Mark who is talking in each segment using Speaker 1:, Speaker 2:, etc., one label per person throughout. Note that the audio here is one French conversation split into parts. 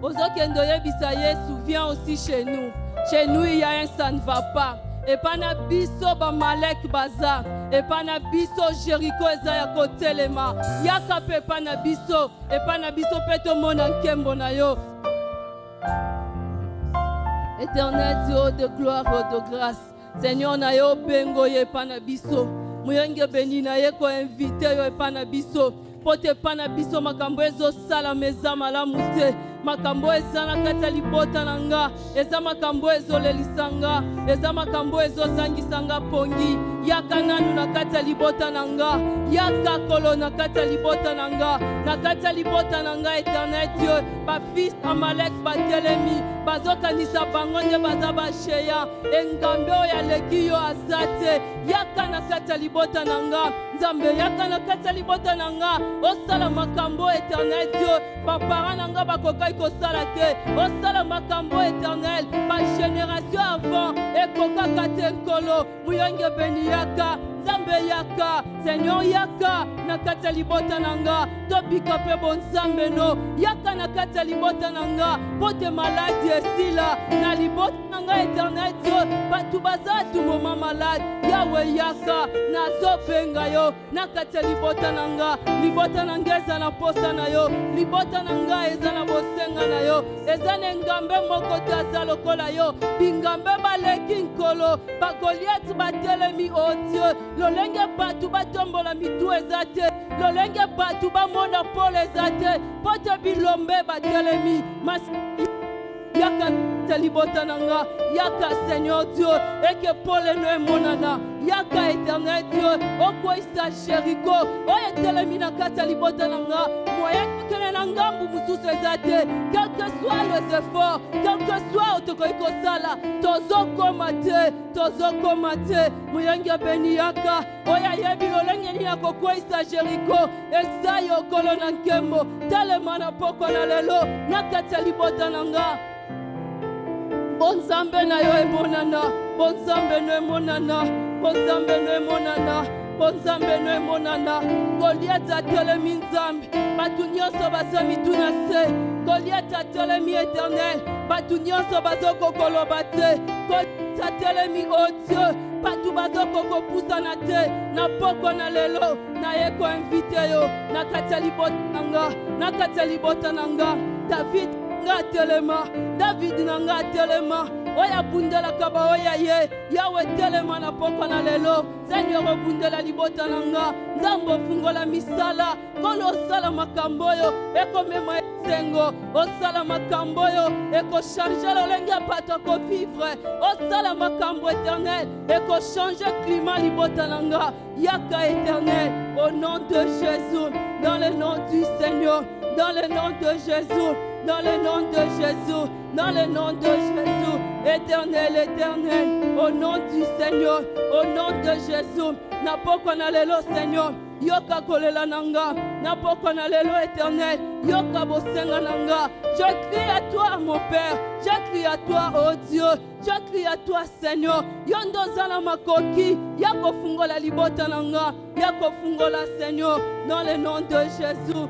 Speaker 1: Ozokendo yebisa Yesu, viens aussi chez nous. Chez nous, il y a un ça ne va pas. Et pana biso ba malek baza. Et pana biso Jericho eza ya kotelema. Yaka pe pana biso. Et pana biso peto mona nkembo na yo. Éternel Dieu de gloire et de grâce. Seigneur na yo bengo ye pana biso. Muyenge beni na ye ko invité yo pana biso. Pote pana biso makambo ezo sala meza malamu te. Makambo eza na kati ya libota na nga. Eza makambo ezolelisa nga. Eza makambo ezozangisa nga pongi. Yaka nanu na kati ya libota na nga. Yaka kolo na kati ya libota na nga. Na kati ya libota na nga, Éternel Dieu. Ba fils Amalek batelemi. Bazokanisa bango nde baza basheya. Engambe oyo aleki yo azate. Yaka na kati ya libota na nga. Nzambe yaka na kati ya libota na nga. Osala makambo, Éternel Dieu. Bapara na nga bakokai kosala te. Osala makambo, Éternel. Ba génération avant ekokaka te nkolo. Muyonge beni yaka. Nzambe yaka. Seigneur yaka na kati ya libota na nga. Tobika pe bon nzambe no. Yaka na kati ya libota na nga. Pote maladi esila. Na libota na nga, Éternel Dieu. Batu baza tu moma malade. Yahweh yaka. Na zopenga yo. Na kati ya libota na nga. Libota na nga eza na posa na yo. Libota na nga eza na bosenga na yo. Eza na ngambe moko te aza lokola yo. Bingambe baleki nkolo. Ba Goliath batelemi o Dieu. Lolenge batu batombola mitu eza te. Lolenge batu bamona pole eza te. Pote bilombe batelemi. Yaka telibota nanga. Yaka Seigneur Dieu. Eke pole no emonana. Yaka Éternel Dieu. Oko isa Jericho. Oye telemi na kata libota nanga. Moyen kene na ngambu mususu eza te. Quel que soit les efforts, quel que soit otokoiko sala, tozokoma te, tozokoma te. Muyenge beni yaka. Oya yebi lolenge ni yako kwa isa Jericho. Exayo kolo na nkembo. Telema na poko na lelo. Na kata libota nanga. Bonzambe na yo emonana. Bonzambe no emonana. Bonzambe no emonana. Bonzambe no emonana. Goliath atelemi nzambe. Batu nyonso baza mituna se. Goliath atelemi Éternel. Batu nyonso bazoko koloba te. Goliath atelemi o Dieu. Batu bazoko kopusana te. Na poko na lelo. Na yeko invite yo. Na kati ya libota nanga. Na kati ya libota nanga. David nga telema. David nga telema. Oya bundela kaba oya ye. Yawe telema na poko na lelo. Seigneur bundela libota nanga. Nzambo fungola misala. Kolo sala makamboyo. Eko mema sengo. Osala makamboyo. Eko changer l'olenge pato ko vivre. Osala makambo éternel. Eko changer climat libota nanga. Yaka éternel. Au nom de Jésus. Dans le nom du Seigneur. Dans le nom de Jésus. Dans le nom de Jésus. Dans le nom de Jésus. Éternel, éternel. Au nom du Seigneur. Au nom de Jésus. Napoko na lelo Seigneur. Yoka kolela nanga. Napoko na lelo éternel. Yoka bosenga nanga. Je crie à toi mon Père. Je crie à toi oh Dieu. Je crie à toi Seigneur. Yondo zala makoki. Yako fungola libota nanga. Yako fungola Seigneur. Dans le nom de Jésus.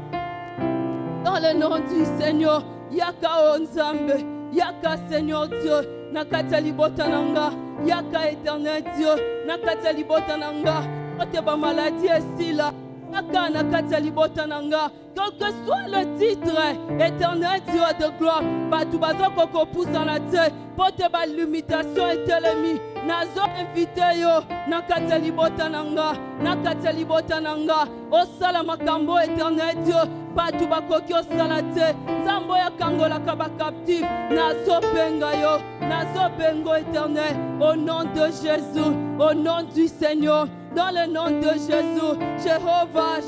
Speaker 1: Dans le nom du Seigneur. yaka o Nzambe, yaka Seigneur Dieu, nakata libota nanga, yaka éternel Dieu, nakata libota nanga, ote ba maladie ici là, yaka nakata libota nanga, quel que soit le titre, éternel Dieu de gloire, batu bazoko ko poussa na te, pote ba limitation etelemi, nazo invité yo, nakata libota nanga, osala makambo éternel Dieu, batu bakoki osala te, Zambo ya kangola kaba captif, nazo bengo éternel, au nom de Jésus, au nom du Seigneur, dans le nom de Jésus, Jéhovah,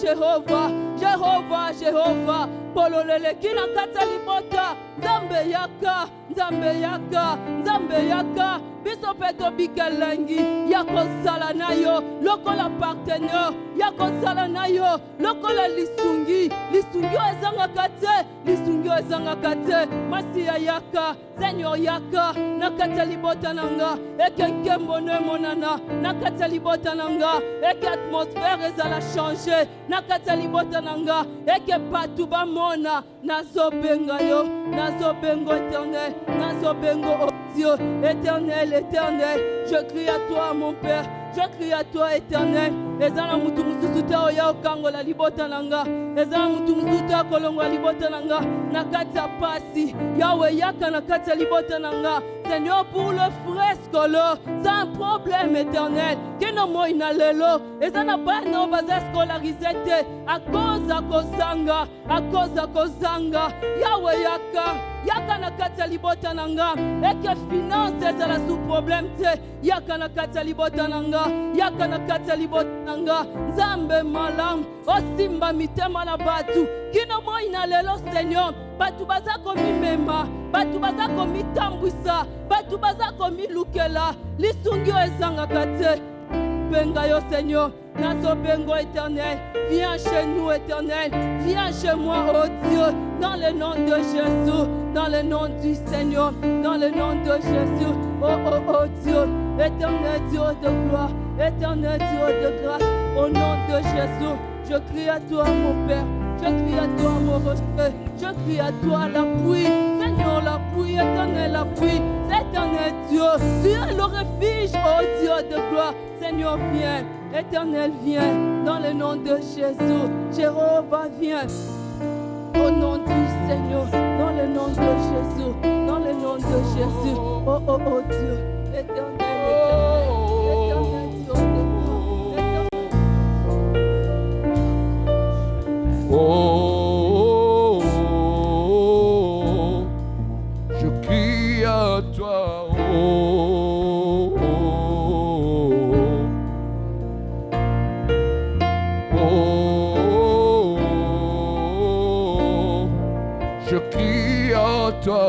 Speaker 1: pololele kina kata libota, Nzambe yaka, biso peto bikelengi, yako sala na yo, lokola partenaire, yako sala na yo, lokola lisungi ezanga kate, Masia yaka, Seigneur yaka, nakata libota nanga, eke nkembo ne monana, nakata libota nanga, eke atmosphère ezala changer, nakata libota nanga, eke patu ba mona, nazo bengo éternel, nazo bengo oh Dieu, éternel, je crie à toi mon Père, je crie à toi éternel, ezala mutu mususuta oya okangola libota nanga, ezala mutu mususuta kolongola libota nanga, nakata pasi, Yahweh yaka nakata libota nanga, Seigneur pour le fresque là, c'est un problème éternel, kino mo inalelo, ezala bana baza scolarisé à cause kozanga, Yahweh yaka nakata libota nanga, eke finance ezala sous problème te, yaka nakata libota nanga, Nzambe malam, osimba mitema na batu, kino mo inalelo Seigneur, batu baza komi mema, batu baza komi tambwisa, batu baza komi lukela, lisungio ezanga kate, benga yo Seigneur, nazo bengo éternel, viens chez nous éternel, viens chez moi oh Dieu, dans le nom de Jésus, dans le nom du Seigneur, dans le nom de Jésus, oh Dieu, éternel Dieu de gloire, éternel Dieu de grâce, au nom de Jésus, je crie à toi mon Père, je crie à toi mon rocher, je crie à toi l'appui, Seigneur l'appui, éternel Dieu, tu es le refuge, oh Dieu de gloire, Seigneur viens, éternel viens, dans le nom de Jésus, Jéhovah viens, au nom du Seigneur, dans le nom de Jésus, dans le nom de Jésus, oh Dieu, éternel Dieu de gloire,
Speaker 2: je crie à toi, je crie à toi,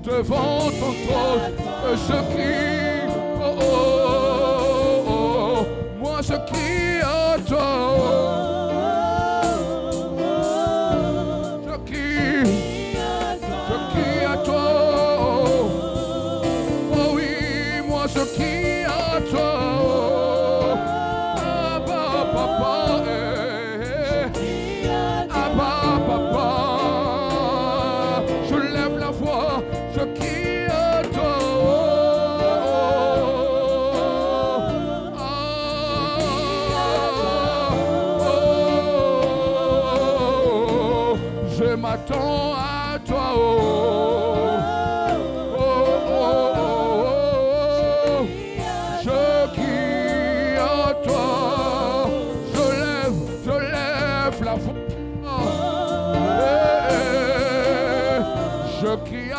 Speaker 2: devant ton trône, je crie, moi je crie à toi, je crie à toi, oh oui, moi je crie à toi, Abba papa, Abba papa, je lève la voix. Je crie à toi,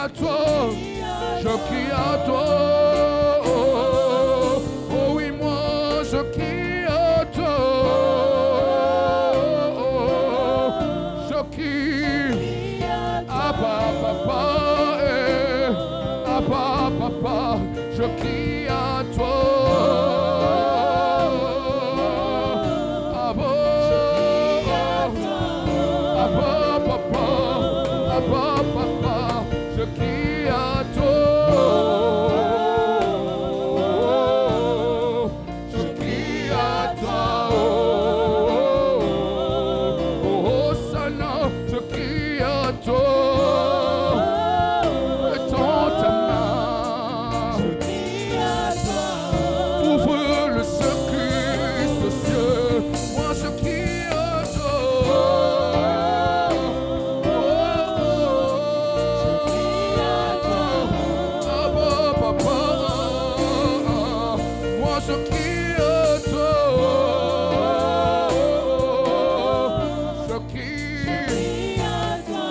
Speaker 2: à toi, je crie à toi. Oh oui, moi je crie à toi. Je crie à papa, à papa, je crie à toi. Je crie à toi, je crie à toi, oh Sana, je crie à toi, étends ta main, je crie à toi, ouvre le secret ce ciel, moi je crie à toi. Je crie à toi, je crie à toi,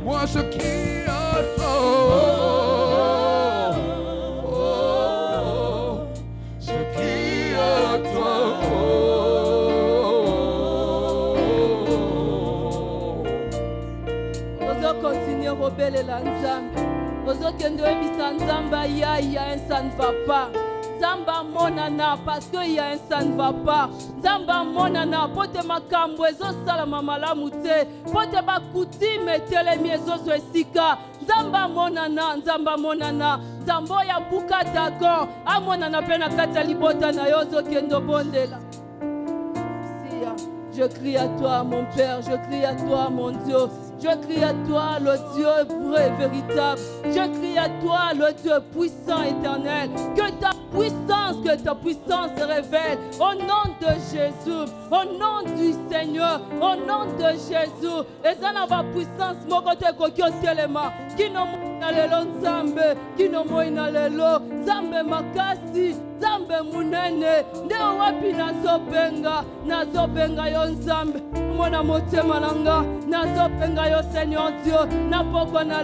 Speaker 2: moi je crie à toi, je crie à toi.
Speaker 1: Ozo continue rebelle la nzambe. Ozo kende ebisa nzamba ya un ça ne va pas. Nzamba monana parce que y a un ça ne va pas. Nzamba monana pote makambo ezo sala malamu te. Pote ba kutime telemi ezo so esika. Nzamba monana, nzamba monana. Nzambo ya buka dagon. Amonana pena kata libota na yozo kendo bondela. Je crie à toi, mon Père, je crie à toi, mon Dieu. Je crie à toi, le Dieu vrai, véritable. Je crie à toi, le Dieu puissant, éternel. Que ta puissance se révèle au nom de Jésus, au nom du Seigneur, au nom de Jésus. Et ça n'a pas puissance, mon côté kokyo telema. Qui no moina lelo nzambe, qui no moina lelo nzambe makasi, nzambe munene. Nde wapi nazobenga yo nzambe. Mona motema nanga, nazobenga yo Seigneur Dieu. Napoko na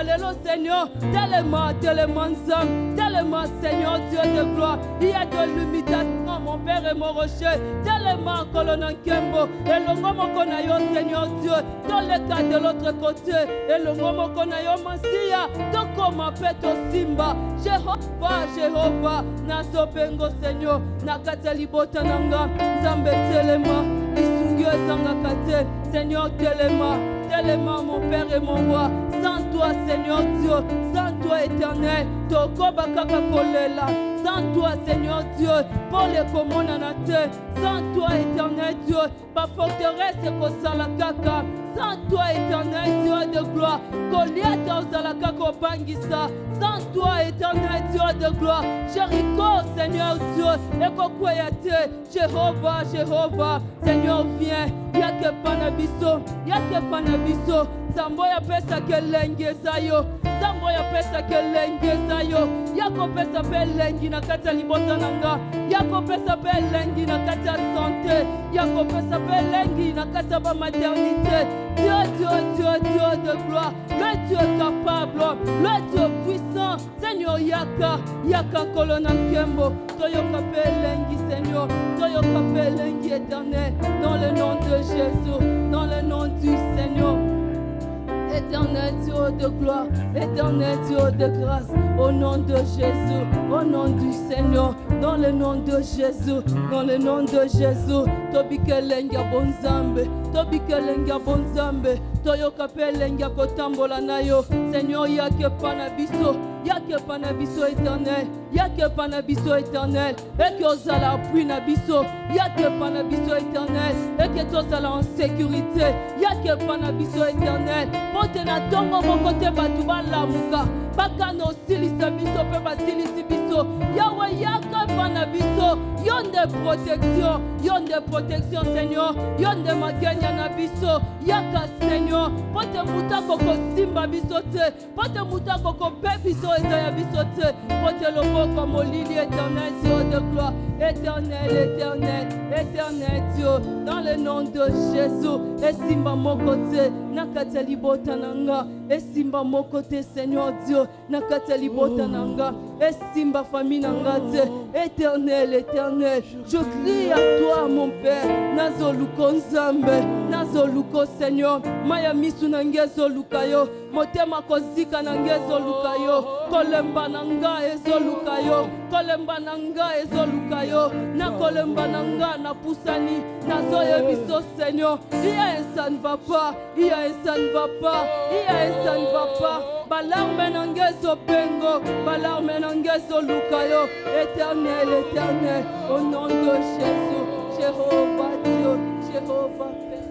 Speaker 1: lelo Seigneur. Tellement nzambe, tellement Seigneur Dieu de gloire. Il y a de l'imitation, mon Père et mon rocher. Tellement colonel Kembo. Et le moment qu'on a yo Seigneur Dieu. Dans le cas de l'autre côté. Et le moment qu'on a yo Mansia. Donc on m'appelle au Simba. Jéhovah. Nazobengo Seigneur. Nakatali botananga. Zambe telema. Isungyo zangakate. Seigneur telema. Tellement mon Père et mon roi, sans toi Seigneur Dieu, sans toi éternel, Tokoba kaka kolela, sans toi Seigneur Dieu, pour les communes en terre, sans toi éternel Dieu, pas forteresse et kosala kaka, sans toi éternel Dieu de gloire, Goliath osala kaka bangisa, sans toi éternel Dieu de gloire, Jéricho Seigneur Dieu, et kokweyate, Jéhovah, Seigneur viens. Yake panabiso, Zambo ya pesa kelenge zayo, Zambo ya pesa kelenge zayo, Yako pesa pelengi na kata libota nanga, Yako pesa pelengi na kata santé, Yako pesa pelengi na kata ba maternité. Dieu de gloire, le Dieu capable, le Dieu puissant, Seigneur Yaka kolona kembo, Toyoka pelengi Seigneur, Toyoka pelengi éternel, dans le nom de Jésus, dans le nom du Seigneur. Éternel Dieu de gloire, éternel Dieu de grâce, au nom de Jésus, au nom du Seigneur, dans le nom de Jésus, dans le nom de Jésus. Tobikelenga bonzambe, toyoka pelenga kotambola nayo. Seigneur, yake panabiso éternel, yake panabiso éternel, et que ozala appui na biso, yake panabiso éternel, et que tozala en sécurité, yake panabiso éternel. Pote na tongo mokote batu balamuka, baka no silisa biso pe basilisi biso. Yahweh yaka panabiso, yo Yonde protection, yonde protection Seigneur, yonde magenya na biso, yaka Seigneur, pote muta koko simba biso te, pote muta koko be biso ezaya biso te, pote loboko molili éternel Dieu de gloire, éternel, éternel, éternel Dieu, dans le nom de Jésus, esimba mokote, nakate libota nanga, esimba mokote Seigneur Dieu, nakate libota nanga, esimba famille nanga te, éternel, éternel, je crie à toi mon Père, nazoluko nzambe, nazoluko Seigneur, maya misu nangezo lukayo, motema kozika nangezo lukayo, kolemba nanga ezo lukayo, kolemba nanga ezo lukayo, na kolemba nanga na pusani, nazoye biso Seigneur, ça ne va pas, ça ne va pas, ça ne va pas, balarme nangezo bengo, balarme nangezo lukayo, éternel, éternel, au nom de Jésus, Jéhovah Dieu, Jéhovah Père.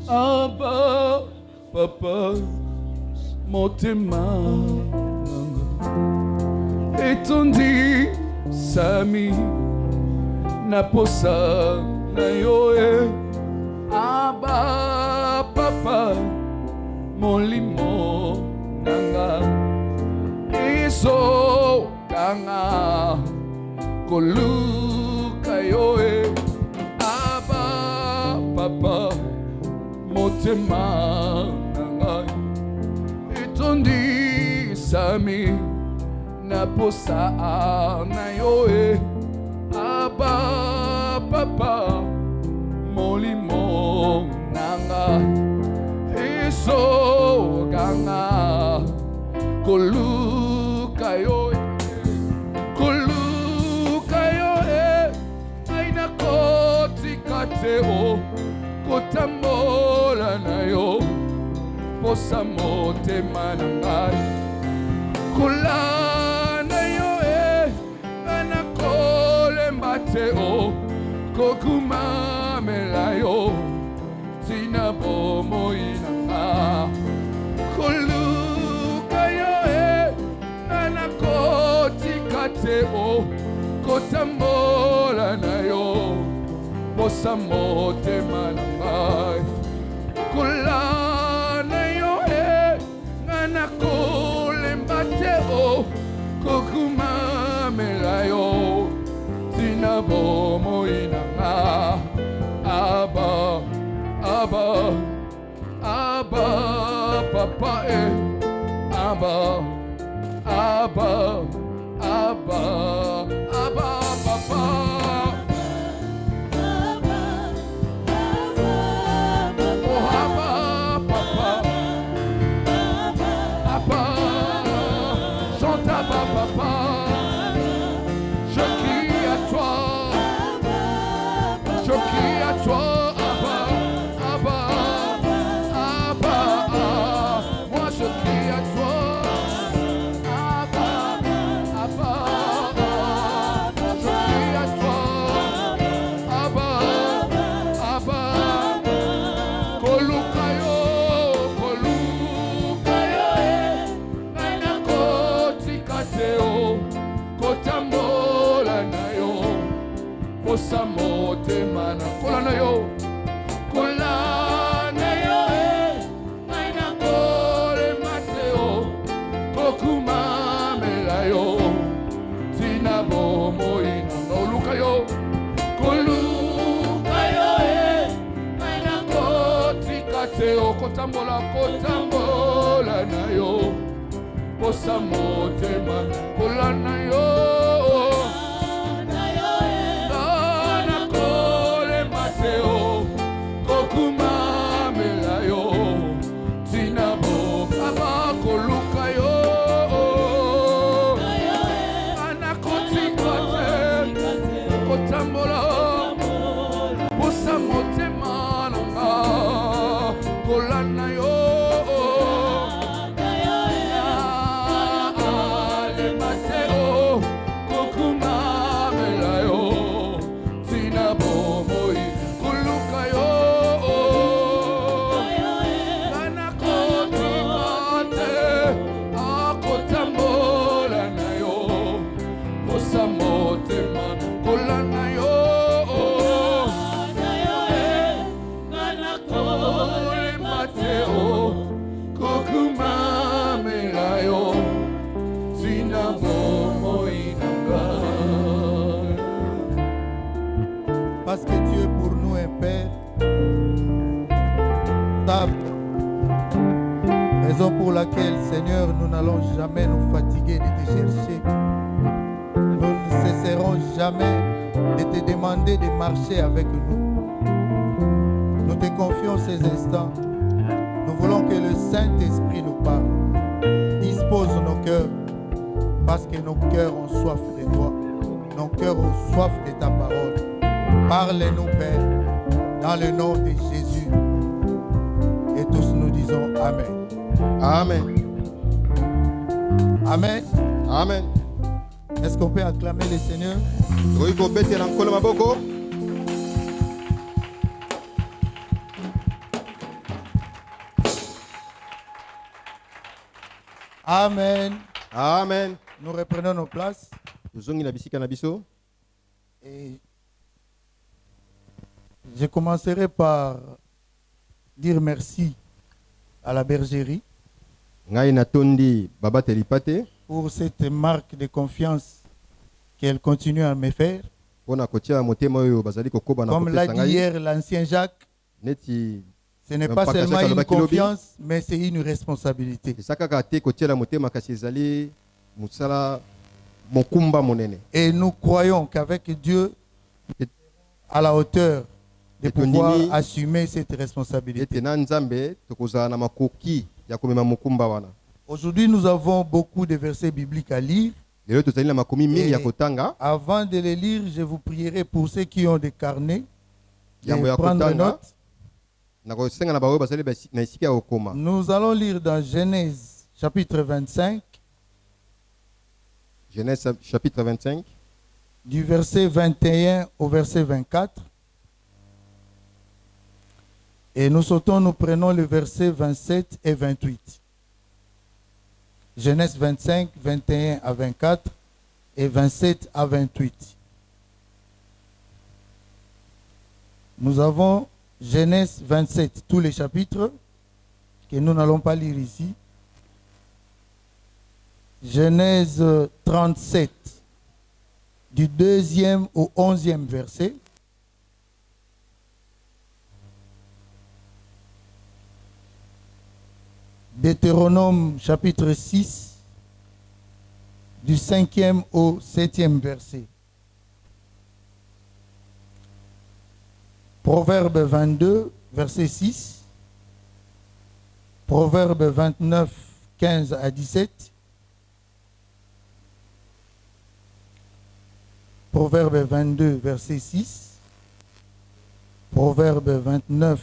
Speaker 2: Abba, Papa, motema etondi sami naposa na yo Abba, Papa, molimo nanga iso kanga koluka yo Abba, Papa, motema nanga etondi sami naposa na yo Abba, Papa, molimo nanga iso ganga koluka yo aina kotika te kotambola na yo posa motema na ngai kola na yo ana kolemba te kokumamela yo tina bomoi na nga koluka yo ana kotika te kotambola na yo posa motema na ngai kola na yo ana kolemba te kokumamela yo tina bomoi na nga Abba, Abba, Abba, Papa, Abba, Abba, Abba, Abba, Papa. Oh, Abba, Papa, Abba, chante Abba, Papa. Je crie à toi, je crie à toi. Posa motema na kola na yo aina kole mateo kokumamela yo tina bomoi na oluka yo aina kotika te kotambola na yo posa motema kola na yo kokumamela yo tina bo Abba koluka yo anakotika te kotambola posa motema nanga kola na yo ale mateo
Speaker 3: Raison pour laquelle, Seigneur, nous n'allons jamais nous fatiguer de te chercher. Nous ne cesserons jamais de te demander de marcher avec nous. Nous te confions ces instants. Nous voulons que le Saint-Esprit nous parle. Dispose nos cœurs, parce que nos cœurs ont soif de toi. Nos cœurs ont soif de ta parole. Parle-nous, Père, dans le nom de Jésus. Et tous nous disons Amen.
Speaker 4: Amen.
Speaker 3: Amen.
Speaker 4: Amen.
Speaker 3: Est-ce qu'on peut acclamer le Seigneur?
Speaker 4: Tokoki kobetela nkolo maboko.
Speaker 3: Amen.
Speaker 4: Amen.
Speaker 3: Nous reprenons nos places.
Speaker 4: Tozongi na bisika na biso.
Speaker 3: Et je commencerai par dire merci à la bergerie
Speaker 4: Ngai natondi baba telipate
Speaker 3: pour cette marque de confiance qu'elle continue à me faire.
Speaker 4: pona kotia motema oyo bazali kokoba na
Speaker 3: Comme l'a
Speaker 4: kopesa
Speaker 3: dit
Speaker 4: ngai.
Speaker 3: hier l'ancien Jacques,
Speaker 4: Neti
Speaker 3: ce n'est
Speaker 4: Donc,
Speaker 3: pas
Speaker 4: pas
Speaker 3: seulement
Speaker 4: que ça,
Speaker 3: une
Speaker 4: le bakilobi.
Speaker 3: confiance, mais c'est une responsabilité.
Speaker 4: esakaka te kotiela motema kasi ezali mosala mokumba monene.
Speaker 3: Et nous croyons qu'avec Dieu, à la hauteur de
Speaker 4: Et
Speaker 3: pouvoir
Speaker 4: Tondimi-
Speaker 3: assumer cette responsabilité.
Speaker 4: Ete na nzambe tokozala na makoki ya komema mokumba wana.
Speaker 3: Aujourd'hui, nous avons beaucoup de versets bibliques à lire.
Speaker 4: Lelo tozali na makomi mingi ya
Speaker 3: Et
Speaker 4: kotanga.
Speaker 3: avant de les lire, je vous prierai pour ceux qui ont des carnets
Speaker 4: Yambo
Speaker 3: de
Speaker 4: ya
Speaker 3: prendre
Speaker 4: kotanga.
Speaker 3: note.
Speaker 4: Na kosenga na baoyo bazali na esika ya kokoma.
Speaker 3: Nous allons lire dans Genèse chapitre 25,
Speaker 4: Genèse chapitre 25.
Speaker 3: du verset 21 au verset 24. Et nous prenons le verset 27 et 28. Genèse 25, 21 à 24 et 27 à 28. Nous avons Genèse 27, tous les chapitres que nous n'allons pas lire ici. Genèse 37, du 2e au 11e verset. Deutéronome chapitre 6, du 5e au 7e verset. Proverbe 22, verset 6. Proverbe 29, 15 à 17. Proverbe 22, verset 6. Proverbe 29,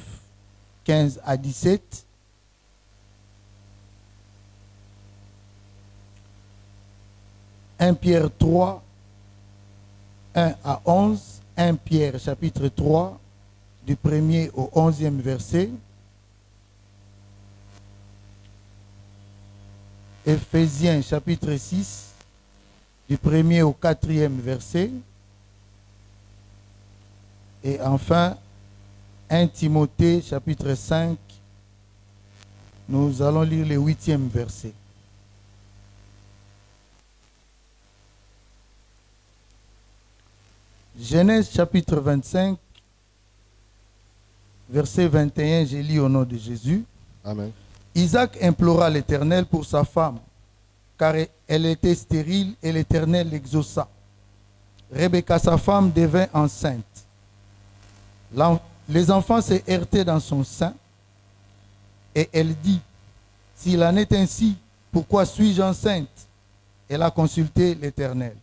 Speaker 3: 15 à 17. Un Pierre 3, 1 à 11. 1 Pierre chapitre 3, du 1er au 11e verset. Éphésiens chapitre 6, du 1er au 4e verset. Et enfin, 1 Timothée chapitre 5, nous allons lire le 8e verset. Genèse chapitre 25, verset 21, j'ai lu au nom de Jésus.
Speaker 4: Amen.
Speaker 3: Isaac implora l'Éternel pour sa femme, car elle était stérile et l'Éternel l'exauça. Rebecca, sa femme, devint enceinte. Les enfants se heurtaient dans son sein, et elle dit, s'il en est ainsi, pourquoi suis-je enceinte? Elle a consulté l'Éternel.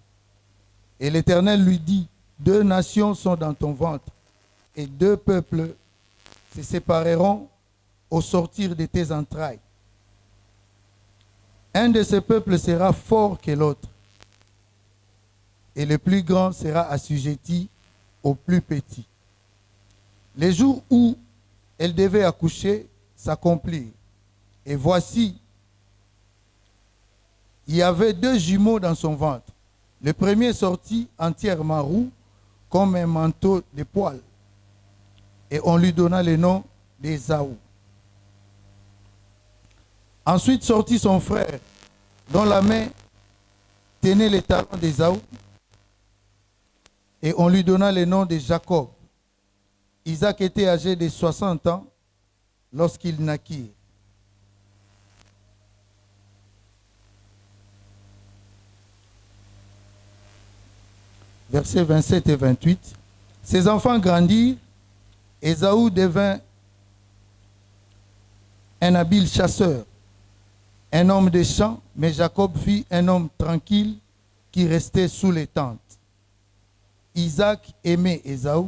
Speaker 3: Et l'Éternel lui dit, 2 nations sont dans ton ventre, et 2 peuples se sépareront au sortir de tes entrailles. Un de ces peuples sera fort que l'autre, et le plus grand sera assujetti au plus petit. Les jours où elle devait accoucher s'accomplirent. Et voici, il y avait 2 jumeaux dans son ventre. Le premier sortit entièrement roux, comme un manteau de poils. Et on lui donna le nom d'Ésaü. Ensuite sortit son frère, dont la main tenait les talons d'Ésaü. Et on lui donna le nom de Jacob. Isaac était âgé de 60 ans lorsqu'il naquit. versets 27 et 28. Ses enfants grandirent, Ésaü devint un habile chasseur, un homme des champs, mais Jacob fut un homme tranquille qui restait sous les tentes. Isaac aimait Ésaü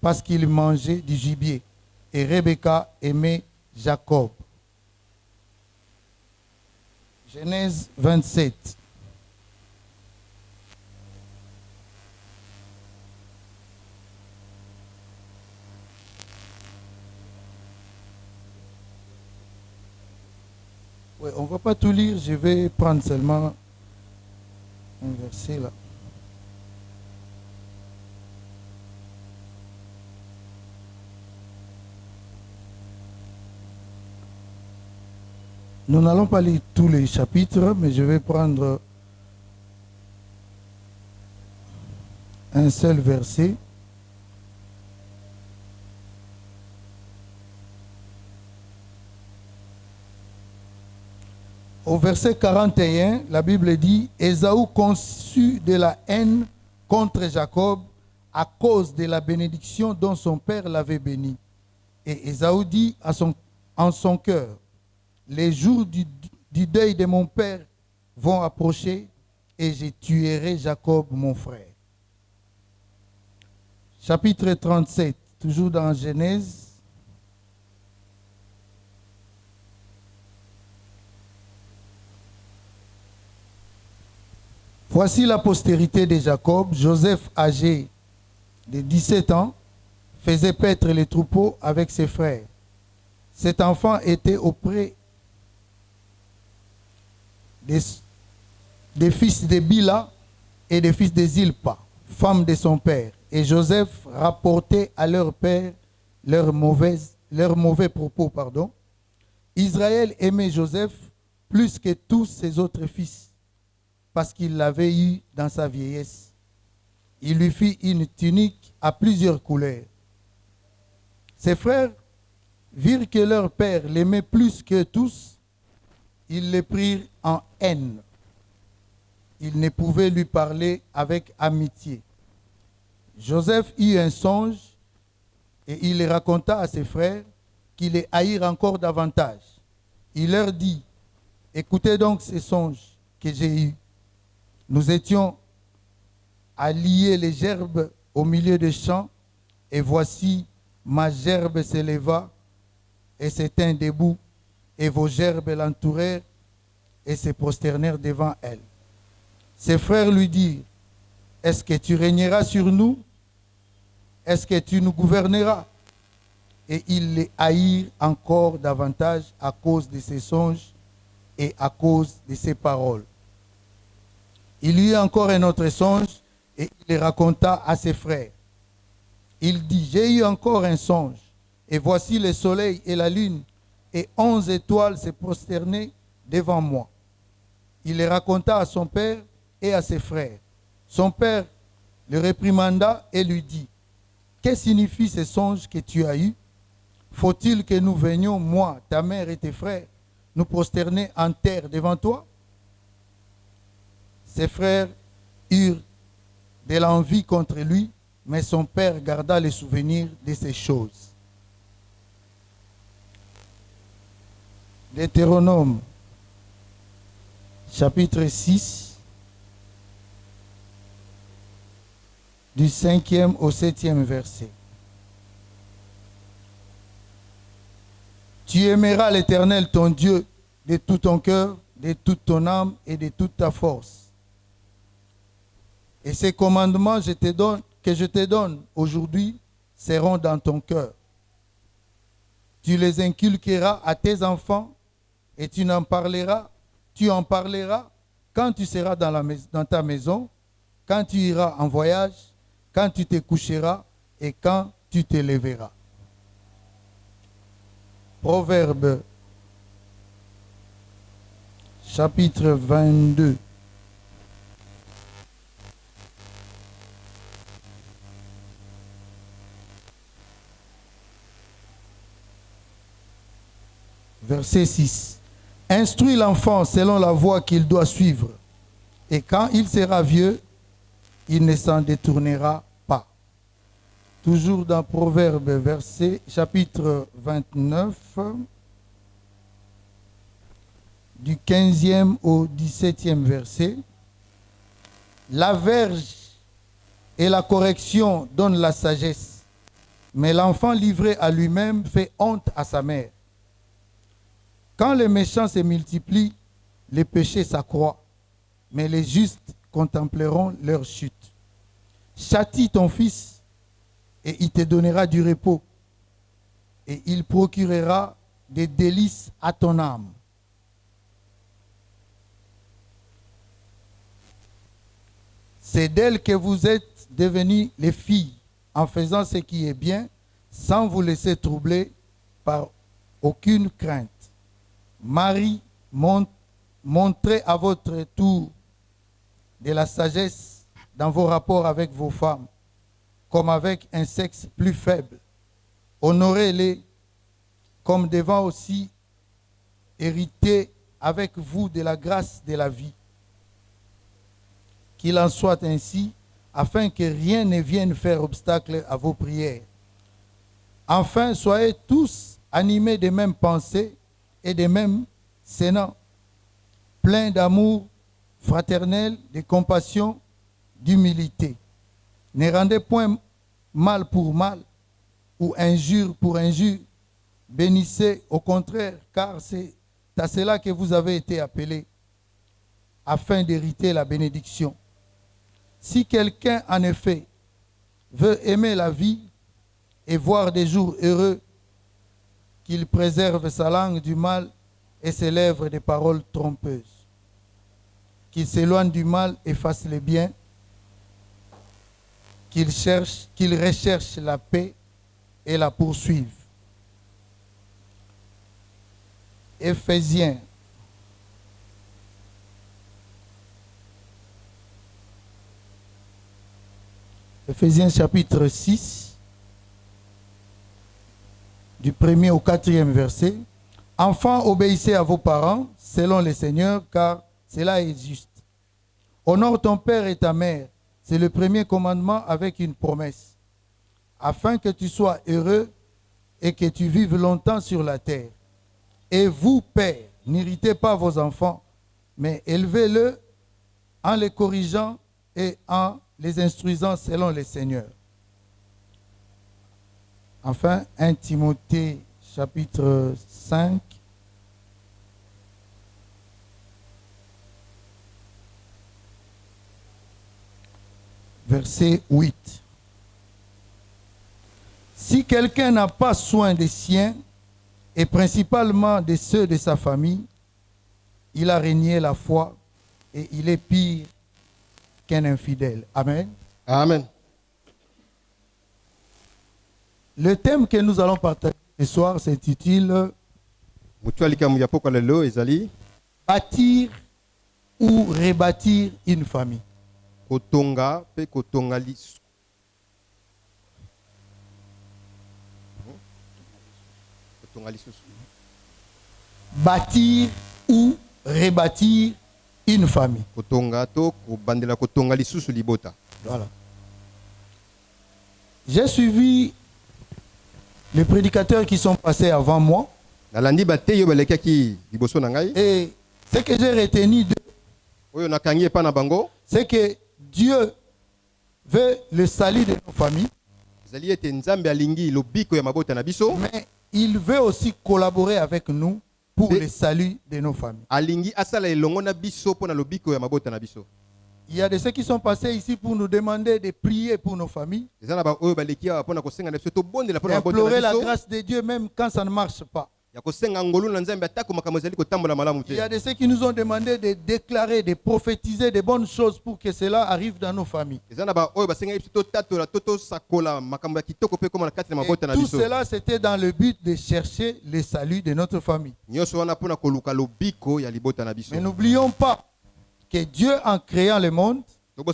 Speaker 3: parce qu'il mangeait du gibier, et Rebecca aimait Jacob. Genèse 27. Oui, on ne va pas tout lire, je vais prendre seulement un verset là. Nous n'allons pas lire tous les chapitres, mais je vais prendre un seul verset. Au verset 41, la Bible dit « Ésaü conçut de la haine contre Jacob à cause de la bénédiction dont son père l'avait béni. Et Ésaü dit en son cœur, les jours du deuil de mon père vont approcher et je tuerai Jacob, mon frère. » Chapitre 37, toujours dans Genèse. Voici la postérité de Jacob. Joseph, âgé de 17 ans, faisait paître les troupeaux avec ses frères. Cet enfant était auprès des fils de Bila et des fils de Zilpa, femme de son père. Et Joseph rapportait à leur père leurs mauvais propos. Israël aimait Joseph plus que tous ses autres fils, parce qu'il l'avait eu dans sa vieillesse. Il lui fit une tunique à plusieurs couleurs. Ses frères virent que leur père l'aimait plus que tous. Ils le prirent en haine. Ils ne pouvaient lui parler avec amitié. Joseph eut un songe et il le raconta à ses frères qui les haïrent encore davantage. Il leur dit, « Écoutez donc ces songes que j'ai eus. Nous étions à lier les gerbes au milieu des champs, et voici ma gerbe s'éleva et se tint debout, et vos gerbes l'entourèrent et se prosternèrent devant elle. » Ses frères lui dirent, « Est-ce que tu régneras sur nous? Est-ce que tu nous gouverneras? » Et ils les haïrent encore davantage à cause de ses songes et à cause de ses paroles. Il y eut encore un autre songe et il le raconta à ses frères. Il dit, « J'ai eu encore un songe, et voici le soleil et la lune, et 11 étoiles se prosternaient devant moi. » Il le raconta à son père et à ses frères. Son père le réprimanda et lui dit, « Que signifie ce songe que tu as eu? Faut-il que nous venions, moi, ta mère et tes frères, nous prosterner en terre devant toi? » Ses frères eurent de l'envie contre lui, mais son père garda le souvenir de ces choses. Deutéronome, chapitre 6, du 5e au 7e verset. Tu aimeras l'Éternel ton Dieu de tout ton cœur, de toute ton âme et de toute ta force. Et ces commandements que je te donne aujourd'hui seront dans ton cœur. Tu les inculqueras à tes enfants et tu en parleras quand tu seras dans ta maison, quand tu iras en voyage, quand tu te coucheras et quand tu te lèveras. Proverbe, chapitre 22. Verset 6. Instruis l'enfant selon la voie qu'il doit suivre, et quand il sera vieux, il ne s'en détournera pas. Toujours dans Proverbes, verset, chapitre 29, du 15e au 17e verset. La verge et la correction donnent la sagesse, mais l'enfant livré à lui-même fait honte à sa mère. Quand les méchants se multiplient, les péchés s'accroissent, mais les justes contempleront leur chute. Châtie ton fils, et il te donnera du repos, et il procurera des délices à ton âme. C'est d'elle que vous êtes devenues les filles, en faisant ce qui est bien, sans vous laisser troubler par aucune crainte. Marie, montrez à votre tour de la sagesse dans vos rapports avec vos femmes, comme avec un sexe plus faible. Honorez-les comme devant aussi hériter avec vous de la grâce de la vie. Qu'il en soit ainsi, afin que rien ne vienne faire obstacle à vos prières. Enfin, soyez tous animés des mêmes pensées et des mêmes sénats, pleins d'amour fraternel, de compassion, d'humilité. Ne rendez point mal pour mal ou injure pour injure. Bénissez au contraire, car c'est à cela que vous avez été appelés, afin d'hériter la bénédiction. Si quelqu'un, en effet, veut aimer la vie et voir des jours heureux, qu'il préserve sa langue du mal et ses lèvres des paroles trompeuses. Qu'il s'éloigne du mal et fasse le bien, qu'il recherche la paix et la poursuive. Éphésiens. Éphésiens chapitre 6, du 1er au 4e verset. Enfants, obéissez à vos parents, selon le Seigneur, car cela est juste. Honore ton père et ta mère, c'est le premier commandement avec une promesse, afin que tu sois heureux et que tu vives longtemps sur la terre. Et vous, pères, n'irritez pas vos enfants, mais élevez-le en les corrigeant et en les instruisant selon le Seigneur. Enfin, 1 Timothée chapitre 5, verset 8. Si quelqu'un n'a pas soin des siens, et principalement de ceux de sa famille, il a renié la foi et il est pire qu'un infidèle. Amen.
Speaker 4: Amen.
Speaker 3: Le thème que nous allons partager ce soir s'intitule Bâtir ou rebâtir une famille.
Speaker 4: Kotonga pe kotonga lisu.
Speaker 3: Bâtir ou rebâtir une famille.
Speaker 4: Kotonga to bandela kotonga lisusu libota.
Speaker 3: Voilà. J'ai suivi les prédicateurs qui sont passés avant moi. Et ce que j'ai retenu d'eux, c'est que Dieu veut le salut de nos familles. Mais il veut aussi collaborer avec nous pour le salut de nos familles. Il y a de ceux qui sont passés ici pour nous demander de prier pour nos familles. Implorer la grâce de Dieu même quand ça ne marche pas. Il y a de ceux qui nous ont demandé de déclarer, de prophétiser de bonnes choses pour que cela arrive dans nos familles. Et tout cela, c'était dans le but de chercher le salut de notre famille. Mais n'oublions pas que Dieu, en créant le monde, quand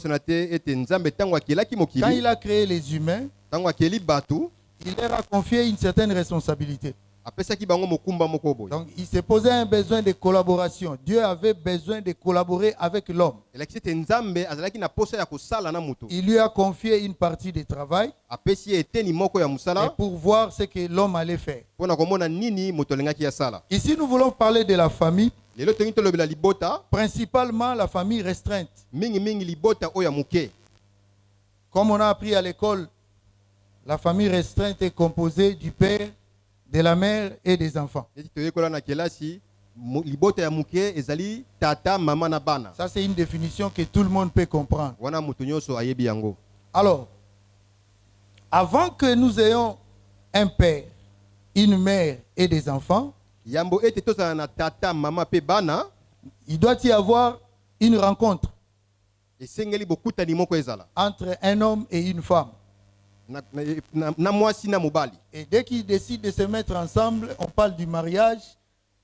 Speaker 3: il a créé les humains, il leur a confié une certaine responsabilité.
Speaker 2: apesaki bango mokumba moko boye.
Speaker 3: Donc il s'est posé un besoin de collaboration. Dieu avait besoin de collaborer avec l'homme.
Speaker 2: Elakisi ete Nzambe azalaki na posa ya kosala na moto.
Speaker 3: Il lui a confié une partie du travail
Speaker 2: Apesi ye eteni moko ya
Speaker 3: et
Speaker 2: musala
Speaker 3: pour voir ce que l'homme allait faire.
Speaker 2: mpona komona nini moto alingaki ya sala.
Speaker 3: Ici, nous voulons parler de la famille,
Speaker 2: Lelo tongi tolobela libota
Speaker 3: principalement la famille restreinte.
Speaker 2: mingi libota oyo ya moke.
Speaker 3: Comme on a appris à l'école, la famille restreinte est composée du père, de la mère et des enfants.
Speaker 2: Neti toyekola na kelasi libota ya moke ezali tata mama na bana.
Speaker 3: Ça, c'est une définition que tout le monde peut comprendre.
Speaker 2: Wana moto nyonso ayebi yango.
Speaker 3: Alors, avant que nous ayons un père, une mère et des enfants,
Speaker 2: Yambo ete tozala na tata mama pe bana
Speaker 3: il doit y avoir une rencontre
Speaker 2: esengeli bokutani moko ezala
Speaker 3: entre un homme et une femme.
Speaker 2: na mwasi na mobali.
Speaker 3: Et dès qu'ils décident de se mettre ensemble, on parle du mariage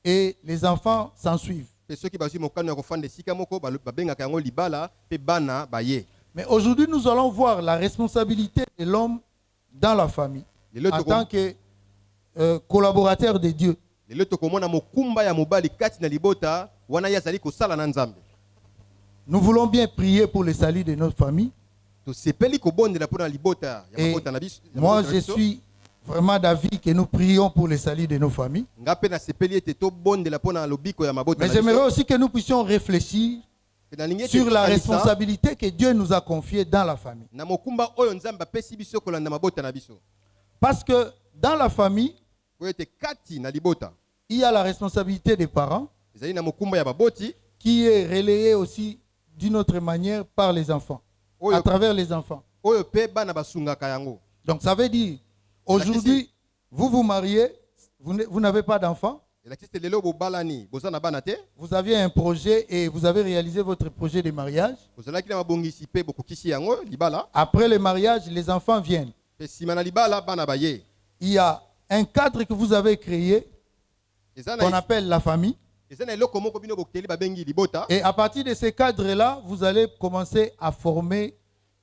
Speaker 3: et les enfants s'en suivent.
Speaker 2: Pe soki bazwi mokano ya kofanda esika moko babengaka yango libala pe bana baye.
Speaker 3: Mais aujourd'hui, nous allons voir la responsabilité de l'homme dans la famille en tant que collaborateur de Dieu.
Speaker 2: Lelo tokomona mokumba ya mobali kati na libota wana ye azali kosala na Nzambe.
Speaker 3: Nous voulons bien prier pour le salut de notre famille.
Speaker 2: Tosepeli kobondela mpona libota ya mabota na biso.
Speaker 3: Moi, je suis vraiment d'avis que nous prions pour le salut de nos familles.
Speaker 2: Nga pe na sepeli ete tobondela mpona lobiko ya mabota
Speaker 3: Mais
Speaker 2: na biso.
Speaker 3: j'aimerais aussi que nous puissions réfléchir sur la responsabilité que Dieu nous a confiée dans la famille.
Speaker 2: Na mokumba oyo Nzambe apesi biso kolanda mabota na biso.
Speaker 3: Parce que dans la famille,
Speaker 2: Oyo ete kati na libota
Speaker 3: il y a la responsabilité des parents
Speaker 2: ezali na mokumba ya baboti
Speaker 3: qui est relayée aussi d'une autre manière par les enfants, à travers les enfants.
Speaker 2: oyo pe bana basungaka yango.
Speaker 3: Donc ça veut dire, aujourd'hui, vous vous mariez, vous n'avez pas d'enfant,
Speaker 2: Elakisi ete lelo bobalani boza na bana te
Speaker 3: vous aviez un projet et vous avez réalisé votre projet de mariage.
Speaker 2: bozalaki na mabongisi pe bokokisi yango libala
Speaker 3: Après le mariage, les enfants viennent.
Speaker 2: pe nsima na libala bana baye.
Speaker 3: Il y a un cadre que vous avez créé, qu'on appelle la famille.
Speaker 2: eza na eloko moko bino bokeli babengi libota.
Speaker 3: Et à partir de ce cadre-là, vous allez commencer à former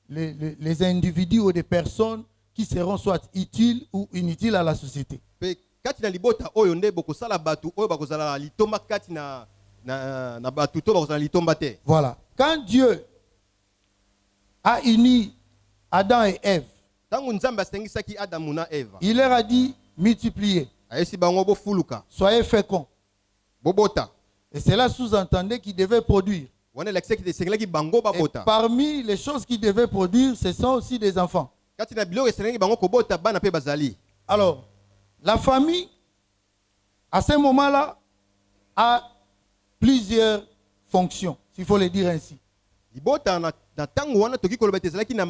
Speaker 3: les individus ou des personnes qui seront soit utiles ou inutiles à la société.
Speaker 2: Pe kati na libota oyo nde bokosala batu oyo bakozala litomba kati na batu to bakozala litomba te.
Speaker 3: Voilà. Quand Dieu a uni Adam et Ève,
Speaker 2: Tangu Nzambe asengisaki Adamu na Eva
Speaker 3: il leur a dit multipliez,
Speaker 2: ayesi bango bofuluka
Speaker 3: soyez féconds.
Speaker 2: bobota.
Speaker 3: Et cela sous-entendait qu'ils devaient produire.
Speaker 2: Wana elakisaki ete esengelaki bango
Speaker 3: Et
Speaker 2: babota.
Speaker 3: parmi les choses qu'ils devaient produire, ce sont aussi des enfants.
Speaker 2: Kati na biloko esengelaki bango kobota bana pe bazali.
Speaker 3: Alors, la famille, à ce moment-là, a plusieurs fonctions, s'il faut le dire ainsi.
Speaker 2: Libota na tango wana toki koloba ete ezalaki na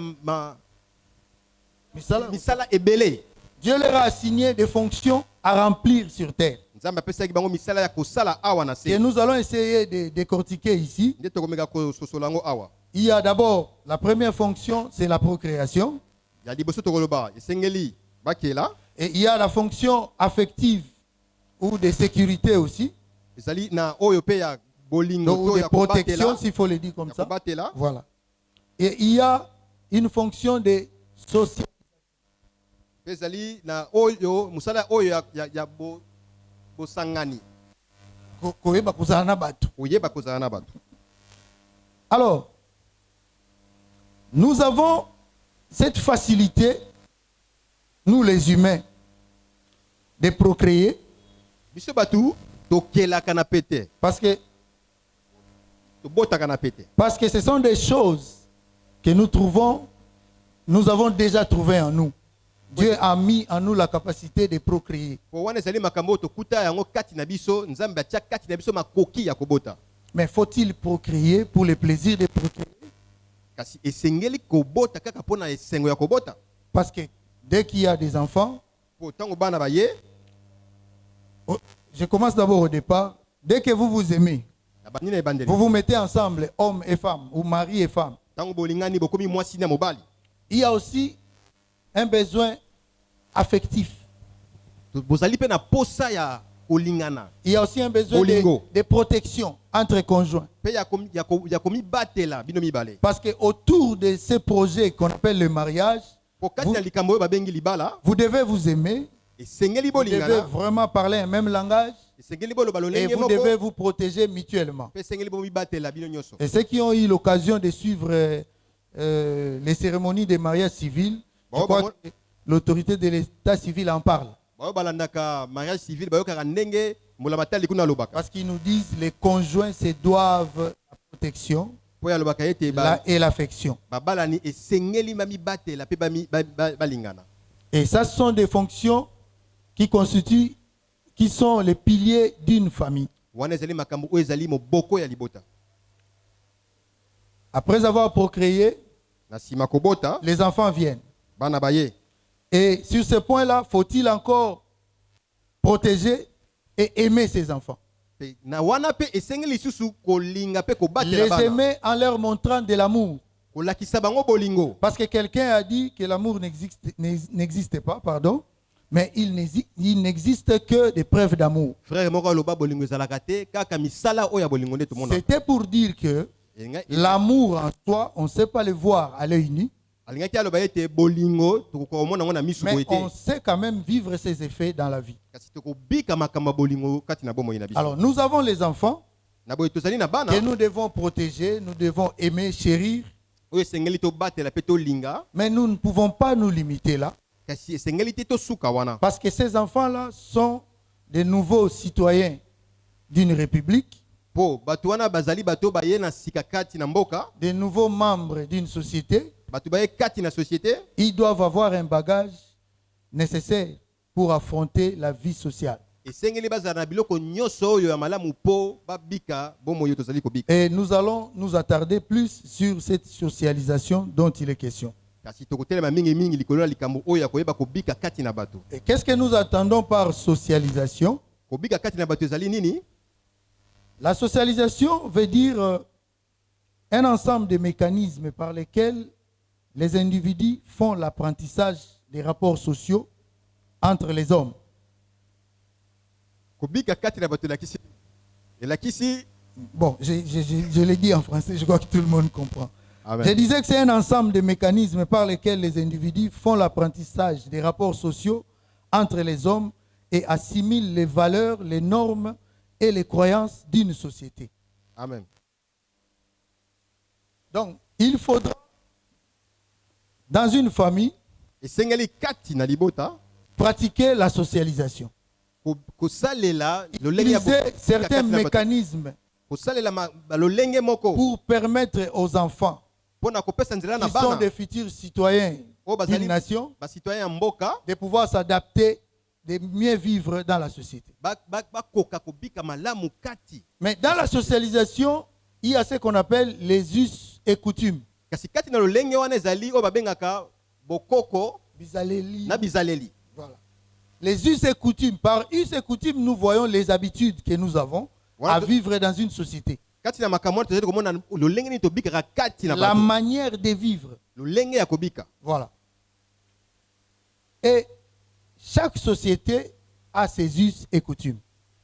Speaker 3: Misala-
Speaker 2: misala ebele.
Speaker 3: Dieu leur a assigné des fonctions à remplir sur terre.
Speaker 2: Nzambe apesaki bango misala ya kosala awa na
Speaker 3: Et
Speaker 2: se.
Speaker 3: nous allons essayer de décortiquer ici.
Speaker 2: Nde tokomeka kososola yango awa.
Speaker 3: Il y a d'abord la première fonction, c'est la procréation.
Speaker 2: Ya liboso tokoloba esengeli bakela.
Speaker 3: Et il y a la fonction affective ou de sécurité aussi,
Speaker 2: Ezali na oyo pe ya bolingo
Speaker 3: donc, ou
Speaker 2: to
Speaker 3: de
Speaker 2: ya
Speaker 3: protection,
Speaker 2: kobatela.
Speaker 3: s'il faut le dire comme
Speaker 2: Ya
Speaker 3: ça.
Speaker 2: kobatela.
Speaker 3: Voilà. Et il y a une fonction de social.
Speaker 2: Pe ezali na oyo musala oyo ya bosangani.
Speaker 3: Koyeba kozala na bato.
Speaker 2: Oyeba kozala na bato.
Speaker 3: Alors, nous avons cette facilité, nous les humains, de procréer
Speaker 2: Biso batu tokelaka na pete.
Speaker 3: parce que
Speaker 2: Tobotaka na pete.
Speaker 3: ce sont des choses que nous trouvons, nous avons déjà trouvé en nous. Dieu a mis en nous la capacité de procréer.
Speaker 2: Po wana ezali makambo tokuta yango kati na biso, Nzambe atia kati na biso makoki ya kobota.
Speaker 3: Mais faut-il procréer pour le plaisir de procréer?
Speaker 2: Kasi esengeli kobota kaka pona esengo ya kobota.
Speaker 3: Parce que dès qu'il y a des enfants,
Speaker 2: Po tango bana baye,
Speaker 3: je commence d'abord au départ, dès que vous vous aimez,
Speaker 2: na bani na ebandeli.
Speaker 3: vous vous mettez ensemble, homme et femme, ou mari et femme,
Speaker 2: Tango bolingani bokomi mwasi na mobali.
Speaker 3: il y a aussi un besoin affectif.
Speaker 2: Bozali pe na posa ya kolingana.
Speaker 3: Il y a aussi un besoin
Speaker 2: Bolingo.
Speaker 3: de protection entre conjoints.
Speaker 2: Pe ya komi batela bino mibale.
Speaker 3: Parce que autour de ce projet qu'on appelle le mariage,
Speaker 2: Po kati na likambo oyo babengi libala,
Speaker 3: vous devez vous aimer,
Speaker 2: esengeli
Speaker 3: Vous devez
Speaker 2: bolingana
Speaker 3: vraiment parler un même langage
Speaker 2: esengeli boloba
Speaker 3: et
Speaker 2: lolenge
Speaker 3: vous
Speaker 2: moko
Speaker 3: devez vous protéger mutuellement.
Speaker 2: pe esengeli bomibatela bino nyonso.
Speaker 3: Et ceux qui ont eu l'occasion de suivre les cérémonies de mariage civil, je
Speaker 2: Bon,
Speaker 3: crois
Speaker 2: bon.
Speaker 3: que l'autorité de l'état civil en parle.
Speaker 2: Bayo balandaka mariage civil bayokaka ndenge mbula matali kuna lobaka
Speaker 3: Parce qu'ils nous disent les conjoints se doivent la protection
Speaker 2: po ya lobaka ete
Speaker 3: et l'affection.
Speaker 2: babalani esengeli mamibatela pe balingana.
Speaker 3: Et ça, ce sont des fonctions qui sont les piliers d'une famille.
Speaker 2: Wana ezali makambo oyo ezali moboko ya libota.
Speaker 3: Après avoir procréé,
Speaker 2: Na sima kobota
Speaker 3: les enfants viennent.
Speaker 2: bana baye.
Speaker 3: Et sur ce point-là, faut-il encore protéger et aimer ses enfants?
Speaker 2: Pe na wana pe esengeli susu kolinga pe
Speaker 3: Les
Speaker 2: kobatela bana.
Speaker 3: aimer en leur montrant de l'amour.
Speaker 2: Kolakisa bango bolingo.
Speaker 3: Parce que quelqu'un a dit que l'amour n'existe pas, pardon, mais il n'existe que des preuves d'amour.
Speaker 2: Frère moko loba bolingo ezalaka te kaka misala oyo ya bolingo nde tomona.
Speaker 3: C'était pour dire que l'amour en soi, on ne sait pas le voir à l'œil nu,
Speaker 2: alingaki aloba ete bolingo tokokomona ngo na misu
Speaker 3: mais
Speaker 2: boye te.
Speaker 3: on sait quand même vivre ses effets dans la vie.
Speaker 2: Kasi tokobika makambo ya bolingo kati na bomoi na biso.
Speaker 3: Alors nous avons les enfants
Speaker 2: Na boye tozali na bana
Speaker 3: que nous devons protéger, nous devons aimer, chérir,
Speaker 2: oyo esengeli tobatela pe tolinga
Speaker 3: mais nous ne pouvons pas nous limiter là,
Speaker 2: kasi esengeli te tosuka wana.
Speaker 3: parce que ces enfants-là sont des nouveaux citoyens d'une république,
Speaker 2: Po bato wana bazali bato baye na sika kati na mboka,
Speaker 3: des nouveaux membres d'une société.
Speaker 2: bato baye kati na société,
Speaker 3: Ils doivent avoir un bagage nécessaire pour affronter la vie sociale.
Speaker 2: esengeli bazala na biloko nyonso oyo ya malamu po babika bomoi oyo tozali kobika.
Speaker 3: Et nous allons nous attarder plus sur cette socialisation dont il est question.
Speaker 2: Kasi tokotelema mingi mingi likolo na likambo oyo ya koyeba kobika kati na bato.
Speaker 3: Et qu'est-ce que nous attendons par socialisation?
Speaker 2: Kobika kati na bato ezali nini?
Speaker 3: La socialisation veut dire un ensemble de mécanismes par lesquels les individus font l'apprentissage des rapports sociaux entre les hommes.
Speaker 2: Kobika kati na bato elakisi. Elakisi.
Speaker 3: Bon, je l'ai dit en français, je crois que tout le monde comprend.
Speaker 2: Amen.
Speaker 3: Je disais que c'est un ensemble de mécanismes par lesquels les individus font l'apprentissage des rapports sociaux entre les hommes et assimilent les valeurs, les normes et les croyances d'une société.
Speaker 2: Amen.
Speaker 3: Donc, il faudra, dans une famille,
Speaker 2: Esengeli kati na libota
Speaker 3: pratiquer la socialisation.
Speaker 2: kosalela lolenge ya
Speaker 3: Utiliser certains mécanismes
Speaker 2: kosalela lolenge moko
Speaker 3: pour permettre aux enfants
Speaker 2: pona kopesa nzela na
Speaker 3: qui sont
Speaker 2: bana
Speaker 3: des futurs citoyens
Speaker 2: o bazali
Speaker 3: d'une nation
Speaker 2: ba citoyen ya mboka
Speaker 3: de pouvoir s'adapter, de mieux vivre dans la société.
Speaker 2: bakoka kobika malamu kati.
Speaker 3: Mais dans la socialisation, il y a ce qu'on appelle les us et coutumes.
Speaker 2: Kasi kati na lolenge wana ezali o babengaka bokoko
Speaker 3: Bizaleli.
Speaker 2: na bizaleli.
Speaker 3: Voilà. Les us et coutumes. Par us et coutumes, nous voyons les habitudes que nous avons
Speaker 2: Voilà.
Speaker 3: à vivre dans une société.
Speaker 2: Kati na makambo tozali komona lolenge ni tobikaka kati na
Speaker 3: La
Speaker 2: bato.
Speaker 3: manière de vivre.
Speaker 2: Lolenge ya kobika.
Speaker 3: Voilà. Et chaque société a ses us et coutumes.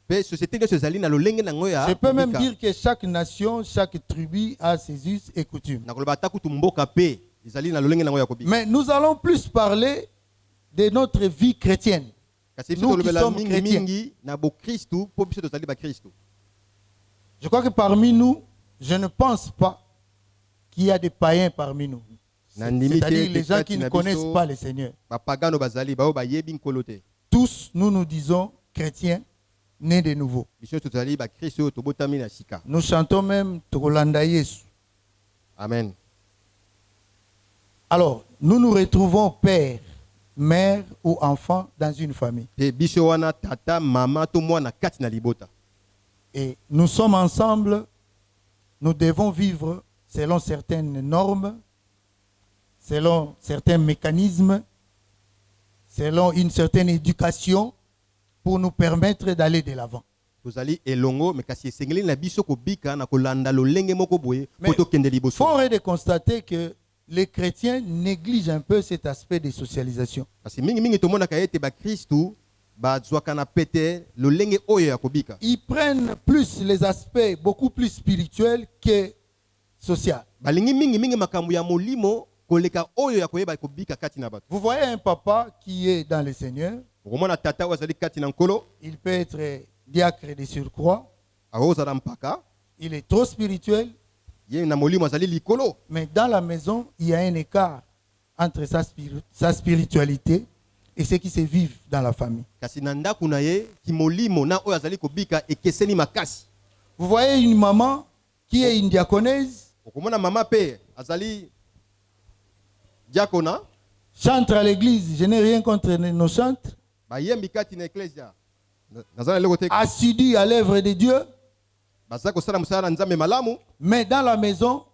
Speaker 2: Pe société nyonso ezali na lolenge nango ya.
Speaker 3: Je peux même
Speaker 2: kobika.
Speaker 3: dire que chaque nation, chaque tribu a ses us et coutumes.
Speaker 2: Na koloba ata kutu mboka pe ezali na lolenge nango ya kobika.
Speaker 3: Mais nous allons plus parler de notre vie chrétienne.
Speaker 2: Kasi
Speaker 3: Nous
Speaker 2: biso
Speaker 3: qui
Speaker 2: tolobela
Speaker 3: sommes
Speaker 2: mingi
Speaker 3: chrétiens.
Speaker 2: mingi na bo Kristu po biso tozali ba Kristu.
Speaker 3: Je crois que parmi nous, je ne pense pas qu'il y a des païens parmi nous. C'est-à-dire les gens qui ne connaissent pas le Seigneur.
Speaker 2: Bapagano bazali bao bayebi nkolo te.
Speaker 3: Tous, nous nous disons chrétiens, nés de nouveau.
Speaker 2: Biso tozali ba Kristu tobotami na sika.
Speaker 3: Nous chantons même Tokolanda Yesu.
Speaker 2: Amen.
Speaker 3: Alors, nous nous retrouvons père, mère ou enfant dans une famille.
Speaker 2: Pe biso wana tata mama to mwana kati na libota.
Speaker 3: Et nous sommes ensemble, nous devons vivre selon certaines normes, selon certains mécanismes, selon une certaine éducation pour nous permettre d'aller de l'avant.
Speaker 2: Tozali elongo me kasi esengeli na biso kobika na kolanda lolenge moko boye
Speaker 3: Mais
Speaker 2: po tokende liboso.
Speaker 3: Fort est de constater que les chrétiens négligent un peu cet aspect de socialisation.
Speaker 2: Kasi mingi mingi tomonaka ete ba Kristu bazwaka na pete lolenge oyo ya kobika.
Speaker 3: Ils prennent plus les aspects beaucoup plus spirituels que sociaux.
Speaker 2: Balingi mingi mingi makambo ya molimo koleka oyo ya koyeba kobika kati na bato.
Speaker 3: Vous voyez un papa qui est dans le Seigneur,
Speaker 4: okomona tata oyo azali kati na nkolo
Speaker 3: il peut être diacre de surcroît,
Speaker 4: akozala mpaka
Speaker 3: il est trop spirituel,
Speaker 4: ye na molimo azali likolo,
Speaker 3: mais dans la maison, il y a un écart entre sa spiritualité et ce qui se vit dans la famille.
Speaker 4: kasi na ndako na ye kimolimo na oyo azali kobika ekeseni makasi.
Speaker 3: Vous voyez une maman qui est une diaconèse,
Speaker 4: Okomona mama pe azali diakona
Speaker 3: chante à l'église, je n'ai rien contre nos chantres,
Speaker 4: bayembi kati na eklesia nazala lelo te
Speaker 3: assidue à l'œuvre de Dieu,
Speaker 4: baza kosala mosala na nzambe malamu,
Speaker 3: mais dans la maison,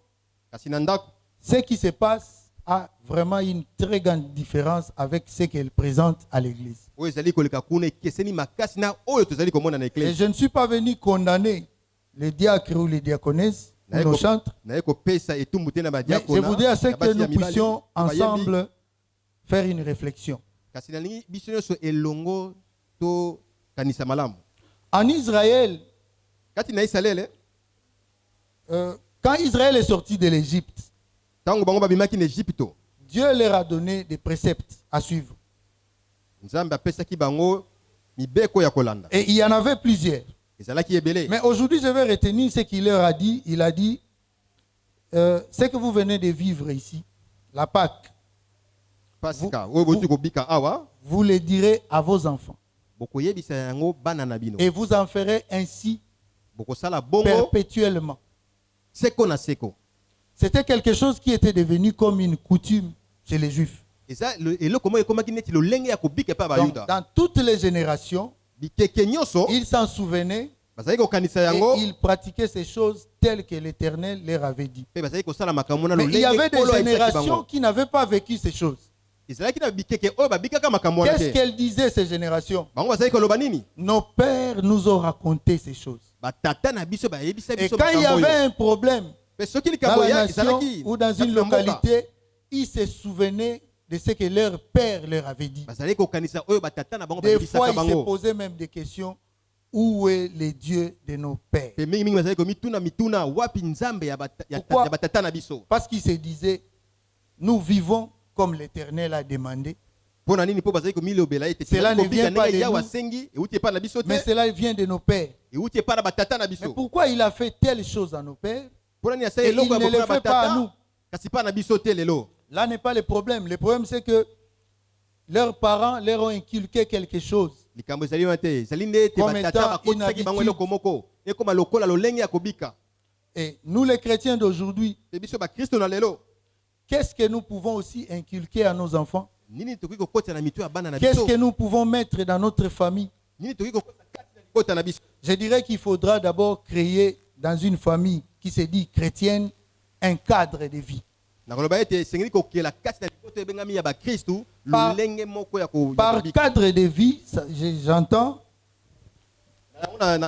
Speaker 4: kasi na ndako
Speaker 3: ce qui se passe a vraiment une très grande différence avec ce qu'elle présente à l'église.
Speaker 4: oyo ezali koleka kuna ekeseni makasi na oyo tozali komona na
Speaker 3: Et
Speaker 4: eklesia.
Speaker 3: je ne suis pas venu condamner les diacres ou les diaconesses ou nos chantres.
Speaker 4: naye kopesa etumbu te na
Speaker 3: Mais
Speaker 4: badiakona
Speaker 3: je voudrais à ce
Speaker 4: na
Speaker 3: que
Speaker 4: basi
Speaker 3: nous
Speaker 4: ya mibali,
Speaker 3: puissions
Speaker 4: na bayembi.
Speaker 3: ensemble faire une réflexion.
Speaker 4: kasi nalingi biso nyonso elongo tokanisa malamu
Speaker 3: En Israël,
Speaker 4: kati na Israele.
Speaker 3: quand Israël est sorti de l'Égypte,
Speaker 4: Ntango bango babimaki na Egypto,
Speaker 3: Dieu leur a donné des préceptes à suivre.
Speaker 4: nzambe apesaki bango mibeko ya kolanda,
Speaker 3: Et il y en avait plusieurs.
Speaker 4: ezalaki ebele.
Speaker 3: Mais aujourd'hui, je vais retenir ce qu'il leur a dit. Il a dit, ce que vous venez de vivre ici, la Pâque,
Speaker 4: Pasika oyo boti kobika awa
Speaker 3: vous le direz à vos enfants.
Speaker 4: bokoyebisa yango bana na bino,
Speaker 3: Et vous en ferez ainsi
Speaker 4: bokosala bongo
Speaker 3: perpétuellement.
Speaker 4: seko na seko.
Speaker 3: C'était quelque chose qui était devenu comme une coutume chez les Juifs.
Speaker 4: Eza eloko moko ekomaki neti lolenge ya kobika pa
Speaker 3: Donc,
Speaker 4: bayuda.
Speaker 3: dans toutes les générations,
Speaker 4: Bikeke nyonso
Speaker 3: ils s'en souvenaient
Speaker 4: bazali kokanisa
Speaker 3: et
Speaker 4: yango
Speaker 3: ils pratiquaient ces choses telles que l'Éternel leur avait dit.
Speaker 4: pe bazali kosala makambo na
Speaker 3: Mais il y
Speaker 4: lolenge
Speaker 3: avait des
Speaker 4: kolo ayebisaki
Speaker 3: générations
Speaker 4: bango.
Speaker 3: qui n'avaient pas vécu ces choses.
Speaker 4: Ezalaki na bikeke oyo babikaka makambo wana
Speaker 3: Qu'est-ce
Speaker 4: te.
Speaker 3: qu'elles disaient, ces générations?
Speaker 4: Bango bazali koloba nini?
Speaker 3: Nos pères nous ont raconté ces choses.
Speaker 4: Batata na biso bayebisa
Speaker 3: Et
Speaker 4: biso
Speaker 3: quand il y
Speaker 4: makambo
Speaker 3: avait
Speaker 4: oyo.
Speaker 3: un problème
Speaker 4: Pe soki
Speaker 3: dans
Speaker 4: likambo
Speaker 3: la
Speaker 4: ya
Speaker 3: nation
Speaker 4: ezalaki
Speaker 3: ou dans
Speaker 4: kati
Speaker 3: une
Speaker 4: na mboka,
Speaker 3: localité, ils se souvenaient de ce que leur père leur avait dit.
Speaker 4: bazali kokanisa oyo batata na bango
Speaker 3: Des fois,
Speaker 4: bayebisaka
Speaker 3: ils se
Speaker 4: bango.
Speaker 3: posaient même des questions. Où est le Dieu de nos pères?
Speaker 4: Pe mingi bazali komituna mituna wapi nzambe ya
Speaker 3: Pourquoi?
Speaker 4: batata na biso.
Speaker 3: Parce qu'ils se disaient, nous vivons comme l'Éternel a demandé.
Speaker 4: Pona nini po bazali komilobela ete
Speaker 3: Cela ne vient pas de
Speaker 4: ya
Speaker 3: nous.
Speaker 4: wasengi euti pa na biso
Speaker 3: Mais
Speaker 4: te
Speaker 3: cela vient de nos pères.
Speaker 4: euti pa na batata na
Speaker 3: Mais
Speaker 4: biso.
Speaker 3: pourquoi il a fait telle chose à nos pères?
Speaker 4: Pona ni
Speaker 3: Et
Speaker 4: asali
Speaker 3: il
Speaker 4: eloko ya
Speaker 3: ne le
Speaker 4: kokona
Speaker 3: fait pas à nous.
Speaker 4: batata kasi pa na biso te lelo.
Speaker 3: Là n'est pas le problème. Le problème, c'est que leurs parents leur ont inculqué quelque chose.
Speaker 4: Likambo ezali wana te ezali nde ete
Speaker 3: Comme
Speaker 4: batata
Speaker 3: étant
Speaker 4: bakotisaki bango
Speaker 3: une
Speaker 4: eloko moko ekoma lokola lolenge ya kobika.
Speaker 3: Et nous, les chrétiens d'aujourd'hui,
Speaker 4: Pe biso bakristo na lelo
Speaker 3: qu'est-ce que nous pouvons aussi inculquer à nos enfants?
Speaker 4: nini tokoki kokota na mitu ya bana na
Speaker 3: Qu'est-ce
Speaker 4: biso,
Speaker 3: que nous pouvons mettre dans notre famille?
Speaker 4: nini tokoki kokota kati na libota na biso.
Speaker 3: Je dirais qu'il faudra d'abord créer dans une famille qui se dit chrétienne un cadre de vie.
Speaker 4: nakoloba ete esengeli kokela kati na libota ebengami ya bakristu
Speaker 3: Par-
Speaker 4: lolenge moko ya
Speaker 3: Par
Speaker 4: kobika.
Speaker 3: cadre de vie, j'entends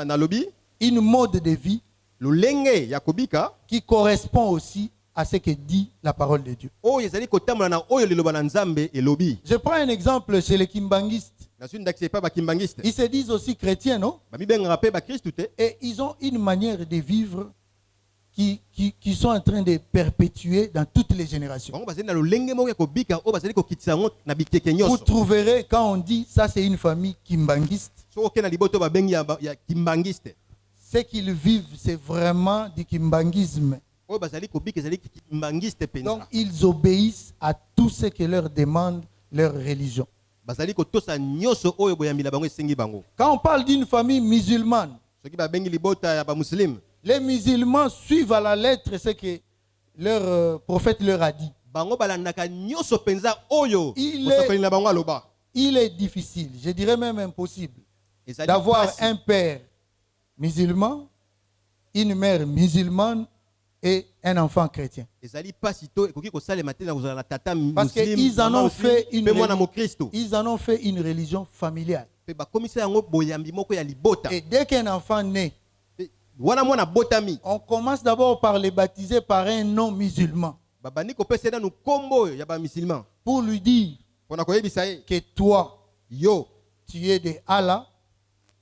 Speaker 4: nalobi
Speaker 3: une mode de vie
Speaker 4: lolenge ya kobika
Speaker 3: qui correspond aussi à ce que dit la parole de Dieu.
Speaker 4: oyo ezali kotambola na oyo liloba na nzambe elobi.
Speaker 3: Je prends un exemple chez les kimbangistes.
Speaker 4: Nazwi ndakisa epai bakimbangiste
Speaker 3: Ils se disent aussi chrétiens, non?
Speaker 4: bamibengaka mpe bakristu te,
Speaker 3: Et ils ont une manière de vivre qui sont en train de perpétuer dans toutes les générations.
Speaker 4: bango bazali na lolenge moko ya kobika oyo bazali kokitisa yango na bikeke
Speaker 3: Vous
Speaker 4: nyonso.
Speaker 3: trouverez, quand on dit ça c'est une famille kimbangiste,
Speaker 4: soki okei na libota oyo babengi ya kimbangiste
Speaker 3: ce qu'ils vivent c'est vraiment du kimbangisme.
Speaker 4: oyo bazali kobika ezali kimbangiste
Speaker 3: Donc
Speaker 4: mpenza.
Speaker 3: ils obéissent à tout ce que leur demande leur religion.
Speaker 4: Bazali kotosa nyonso oyo boyambi na bango esengi bango.
Speaker 3: Quand on parle d'une famille musulmane,
Speaker 4: soki babengi libota ya bamuslime
Speaker 3: les musulmans suivent à la lettre ce que leur prophète leur a dit.
Speaker 4: bango balandaka nyonso mpenza oyo
Speaker 3: Il
Speaker 4: mosakoli
Speaker 3: est-
Speaker 4: na bango aloba.
Speaker 3: Il est difficile, je dirais même impossible,
Speaker 4: Ezali
Speaker 3: d'avoir
Speaker 4: pasi.
Speaker 3: un père musulman, une mère musulmane et un enfant chrétien.
Speaker 4: ezali pasi to ekoki kosalema te na kozala na tata
Speaker 3: Parce
Speaker 4: muslim,
Speaker 3: qu'ils en
Speaker 4: mama
Speaker 3: ont fait
Speaker 4: muslim, mpe mwana
Speaker 3: une,
Speaker 4: mokristo
Speaker 3: ils en ont fait une religion familiale.
Speaker 4: mpe bakomisa yango boyambi moko ya libota.
Speaker 3: Et dès qu'un enfant naît,
Speaker 4: Pe wana mwana botami
Speaker 3: on commence d'abord par le baptiser par un nom musulman
Speaker 4: babandi kopesa ye nanu nkombo oyo ya bamisilman
Speaker 3: pour lui dire
Speaker 4: mpona koyebisa ye
Speaker 3: que toi,
Speaker 4: yo
Speaker 3: tu es de Allah,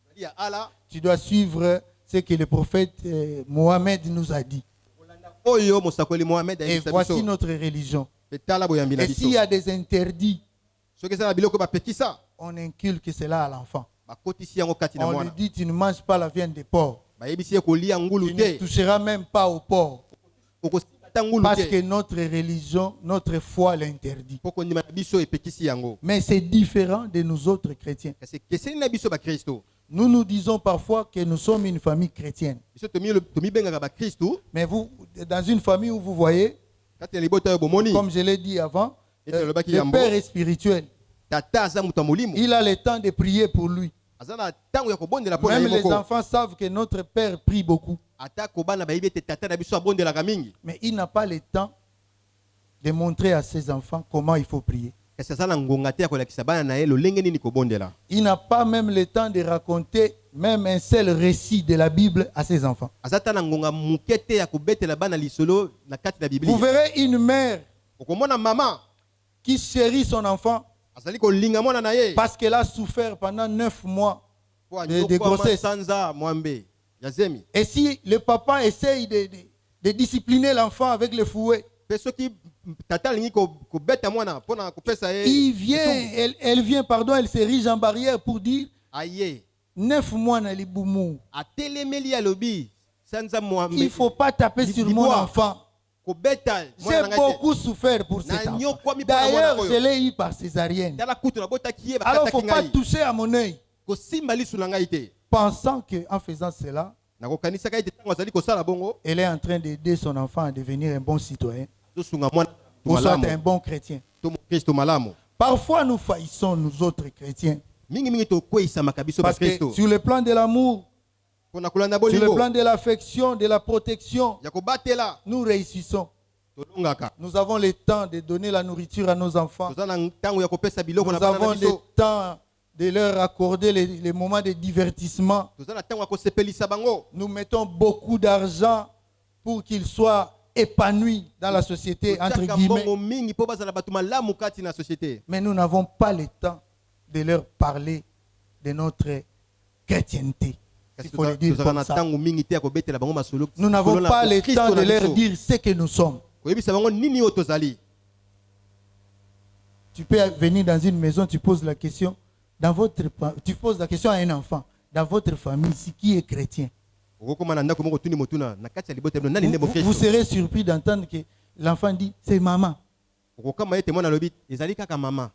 Speaker 4: ezali ya ala
Speaker 3: tu dois suivre ce que le prophète Mohammed nous a dit.
Speaker 4: oyo mosakoli mohamed
Speaker 3: Et
Speaker 4: ayebisa
Speaker 3: voici
Speaker 4: biso
Speaker 3: notre religion.
Speaker 4: mpe tala boyambi na
Speaker 3: Et
Speaker 4: biso.
Speaker 3: s'il y a des interdits,
Speaker 4: soki eza na biloko bapekisa
Speaker 3: on inculque cela à l'enfant.
Speaker 2: bakotisi yango kati na
Speaker 3: On lui
Speaker 2: mwana
Speaker 3: dit, tu ne manges pas la viande des porcs.
Speaker 2: bayebisi ye kolia
Speaker 3: Tu
Speaker 2: ngulu
Speaker 3: ne
Speaker 2: te
Speaker 3: toucheras même pas au porc.
Speaker 2: okosikata ngulu
Speaker 3: Parce que
Speaker 2: te
Speaker 3: notre religion, notre foi l'interdit.
Speaker 2: mpo kondima na biso epekisi yango
Speaker 3: Mais c'est différent de nous autres chrétiens.
Speaker 2: kasi ekeseni na biso bakristo
Speaker 3: Nous nous disons parfois que nous sommes une famille chrétienne.
Speaker 2: biso tomibengaka bakristu
Speaker 3: Mais vous, dans une famille où vous voyez,
Speaker 2: kati na libota oyo bomoni
Speaker 3: comme je l'ai dit avant,
Speaker 2: Et le baki
Speaker 3: le
Speaker 2: yambo.
Speaker 3: père est spirituel.
Speaker 2: tata aza moto ya molimo
Speaker 3: Il a le temps de prier pour lui.
Speaker 2: aza na ntango ya kobondela mpo na
Speaker 3: Même
Speaker 2: ye
Speaker 3: les
Speaker 2: moko
Speaker 3: enfants savent que notre père prie beaucoup.
Speaker 2: ata kobana bayebi ete tata na biso abondelaka mingi
Speaker 3: Mais il n'a pas le temps de montrer à ses enfants comment il faut prier.
Speaker 2: kasi aza na ngonga te ya kolakisa bana na ye lolenge nini kobondela
Speaker 3: Il n'a pas même le temps de raconter même un seul récit de la Bible à ses enfants.
Speaker 2: aza ta na ngonga moke te ya kobetela bana lisolo na kati na
Speaker 3: Vous
Speaker 2: biblia
Speaker 3: verrez une mère
Speaker 2: okomona mama
Speaker 3: qui chérit son enfant
Speaker 2: azali kolinga mwana na ye
Speaker 3: parce qu'elle a souffert pendant 9 mois.
Speaker 2: po
Speaker 3: de
Speaker 2: anyokwama
Speaker 3: grossesse.
Speaker 2: sanza mwambe ya zemi
Speaker 3: Et si le papa essaye de discipliner l'enfant avec le fouet,
Speaker 2: mpe soki tata alingi kobeta mwana mpo na kopesa ye
Speaker 3: il vient,
Speaker 2: etumbu,
Speaker 3: elle vient, pardon, elle s'érige en barrière pour dire
Speaker 2: aye
Speaker 3: 9 mois na liboumou.
Speaker 2: atelemeli alobi sanza mwambe
Speaker 3: Il ne faut pas taper sur mon
Speaker 2: Liboa.
Speaker 3: enfant.
Speaker 2: kobeta mwana na
Speaker 3: J'ai
Speaker 2: ngai te.
Speaker 3: beaucoup souffert pour cet
Speaker 2: Na
Speaker 3: enfant.
Speaker 2: nyokwami mpo na
Speaker 3: D'ailleurs,
Speaker 2: mwana
Speaker 3: je
Speaker 2: oyo.
Speaker 3: l'ai eu par césarienne.
Speaker 2: tala kutu nabotaki ye
Speaker 3: Alors, il ne
Speaker 2: bakataki
Speaker 3: faut pas
Speaker 2: ngai
Speaker 3: toucher à mon œil,
Speaker 2: kosimba lisu na ngai te
Speaker 3: pensant qu'en faisant cela,
Speaker 2: nakokanisaka ete ntango azali kosala bongo
Speaker 3: elle est en train d'aider son enfant à devenir un bon citoyen,
Speaker 2: azosunga mwana
Speaker 3: ou soit un
Speaker 2: malamu
Speaker 3: bon chrétien.
Speaker 2: to mokristo malamu
Speaker 3: Parfois, nous faillissons, nous autres chrétiens.
Speaker 2: mingimingi tokweyisamaka biso
Speaker 3: Parce que
Speaker 2: bakristo
Speaker 3: sur le plan de l'amour,
Speaker 2: mpo na kolanda
Speaker 3: sur le
Speaker 2: bolingo
Speaker 3: plan de l'affection, de la protection,
Speaker 2: ya kobatela
Speaker 3: nous réussissons.
Speaker 2: tolongaka
Speaker 3: Nous avons le temps de donner la nourriture à nos enfants.
Speaker 2: toza na ntango ya kopesa biloko
Speaker 3: Nous
Speaker 2: na bana
Speaker 3: avons
Speaker 2: na
Speaker 3: le
Speaker 2: biso
Speaker 3: temps de leur accorder les moments de divertissement.
Speaker 2: toza na ntango ya kosepelisa bango
Speaker 3: Nous mettons beaucoup d'argent pour qu'ils soient épanouis dans la société, entre
Speaker 2: totiaka
Speaker 3: guillemets.
Speaker 2: mbongo mingi mpo bazala bato malamu kati na société
Speaker 3: Mais nous n'avons pas le temps de leur parler de notre chrétienté. Il
Speaker 2: kasi
Speaker 3: faut le dire
Speaker 2: tozalaka
Speaker 3: comme
Speaker 2: na
Speaker 3: ça.
Speaker 2: ntango mingi te ya kobetela bango masolo
Speaker 3: Nous n'avons
Speaker 2: kolona
Speaker 3: pas le
Speaker 2: Kristo
Speaker 3: temps de
Speaker 2: na
Speaker 3: leur
Speaker 2: biso.
Speaker 3: dire ce que nous sommes.
Speaker 2: koyebisa bango nini oyo tozali
Speaker 3: Tu peux venir dans une maison, tu poses la question, tu poses la question à un enfant, dans votre famille, ici, qui est chrétien?
Speaker 2: okokoma na ndako moko tuni motuna na kati ya libota bino nani nde
Speaker 3: Vous
Speaker 2: mokristo
Speaker 3: serez surpris d'entendre que l'enfant dit, c'est maman.
Speaker 2: okokama ete mwana alobi ezali kaka mama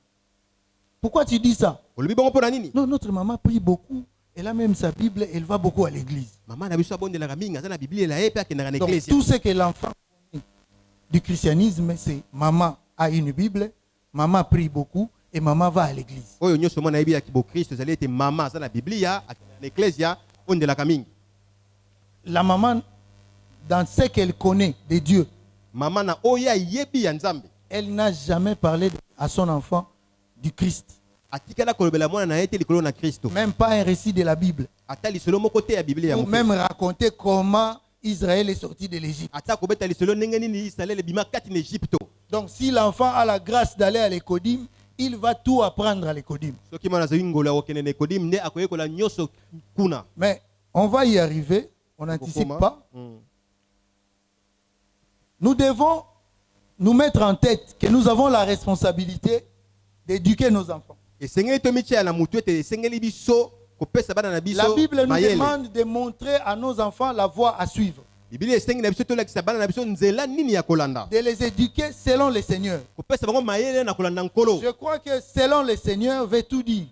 Speaker 3: Pourquoi tu dis ça?
Speaker 2: olobi bango mpo na nini
Speaker 3: Non, notre maman prie beaucoup. Elle a même sa Bible, elle va beaucoup à l'église.
Speaker 2: mama na biso abondelaka mingi aza na biblia ela ye mpe akendaka na
Speaker 3: Donc,
Speaker 2: eglise
Speaker 3: tout ce que l'enfant connaît du christianisme, c'est maman a une Bible, maman prie beaucoup et maman va à l'église.
Speaker 2: oyo nyonso mwana ayebi ya bokristo ezali ete mama aza na biblia akendaka na eklesia abondelaka mingi
Speaker 3: La maman, dans ce qu'elle connaît de Dieu,
Speaker 2: mama na oyo ayebi ya nzambe
Speaker 3: elle n'a jamais parlé à son enfant du Christ.
Speaker 2: atikala kolobela mwana na ye te likolo na kristo
Speaker 3: Même pas un récit de la Bible.
Speaker 2: ata lisolo moko te ya biblia ya
Speaker 3: Ou
Speaker 2: moke
Speaker 3: même raconter comment Israël est sorti de l'Égypte.
Speaker 2: ata kobeta lisolo ndenge nini israele ebima kati na egypto
Speaker 3: Donc si l'enfant a la grâce d'aller à l'écodim, il va tout apprendre à l'écodim.
Speaker 2: soki mwana azali ngolo ya kokende na ekodim nde akoyekola nyonso kuna
Speaker 3: Mais on va y arriver, on n'anticipe
Speaker 2: Kokoma.
Speaker 3: pas. Nous devons nous mettre en tête que nous avons la responsabilité d'éduquer nos enfants.
Speaker 2: esengeli tomitia na mutu ete esengeli biso kopesa bana na
Speaker 3: La
Speaker 2: biso
Speaker 3: Bible nous
Speaker 2: mayele
Speaker 3: demande de montrer à nos enfants la voie à suivre,
Speaker 2: biblia esengi na biso tolakisa bana na biso nzela nini ya kolanda
Speaker 3: de les éduquer selon le Seigneur.
Speaker 2: kopesa bango mayele na kolanda nkolo
Speaker 3: Je crois que selon le Seigneur veut tout dire.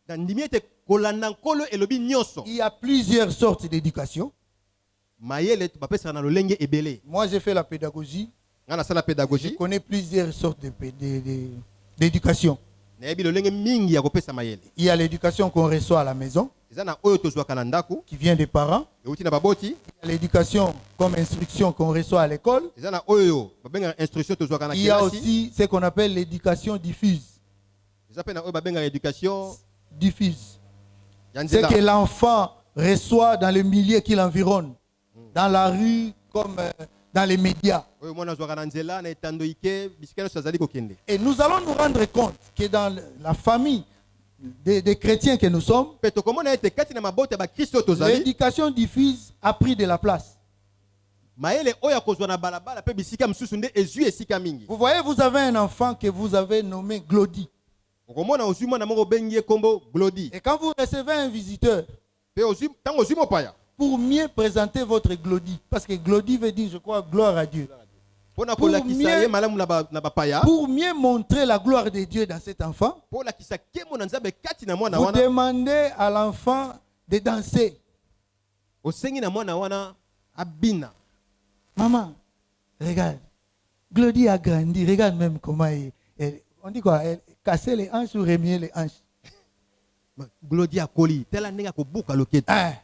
Speaker 2: nandimi ete kolanda nkolo elobi nyonso
Speaker 3: Il y a plusieurs sortes d'éducation.
Speaker 2: mayele bapesaka na lolenge ebele
Speaker 3: Moi, j'ai fait la pédagogie.
Speaker 2: nga nasala
Speaker 3: Je
Speaker 2: pédagogie
Speaker 3: connais plusieurs sortes d'éducation.
Speaker 2: nayebi lolenge mingi ya kopesa mayele
Speaker 3: Il y a l'éducation qu'on reçoit à la maison,
Speaker 2: eza na oyo tozwaka na ndako
Speaker 3: qui vient des parents.
Speaker 2: euti na baboti
Speaker 3: Il y a l'éducation comme instruction qu'on reçoit à l'école.
Speaker 2: eza na oyo babengaka instruction tozwaka na
Speaker 3: Il y a
Speaker 2: kelasi
Speaker 3: aussi ce qu'on appelle l'éducation diffuse.
Speaker 2: eza mpe na oyo babengaka éducation
Speaker 3: Diffuse.
Speaker 2: ya
Speaker 3: C'est
Speaker 2: nzela
Speaker 3: que l'enfant reçoit dans le milieu qui l'environne, dans la rue comme dans les médias.
Speaker 2: oyo mwana azwaka na nzela na etando ike bisika nyonso azali kokende
Speaker 3: Et nous allons nous rendre compte que dans la famille des chrétiens que nous sommes,
Speaker 2: mpe tokomona ete kati na mabota ya bakristo oyo tozali
Speaker 3: l'éducation diffuse a pris de la place.
Speaker 2: mayele oyo akozwa na balabala mpe bisika mosusu nde ezwi esika mingi
Speaker 3: Vous voyez, vous avez un enfant que vous avez nommé Glody.
Speaker 4: okomona ozwi mwana moko obengi ye kombo Glody.
Speaker 3: Et quand vous recevez un visiteur,
Speaker 4: Pe ozwi ntango ozwi mopaya
Speaker 3: pour mieux présenter votre Glody, parce que Glody veut dire, je crois, gloire à Dieu.
Speaker 4: mpona
Speaker 3: Pour
Speaker 4: kolakisa
Speaker 3: mieux-
Speaker 4: ye malamu na bapaya
Speaker 3: Pour mieux montrer la gloire de Dieu dans cet enfant,
Speaker 4: mpo olakisa nkembo na Nzambe kati na mwana
Speaker 3: vous
Speaker 4: wana
Speaker 3: demandez à l'enfant de danser.
Speaker 4: osengi na mwana wana abina.
Speaker 3: Maman, regarde, Glody a grandi, regarde même comment on dit quoi, elle cassait les hanches ou remuait les hanches.
Speaker 4: Glody akoli tala ndenge akobuka loketo.
Speaker 3: Hein?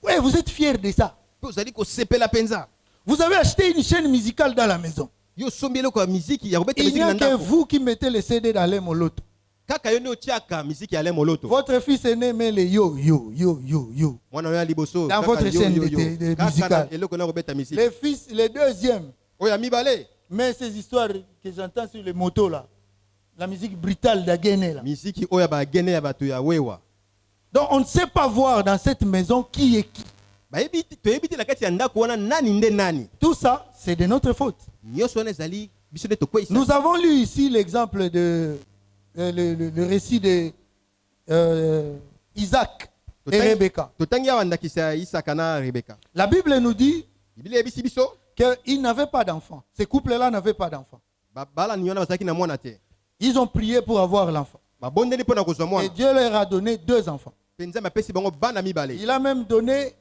Speaker 3: Ouais, vous êtes fiers de ça.
Speaker 4: Mpe ozali kosepela mpenza.
Speaker 3: Vous avez acheté une chaîne musicale dans la maison.
Speaker 4: Yo osombi eloko ya miziki ya kobeta
Speaker 3: Il n'y
Speaker 4: miziki
Speaker 3: a
Speaker 4: na
Speaker 3: que
Speaker 4: ndako.
Speaker 3: vous qui mettez le CD dans les moloto.
Speaker 4: Kaka yo nde otiaka miziki ya le moloto.
Speaker 3: Votre fils aîné met les yo, yo, yo, yo, yo.
Speaker 4: Mwana oyo ya liboso.
Speaker 3: Dans
Speaker 4: kaka
Speaker 3: votre
Speaker 4: yo,
Speaker 3: chaîne
Speaker 4: yo,
Speaker 3: de-
Speaker 4: yo.
Speaker 3: de
Speaker 4: Kaka
Speaker 3: musicale.
Speaker 4: na eloko na kobeta miziki.
Speaker 3: Les fils, les deuxièmes.
Speaker 4: Oyo ya mibale.
Speaker 3: Mais ces histoires que j'entends sur les motos là, la musique brutale d'Aguené là.
Speaker 4: Miziki oyo ya bagene ya bato ya wewa.
Speaker 3: Donc on ne sait pas voir dans cette maison qui est qui.
Speaker 4: Toyebi te na kati ya ndako wana nani nde nani.
Speaker 3: Tout ça, c'est de notre faute.
Speaker 4: Nyonso wana ezali biso nde tokweyisa.
Speaker 3: Nous avons lu ici l'exemple de le récit de Isaac et Rebecca.
Speaker 4: Totangi awa ndakisa ya Isaka na Rebeka.
Speaker 3: La Bible nous dit
Speaker 4: Biblia ebisi biso
Speaker 3: qu'ils n'avaient pas d'enfants. Ces couples-là n'avaient pas d'enfants.
Speaker 4: bala ni wana bazalaki na mwana te.
Speaker 3: Ils ont prié pour avoir l'enfant.
Speaker 4: Babondeli mpo na kozwa
Speaker 3: Et
Speaker 4: mwana.
Speaker 3: Dieu leur a donné 2 enfants.
Speaker 4: Mpe Nzambe apesi bango bana mibale.
Speaker 3: Il a même donné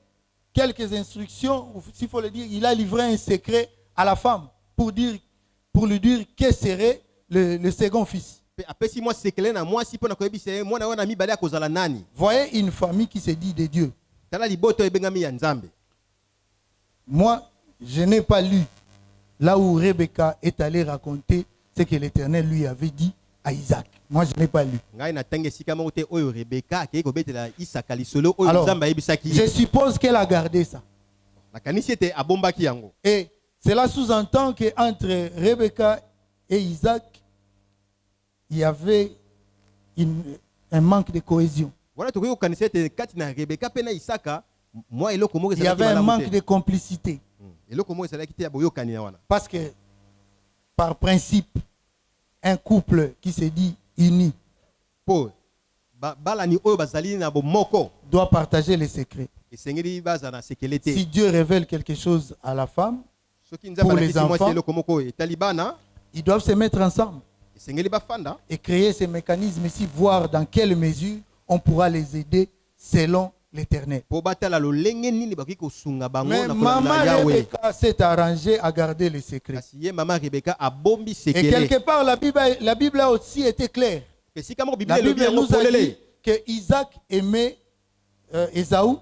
Speaker 3: quelques instructions, ou s'il faut le dire, il a livré un secret à la femme pour lui dire quel serait le second fils.
Speaker 4: Mpe apesi mwa sekele na mwasi mpo na koyebisa ye mwana wana mibale akozala nani.
Speaker 3: Voyez une famille qui se dit de Dieu.
Speaker 4: Tala liboto ebengami ya Nzambe.
Speaker 3: Moi, je n'ai pas lu là où Rebecca est allée raconter ce que l'Éternel lui avait dit à Isaac. Moi, je n'ai pas lu.
Speaker 4: Ngai natangi esika moko te oyo Rebeka akei kobetela Isaka lisolo oyo
Speaker 3: Alors,
Speaker 4: Nzambe ayebisaki
Speaker 3: je
Speaker 4: ye.
Speaker 3: suppose qu'elle a gardé ça.
Speaker 4: Nakanisi ete abombaki yango.
Speaker 3: Et cela sous-entend qu'entre Rebecca et Isaac, il y avait un manque de cohésion.
Speaker 4: Wana tokoki kokanisa ete kati na Rebeka mpe na Isaka mwa eloko moko
Speaker 3: Il y avait
Speaker 4: ezalaki
Speaker 3: un
Speaker 4: malamu
Speaker 3: manque
Speaker 4: te.
Speaker 3: de complicité.
Speaker 4: Eloko moko ezalaki te ya boyokani na wana.
Speaker 3: Parce que, par principe, un couple qui se dit uni
Speaker 4: Po balani oyo bazali na bomoko
Speaker 3: doit partager les secrets.
Speaker 4: esengeli baza na sekele te.
Speaker 3: Si Dieu révèle quelque chose à la femme,
Speaker 4: Soki Nzambe
Speaker 3: pour les
Speaker 4: alakisi mwasi
Speaker 3: enfants,
Speaker 4: eloko moko etali bana
Speaker 3: ils doivent se mettre ensemble
Speaker 4: esengeli bafanda
Speaker 3: et créer ces mécanismes ici, voir dans quelle mesure on pourra les aider selon l'Éternel.
Speaker 4: po batala lolenge nini bakoki kosunga bango
Speaker 3: Mais
Speaker 4: na
Speaker 3: maman
Speaker 4: kolanda Yahweh.
Speaker 3: Rebecca s'est arrangée à garder les secrets.
Speaker 4: Kasi ye mama Rebeka abombi
Speaker 3: Et
Speaker 4: sekele.
Speaker 3: quelque part, la Bible a aussi été claire.
Speaker 4: Esika moko
Speaker 3: La
Speaker 4: Biblia elobi
Speaker 3: Bible
Speaker 4: yango
Speaker 3: nous a dit
Speaker 4: polele.
Speaker 3: que Isaac aimait Ésaü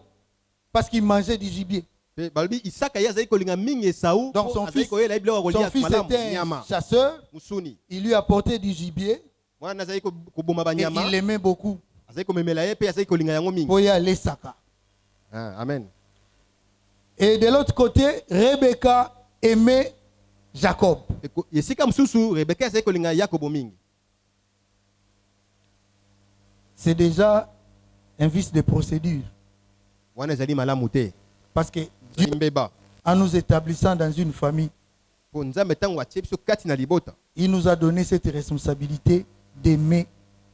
Speaker 3: parce qu'il mangeait du gibier.
Speaker 4: Pe balobi Isaka ye azali kolinga mingi Esau.
Speaker 3: Donc son
Speaker 4: azali
Speaker 3: fils,
Speaker 4: koyela biloko
Speaker 3: son
Speaker 4: kolia
Speaker 3: fils
Speaker 4: malamu
Speaker 3: était un
Speaker 4: nyama
Speaker 3: chasseur,
Speaker 4: musuni.
Speaker 3: il lui apportait du gibier
Speaker 4: Mwana azali koboma
Speaker 3: et
Speaker 4: banyama.
Speaker 3: il l'aimait beaucoup.
Speaker 4: Azali komemela ye pe azali kolinga yango mingi.
Speaker 3: Pour y aller Saka.
Speaker 4: Ah, amen.
Speaker 3: Et de l'autre côté, Rebecca aimait Jacob.
Speaker 4: Esika mususu Rebeka azali kolinga Yakobo mingi.
Speaker 3: C'est déjà un vice de procédure.
Speaker 4: Wana ezali malamu te.
Speaker 3: Parce que Dieu,
Speaker 4: Mbeba.
Speaker 3: en nous établissant dans une famille,
Speaker 4: Po Nzambe tango atie biso kati na libota.
Speaker 3: il nous a donné cette responsabilité d'aimer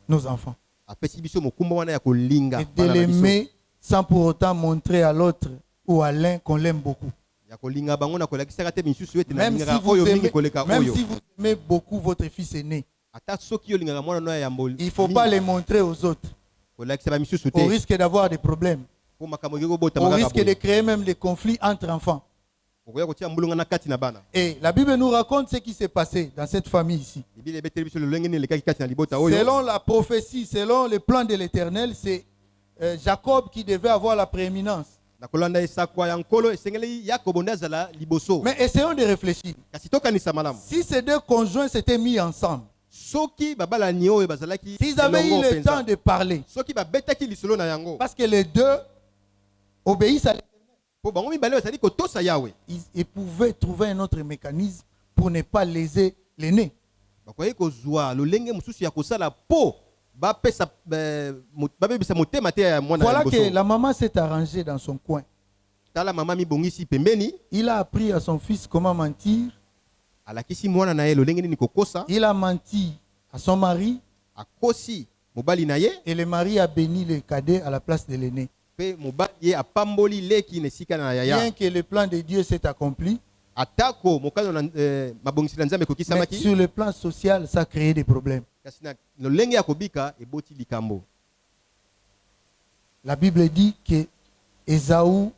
Speaker 3: nos enfants.
Speaker 4: Apesi biso mokumba wana ya kolinga
Speaker 3: Et de
Speaker 4: bana na biso.
Speaker 3: l'aimer sans pour autant montrer à l'autre ou à l'un qu'on l'aime beaucoup.
Speaker 4: Ya kolinga bango na kolakisaka te misusu ete na
Speaker 3: Même
Speaker 4: lingaka
Speaker 3: si vous
Speaker 4: oyo mingi
Speaker 3: aimez,
Speaker 4: koleka
Speaker 3: même
Speaker 4: oyo.
Speaker 3: si vous aimez beaucoup votre fils aîné,
Speaker 4: Ata soki yo lingaka mwana no ya mboli.
Speaker 3: il ne faut pas les montrer aux autres.
Speaker 4: Kolakisa ba misusu
Speaker 3: Au
Speaker 4: te.
Speaker 3: risque d'avoir des problèmes.
Speaker 4: Po makambo ngeko bota
Speaker 3: Au
Speaker 4: makaka
Speaker 3: risque de
Speaker 4: boye.
Speaker 3: créer même des conflits entre enfants.
Speaker 4: Okoya kotia mbulunga na kati na bana.
Speaker 3: Et la Bible nous raconte ce qui s'est passé dans cette famille ici.
Speaker 4: Biblia ebeteli biso lolenge nini lekaki kati na libota oyo.
Speaker 3: Selon la prophétie, selon le plan de l'Éternel, c'est Jacob qui devait avoir la prééminence.
Speaker 4: Na kolanda esakwa ya nkolo esengeli Yakobo nde azala liboso.
Speaker 3: Mais essayons de réfléchir.
Speaker 4: Kasi tokanisa malamu.
Speaker 3: Si ces deux conjoints s'étaient mis ensemble,
Speaker 4: Soki babalani oyo bazalaki
Speaker 3: s'ils avaient eu
Speaker 4: elongo
Speaker 3: le temps
Speaker 4: penza.
Speaker 3: de parler,
Speaker 4: Soki babetaki lisolo na yango.
Speaker 3: parce que les deux obéissent à l'Éternel,
Speaker 4: Po bango mibale bazali kotosa Yahweh.
Speaker 3: ils pouvaient trouver un autre mécanisme pour ne pas léser l'aîné.
Speaker 4: Bakoyi kozwa lolenge mususu ya kosala po bapesa babebisa motema te ya mwana ya
Speaker 3: Voilà que
Speaker 4: liboso.
Speaker 3: la maman s'est arrangée dans son coin.
Speaker 4: Tala mama mibongisi pembeni.
Speaker 3: Il a appris à son fils comment mentir
Speaker 4: alakisi mwana na ye lolenge nini kokosa,
Speaker 3: Il a menti à son mari
Speaker 4: akosi mobali na ye,
Speaker 3: et le mari a béni le cadet à la place de l'aîné.
Speaker 4: pe mobali ye apamboli leki na esika na
Speaker 3: Bien
Speaker 4: yaya.
Speaker 3: que le plan de Dieu s'est accompli,
Speaker 4: Atako mokano na mabongisi na Nzambe
Speaker 3: mais
Speaker 4: kokisamaki,
Speaker 3: sur le plan social, ça a créé des problèmes.
Speaker 4: kasi na lolenge ya kobika eboti likambo.
Speaker 3: La Bible dit que Ésaü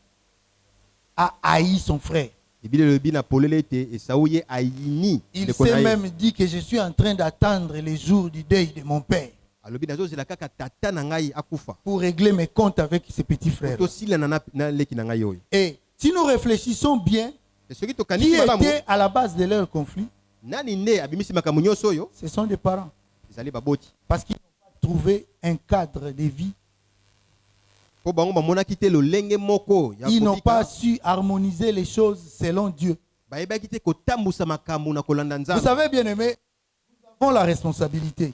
Speaker 3: a haï son frère.
Speaker 4: Biblia lobi na polele te Esau ye ayini
Speaker 3: Il
Speaker 4: ndeko na
Speaker 3: s'est
Speaker 4: ye.
Speaker 3: même dit que je suis en train d'attendre les jours du deuil de mon père
Speaker 4: Alobi nazozela kaka tata na ngai akufa.
Speaker 3: pour régler mes comptes avec ses petits frères.
Speaker 4: Tosila na leki na ngai oyo.
Speaker 3: Et si nous réfléchissons bien,
Speaker 4: Et soki
Speaker 3: qui
Speaker 4: tokanisi malamu,
Speaker 3: était à la base de leur conflit,
Speaker 4: nani nde abimisi makambo nyonso oyo?
Speaker 3: ce sont des parents.
Speaker 4: Ezali baboti.
Speaker 3: Parce qu'ils n'ont pas trouvé un cadre de vie.
Speaker 4: Po bango bamonaki te lolenge moko ya
Speaker 3: Ils n'ont pas
Speaker 4: kobika.
Speaker 3: su harmoniser les choses selon Dieu.
Speaker 4: Bayebaki te kotambusa makambo na kolanda
Speaker 3: Vous
Speaker 4: Nzambe.
Speaker 3: savez, bien aimé, nous avons la responsabilité,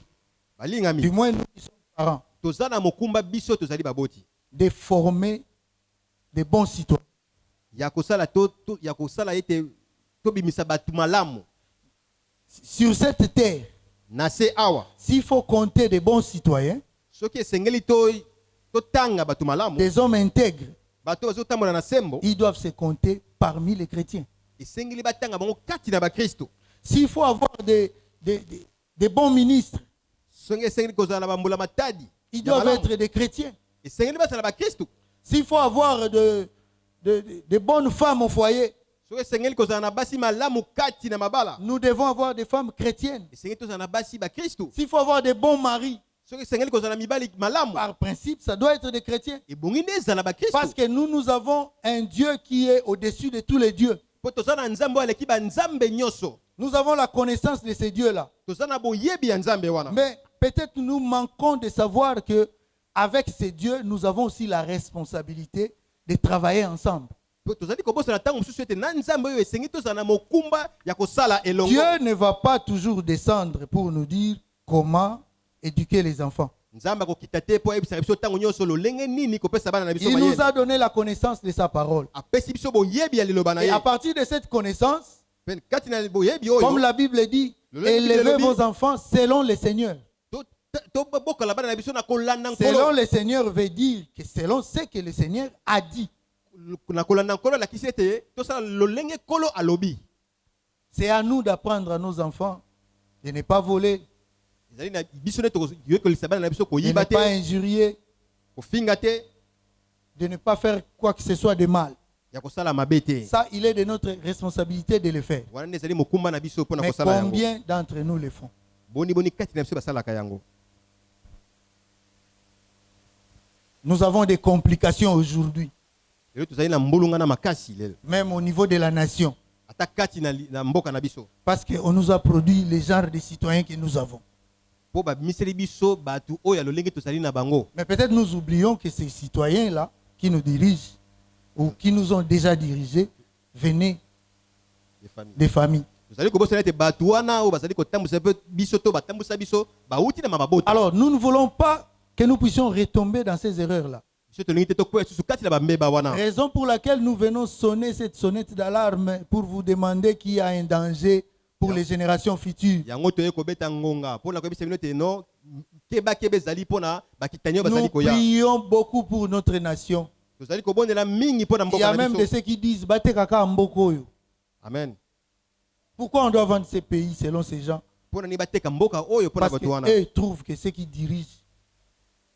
Speaker 4: Balingami.
Speaker 3: du moins nous qui sommes parents,
Speaker 4: Toza na mokumba biso tozali baboti.
Speaker 3: de former des bons citoyens.
Speaker 4: Ya kosala ya kosala ete tobimisa batu malamu.
Speaker 3: Sur cette terre,
Speaker 4: Na se awa.
Speaker 3: s'il faut compter des bons citoyens,
Speaker 4: Soki esengeli totanga batu malamu.
Speaker 3: des hommes intègres,
Speaker 4: Bato bazotambola na sembo.
Speaker 3: ils doivent se compter parmi les chrétiens.
Speaker 4: Esengeli batanga bango kati na bakristo.
Speaker 3: S'il faut avoir des bons ministres,
Speaker 4: Songe esengeli kozala na bambula matadi.
Speaker 3: ils
Speaker 4: ya
Speaker 3: doivent
Speaker 4: malamu.
Speaker 3: être des chrétiens.
Speaker 4: Esengeli basala bakristo.
Speaker 3: S'il faut avoir de bonnes femmes au foyer,
Speaker 4: Soki esengeli kozala na basi malamu kati na mabala.
Speaker 3: nous devons avoir des femmes chrétiennes.
Speaker 4: Esengeli tozala na basi bakristo.
Speaker 3: S'il faut avoir des bons maris,
Speaker 4: Soki esengeli kozala na mibali malamu.
Speaker 3: par principe, ça doit être des chrétiens.
Speaker 4: Ebongi nde ezala bakristo.
Speaker 3: Parce que nous avons un Dieu qui est au-dessus de tous les dieux.
Speaker 4: Po toza na nzambe aleki ba nzambe nyonso.
Speaker 3: Nous avons la connaissance de ces dieux-là.
Speaker 4: Toza na boyebi ya nzambe wana.
Speaker 3: Mais peut-être nous manquons de savoir que avec ces dieux, nous avons aussi la responsabilité de travailler ensemble.
Speaker 4: Po tozali kobosana ntango mosusu ete na nzambe oyo esengi tozala na mokumba ya kosala elongo.
Speaker 3: Dieu ne va pas toujours descendre pour nous dire comment éduquer les enfants.
Speaker 4: Nzambe akokita te po ayebisa biso ntango nyonso lolenge nini kopesa bana na biso
Speaker 3: Il nous
Speaker 4: mayele.
Speaker 3: a donné la connaissance de sa parole.
Speaker 4: Apesi biso boyebi ya liloba na
Speaker 3: Et
Speaker 4: ye.
Speaker 3: à partir de cette connaissance,
Speaker 4: Pe kati na boyebi oyo.
Speaker 3: comme la Bible dit,
Speaker 4: Le Bible
Speaker 3: élevez
Speaker 4: dit-
Speaker 3: vos enfants selon le Seigneur.
Speaker 4: Tobokola bana na biso na kolanda
Speaker 3: Selon
Speaker 4: nkolo.
Speaker 3: le Seigneur veut dire que selon ce que le Seigneur a dit.
Speaker 4: Na kolanda nkolo lakisi ete tosala lolenge kolo alobi.
Speaker 3: C'est à nous d'apprendre à nos enfants de ne pas voler,
Speaker 4: Ezali na biso nde tokoyekolisa bana na biso
Speaker 3: de ne
Speaker 4: koyiba te,
Speaker 3: pas injurier,
Speaker 4: kofinga te,
Speaker 3: de ne pas faire quoi que ce soit de mal.
Speaker 4: ya kosala mabe te.
Speaker 3: Ça, il est de notre responsabilité de le faire.
Speaker 4: Wana nde ezali mokumba na biso mpona
Speaker 3: Mais
Speaker 4: kosala yango.
Speaker 3: combien d'entre nous le font?
Speaker 4: Boni kati na biso basalaka yango.
Speaker 3: Nous avons des complications aujourd'hui,
Speaker 4: Lelo tozali na mbulunga na makasi lelo.
Speaker 3: même au niveau de la nation,
Speaker 4: Ata kati na mboka na biso.
Speaker 3: parce qu'on nous a produit les genres de citoyens que nous avons.
Speaker 4: Po babimiseli biso batu oyo ya lolenge tozali na bango.
Speaker 3: Mais peut-être nous oublions que ces citoyens-là qui nous dirigent ou qui nous ont déjà dirigés venaient
Speaker 4: Les familles.
Speaker 3: des familles.
Speaker 4: Tozali kobosana ete batu wana oyo bazali kotambusa pe biso to batambusa biso bauti na mabota.
Speaker 3: Alors, nous ne voulons pas que nous puissions retomber dans ces erreurs-là.
Speaker 4: Biso tolingi te tokwea susu kati na bambeba wana.
Speaker 3: Raison pour laquelle nous venons sonner cette sonnette d'alarme pour vous demander qu'il y a un danger pour les générations futures.
Speaker 4: Yango toye kobeta ngonga pona koyebisa bino te no keba ezali pona bakitani oyo
Speaker 3: Nous
Speaker 4: bazali koya.
Speaker 3: prions beaucoup pour notre nation.
Speaker 4: Tozali kobondela mingi pona
Speaker 3: Il y
Speaker 4: mboka
Speaker 3: a
Speaker 4: na
Speaker 3: même de
Speaker 4: biso.
Speaker 3: ceux qui disent Bate kaka mboko yo.
Speaker 4: Amen.
Speaker 3: Pourquoi on doit vendre ces pays selon ces gens?
Speaker 4: Pona ni bateka mboka oyo pona
Speaker 3: Parce
Speaker 4: batu wana.
Speaker 3: qu'eux trouvent que ceux qui dirigent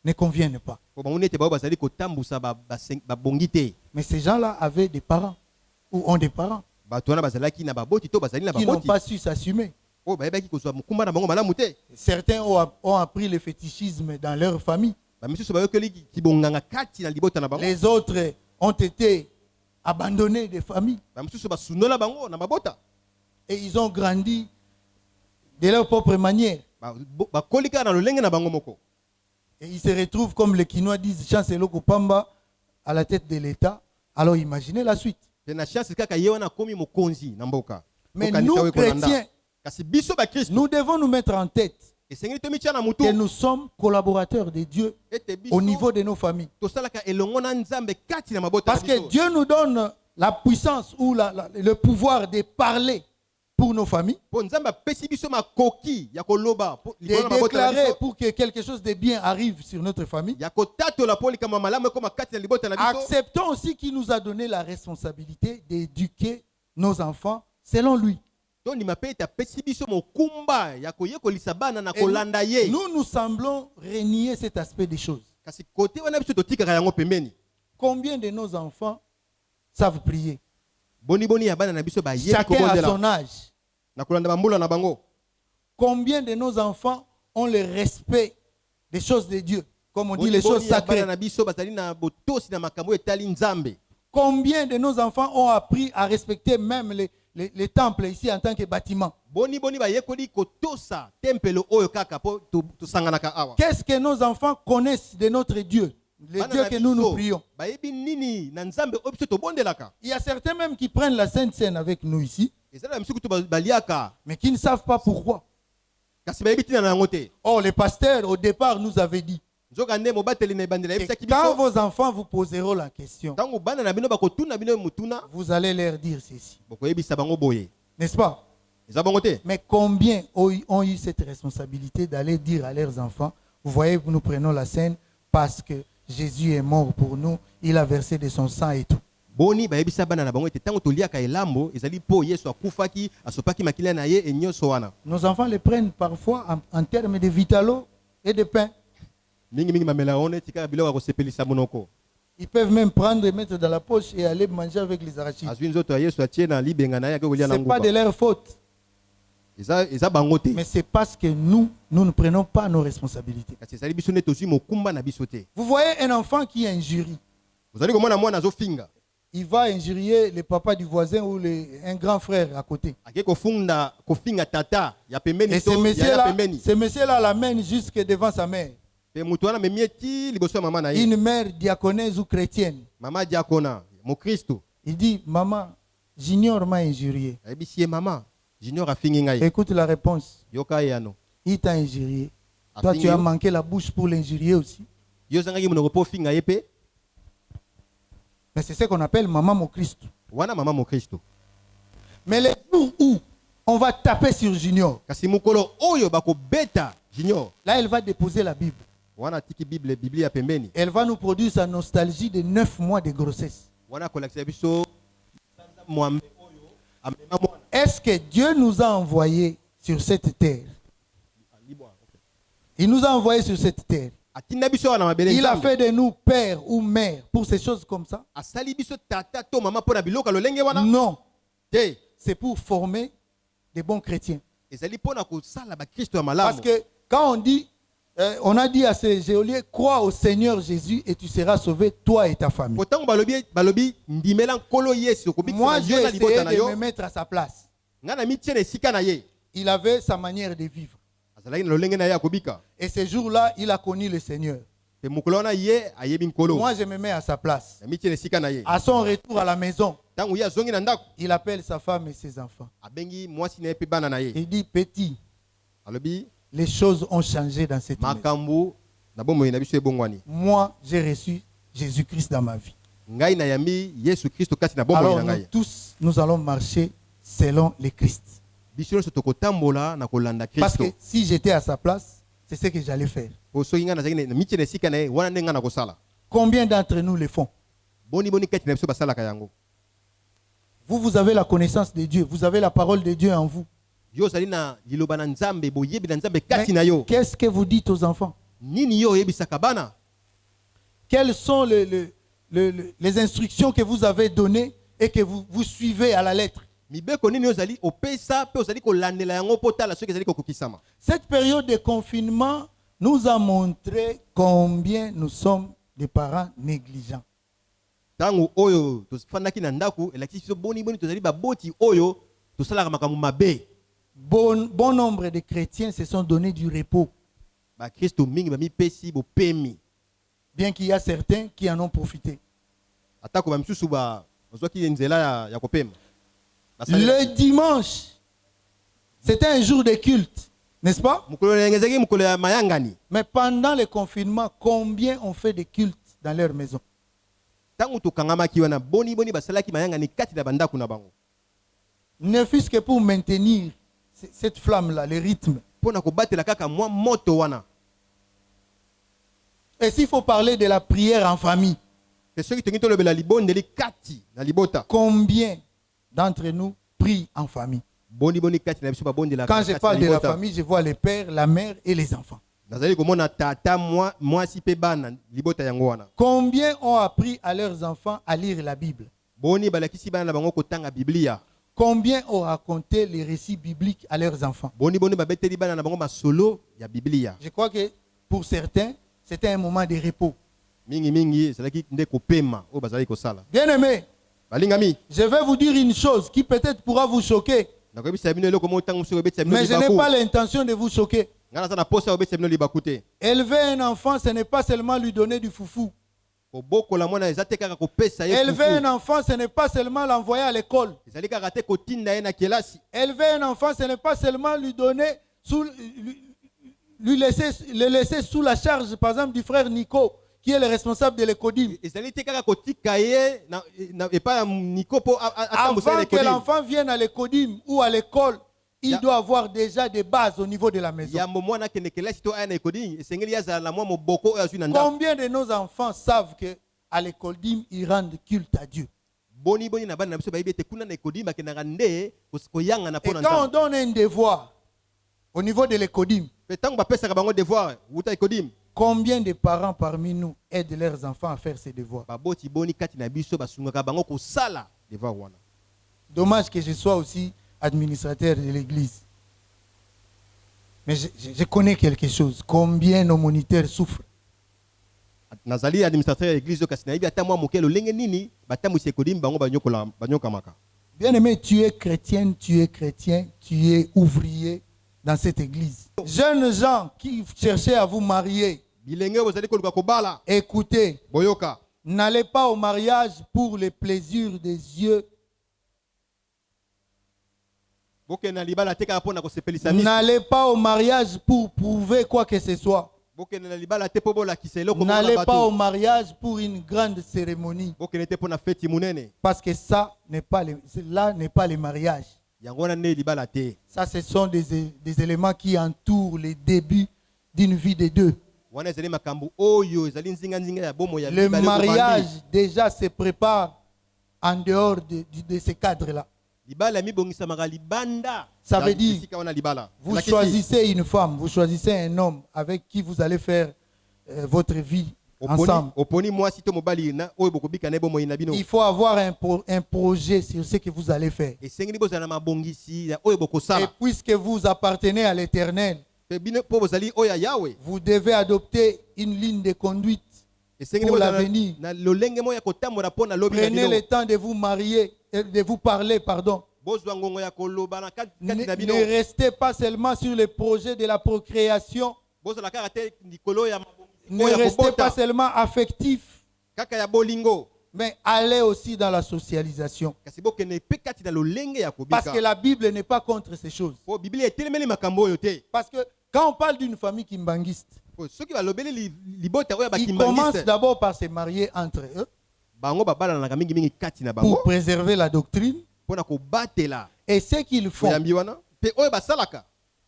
Speaker 3: ne conviennent pas.
Speaker 4: Po bango nete bao bazali kotambusa babongi te.
Speaker 3: Mais ces gens-là avaient des parents ou ont des parents
Speaker 4: Batu wana bazalaki na baboti to bazali na
Speaker 3: qui n'ont
Speaker 4: baboti.
Speaker 3: pas su s'assumer.
Speaker 4: Oyo bayebaki kozwa mokumba na bango malamu te.
Speaker 3: Certains ont appris le fétichisme dans leur famille.
Speaker 4: Bamisusu bayokeli kibonganga kati na libota na bango.
Speaker 3: Les autres ont été abandonnés des familles
Speaker 4: Bamisusu basunola bango na mabota.
Speaker 3: et ils ont grandi de leur propre manière.
Speaker 4: Bakolika na lolenge na bango moko.
Speaker 3: Et ils se retrouvent, comme les Quinois disent, Chancelo Kopamba à la tête de l'État. Alors imaginez la suite.
Speaker 4: Te na chance kaka ye wana komi mokonzi na mboka.
Speaker 3: Mais
Speaker 4: Okanisa
Speaker 3: nous,
Speaker 4: oyo kolanda.
Speaker 3: chrétiens,
Speaker 4: Kasi biso ba Kristo.
Speaker 3: nous devons nous mettre en tête
Speaker 4: Esengeli tomitia na mutu.
Speaker 3: que nous sommes collaborateurs de Dieu
Speaker 4: Ete biso.
Speaker 3: au niveau de nos familles.
Speaker 4: Tosalaka elongo na nzambe kati na mabota na
Speaker 3: Parce que
Speaker 4: biso.
Speaker 3: Dieu nous donne la puissance ou le pouvoir de parler pour nos familles,
Speaker 4: Po nzambe apesi biso makoki ya koloba po
Speaker 3: de
Speaker 4: likolo na mabota na
Speaker 3: déclarer
Speaker 4: biso.
Speaker 3: pour que quelque chose de bien arrive sur notre famille.
Speaker 4: Ya kotatola po likambo ya malamu ekoma kati na libota na biso.
Speaker 3: Acceptons aussi qu'il nous a donné la responsabilité d'éduquer nos enfants selon lui.
Speaker 4: Donc ndima pe ete apesi biso mokumba ya koyekolisa bana na
Speaker 3: Et
Speaker 4: kolanda ye.
Speaker 3: nous semblons renier cet aspect des choses.
Speaker 4: Kasi kote wana biso totikaka yango pembeni.
Speaker 3: Combien de nos enfants savent prier?
Speaker 4: Boni boni ya bana na biso ba yebi
Speaker 3: Chacun à
Speaker 4: kobondela.
Speaker 3: son âge.
Speaker 4: Na kolanda bambula na bango.
Speaker 3: Combien de nos enfants ont le respect des choses de Dieu, comme on dit
Speaker 4: Boni
Speaker 3: les choses
Speaker 4: boni ya bana
Speaker 3: sacrées?
Speaker 4: na biso bazali na botosi na makambo etali nzambe.
Speaker 3: Combien de nos enfants ont appris à respecter même les temples ici en tant que bâtiment?
Speaker 4: Boni boni ba yekoli kotosa tempelo oyo kaka po tosanganaka awa.
Speaker 3: Qu'est-ce que nos enfants connaissent de notre Dieu, le
Speaker 4: Bana
Speaker 3: Dieu
Speaker 4: na
Speaker 3: que nous
Speaker 4: biso,
Speaker 3: prions?
Speaker 4: bayebi nini na nzambe oyo biso tobondelaka.
Speaker 3: Il y a certains même qui prennent la Sainte Seine avec nous ici,
Speaker 4: Ezala misuku to baliaka.
Speaker 3: mais qui ne savent pas pourquoi.
Speaker 4: Kasi bayebi tina na yango te.
Speaker 3: Oh, le pasteur au départ nous avait dit
Speaker 4: Nzoka nde mobateli na ebandela
Speaker 3: que
Speaker 4: yebisaki
Speaker 3: quand
Speaker 4: biso.
Speaker 3: vos enfants vous poseront la question,
Speaker 4: Tango bana na bino bakotuna bino mutuna,
Speaker 3: vous allez leur dire ceci,
Speaker 4: bokoyebisa bango boye.
Speaker 3: n'est-ce pas?
Speaker 4: Eza bango te.
Speaker 3: Mais combien ont eu cette responsabilité d'aller dire à leurs enfants, vous voyez, nous prenons la scène parce que Jésus est mort pour nous, il a versé de son sang et tout.
Speaker 4: Boni bayebisa bana na bango ete tango toliaka elambo ezali po Yesu akufaki asopaki makila na ye enyoso wana.
Speaker 3: Nos enfants les prennent parfois en termes de vitalo et de pain.
Speaker 4: Mingi mingi mamela one tika biloko ya kosepelisa monoko.
Speaker 3: Ils peuvent même prendre et mettre dans la poche et aller manger avec les arachides.
Speaker 4: Azwi nzoto ya Yesu atie na libenga na ye akolia na
Speaker 3: Ce n'est pas de
Speaker 4: nguba.
Speaker 3: leur faute,
Speaker 4: Eza bango te.
Speaker 3: mais c'est parce que nous ne prenons pas nos responsabilités.
Speaker 4: Kasi ezali biso nde tozwi mokumba na biso te.
Speaker 3: Vous voyez un enfant qui injurie,
Speaker 4: Ozali komona mwana azofinga.
Speaker 3: il va injurier le papa du voisin ou un grand frère à côté.
Speaker 4: Ake kofinga tata ya pembeni
Speaker 3: Et
Speaker 4: to ya pembeni.
Speaker 3: ce monsieur-là l'amène jusque devant sa mère.
Speaker 4: Pe mutu wana memie ti liboso ya mama na ye.
Speaker 3: Une mère diaconaise ou chrétienne.
Speaker 4: Mama diakona, mo Kristo.
Speaker 3: Il dit, maman, j'ignore m'a injurié.
Speaker 4: Ayebisi ye mama, junior afingi ngai.
Speaker 3: Écoute la réponse.
Speaker 4: Yoka yano.
Speaker 3: Il t'a injurié. Toi,
Speaker 4: Afingi
Speaker 3: tu as
Speaker 4: yo.
Speaker 3: manqué la bouche pour l'injurier aussi.
Speaker 4: Yo zangaki monoko po finga ye pe.
Speaker 3: Mais c'est ce qu'on appelle maman mon Christ.
Speaker 4: Wana mama mo Kristo.
Speaker 3: Mais les jours où on va taper sur Junior,
Speaker 4: Kasi mukolo oyo bako beta junior.
Speaker 3: là, elle va déposer la Bible.
Speaker 4: Wana tiki Biblia pembeni.
Speaker 3: Elle va nous produire sa nostalgie de 9 mois de grossesse.
Speaker 4: Wana kolakisa biso mwambe oyo amema mwana.
Speaker 3: Est-ce que Dieu nous a envoyés sur cette terre? Il nous a envoyés sur cette terre.
Speaker 4: Atinda biso wana mabele.
Speaker 3: Il a fait de nous père ou mère pour ces choses comme ça?
Speaker 4: Asali biso tata to mama pona biloka lolenge wana.
Speaker 3: Non.
Speaker 4: Te.
Speaker 3: C'est pour former des bons chrétiens.
Speaker 4: Ezali pona ko sala ba Kristo ya
Speaker 3: Parce
Speaker 4: malamu.
Speaker 3: que quand on dit, on a dit à ces geôliers, crois au Seigneur Jésus et tu seras sauvé, toi et ta famille.
Speaker 4: Potango balobi ndimela nkolo Yesu ko
Speaker 3: Moi,
Speaker 4: bikisa
Speaker 3: j'ai
Speaker 4: na libota
Speaker 3: essayé
Speaker 4: na
Speaker 3: de
Speaker 4: yo.
Speaker 3: me mettre à sa place.
Speaker 4: Ngana mitiene esika na ye.
Speaker 3: Il avait sa manière de vivre.
Speaker 4: Azalaki na lolenge na ye akobika.
Speaker 3: Et ce jour-là, il a connu le Seigneur.
Speaker 4: Pe mukolo wana ye ayebi nkolo.
Speaker 3: Moi, je me mets à sa place.
Speaker 4: Na mitiene esika na ye.
Speaker 3: À son retour à la maison,
Speaker 4: Tango ye azongi na ndako.
Speaker 3: il appelle sa femme et ses enfants.
Speaker 4: Abengi mwasi na ye pe bana na ye.
Speaker 3: Il dit, petit,
Speaker 4: Alobi
Speaker 3: les choses ont changé dans cette maison.
Speaker 4: makambo na bomoi na biso ebongwani.
Speaker 3: Moi, j'ai reçu Jésus-Christ dans ma vie.
Speaker 4: Ngai na yambi Yesu Kristo kati na bomoi
Speaker 3: Alors
Speaker 4: na
Speaker 3: nous
Speaker 4: ngai.
Speaker 3: tous, nous allons marcher selon le Christ.
Speaker 4: Biso nyonso tokotambola na kolanda
Speaker 3: Parce
Speaker 4: Kristo.
Speaker 3: que si j'étais à sa place, c'est ce que j'allais faire.
Speaker 4: Po soki ngai nazalaki na mitiene esika na ye wana nde ngai na kosala.
Speaker 3: Combien d'entre nous le font?
Speaker 4: Boni kati na biso basalaka yango.
Speaker 3: Vous avez la connaissance de Dieu. Vous avez la parole de Dieu en vous.
Speaker 4: Yo ozali na liloba na Nzambe boyebi na Nzambe
Speaker 3: Mais
Speaker 4: kati na yo.
Speaker 3: qu'est-ce que vous dites aux enfants?
Speaker 4: Nini yo oyebisaka bana?
Speaker 3: Quelles sont les instructions que vous avez données et que vous suivez à la lettre?
Speaker 4: Mibeko nini ozali opesa pe ozali kolandela yango po tala soki ezali kokokisama.
Speaker 3: Cette période de confinement nous a montré combien nous sommes des parents négligents.
Speaker 4: Tango oyo tofandaki na ndako elakisi biso boni tozali baboti oyo tosalaka makambo mabe.
Speaker 3: Bon nombre de chrétiens se sont donné du repos,
Speaker 4: Ba Kristo mingi bamipesi bopemi.
Speaker 3: bien qu'il y a certains qui en ont profité.
Speaker 4: Atako bamisusu ba ozwaki nzela ya kopema.
Speaker 3: Le dimanche, c'était un jour de culte, n'est-ce pas?
Speaker 4: Mukolo ngezaki mukolo ya mayangani.
Speaker 3: Mais pendant le confinement, combien ont fait de cultes dans leur maison?
Speaker 4: Tango tokangamaki wana boni basalaki mayangani kati na bandako na bango.
Speaker 3: Ne fût-ce que pour maintenir cette flamme-là, le rythme.
Speaker 4: Pona kobatela kaka mwa moto wana.
Speaker 3: Et s'il faut parler de la prière en famille,
Speaker 4: Et ceux qui te disent le libondeli kati na libota.
Speaker 3: combien d'entre nous prient en famille?
Speaker 4: Boni boni kati na biso ba bondela.
Speaker 3: Quand je parle de la famille, je vois les pères, la mère et les enfants.
Speaker 4: Nazali komona tata moi si pe bana libota yango wana.
Speaker 3: Combien ont appris à leurs enfants à lire la Bible?
Speaker 4: Boni balakisi bana na bango kotanga Biblia.
Speaker 3: Combien ont raconté les récits bibliques à leurs enfants?
Speaker 4: Boni boni babeteli bana na bango masolo ya Biblia.
Speaker 3: Je crois que pour certains, c'était un moment de repos.
Speaker 4: Mingi mingi zalaki nde kopema o bazali kosala.
Speaker 3: Bien-aimés,
Speaker 4: Balingami.
Speaker 3: je vais vous dire une chose qui peut-être pourra vous choquer, mais je n'ai pas l'intention de vous choquer. Élever un enfant, ce n'est pas seulement lui donner du foufou. Élever un enfant, ce n'est pas seulement l'envoyer à l'école. Élever un enfant, ce n'est pas seulement lui donner, le laisser sous la charge, par exemple, du frère Nico, qui est le responsable de l'écodim. Avant que l'enfant vienne à l'écodim ou à l'école, il doit avoir déjà des bases au niveau de la maison. Combien de nos enfants savent qu'à l'écodim, ils rendent culte à Dieu? Et quand on donne un devoir au niveau de l'écodim, combien de parents parmi nous aident leurs enfants à faire ces devoirs? Dommage que je sois aussi administrateur de l'église. Mais je connais quelque chose. Combien nos moniteurs souffrent. Bien-aimé, tu es chrétien, tu es ouvrier dans cette église. Jeunes gens qui cherchaient à vous marier, écoutez, n'allez pas au mariage pour le plaisir des yeux. N'allez pas au mariage pour prouver quoi que ce soit. N'allez pas au mariage pour une grande cérémonie. Parce que ça n'est pas le mariage. Ça, ce sont des éléments qui entourent les débuts d'une vie de deux. Le mariage déjà se prépare en dehors de ce cadre-là. Ça veut dire, vous choisissez une femme, vous choisissez un homme avec qui vous allez faire votre vie ensemble. Il faut avoir un projet sur ce que vous allez faire. Et puisque vous appartenez à l'Éternel, vous devez adopter une ligne de conduite pour l'avenir. Prenez le temps de vous marier, de vous parler, pardon. Ne restez pas seulement sur le projet de la procréation. Ne restez pas seulement affectif, mais allez aussi dans la socialisation. Parce que la Bible n'est pas contre ces choses. Parce que quand on parle d'une famille kimbangiste, ils commencent d'abord par se marier entre eux pour préserver la doctrine. Et ce qu'ils font,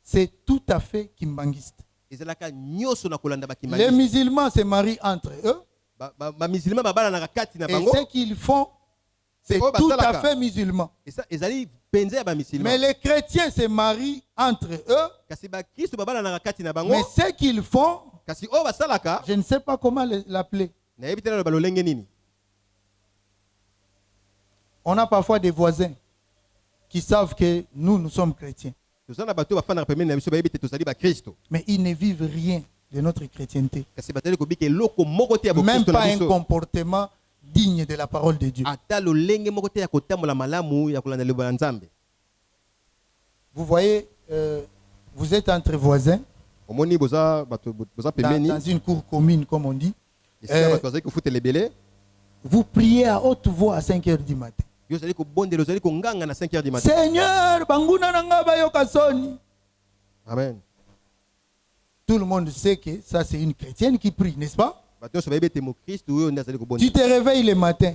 Speaker 3: c'est tout à fait kimbangiste. Les musulmans se marient entre eux. Et ce qu'ils font, c'est tout à fait musulman. Mais les chrétiens se marient entre eux. Mais ce qu'ils font, je ne sais pas comment l'appeler. On a parfois des voisins qui savent que nous sommes chrétiens. Mais ils ne vivent rien de notre chrétienté. Même pas un comportement digne de la parole de Dieu. Vous voyez, vous êtes entre voisins, dans une cour commune, comme on dit. Vous priez à haute voix à 5 heures du matin. Seigneur, banguna nanga bayoka soni.
Speaker 4: Amen.
Speaker 3: Tout le monde sait que ça c'est une chrétienne qui prie, n'est-ce pas? Tu te réveilles le matin.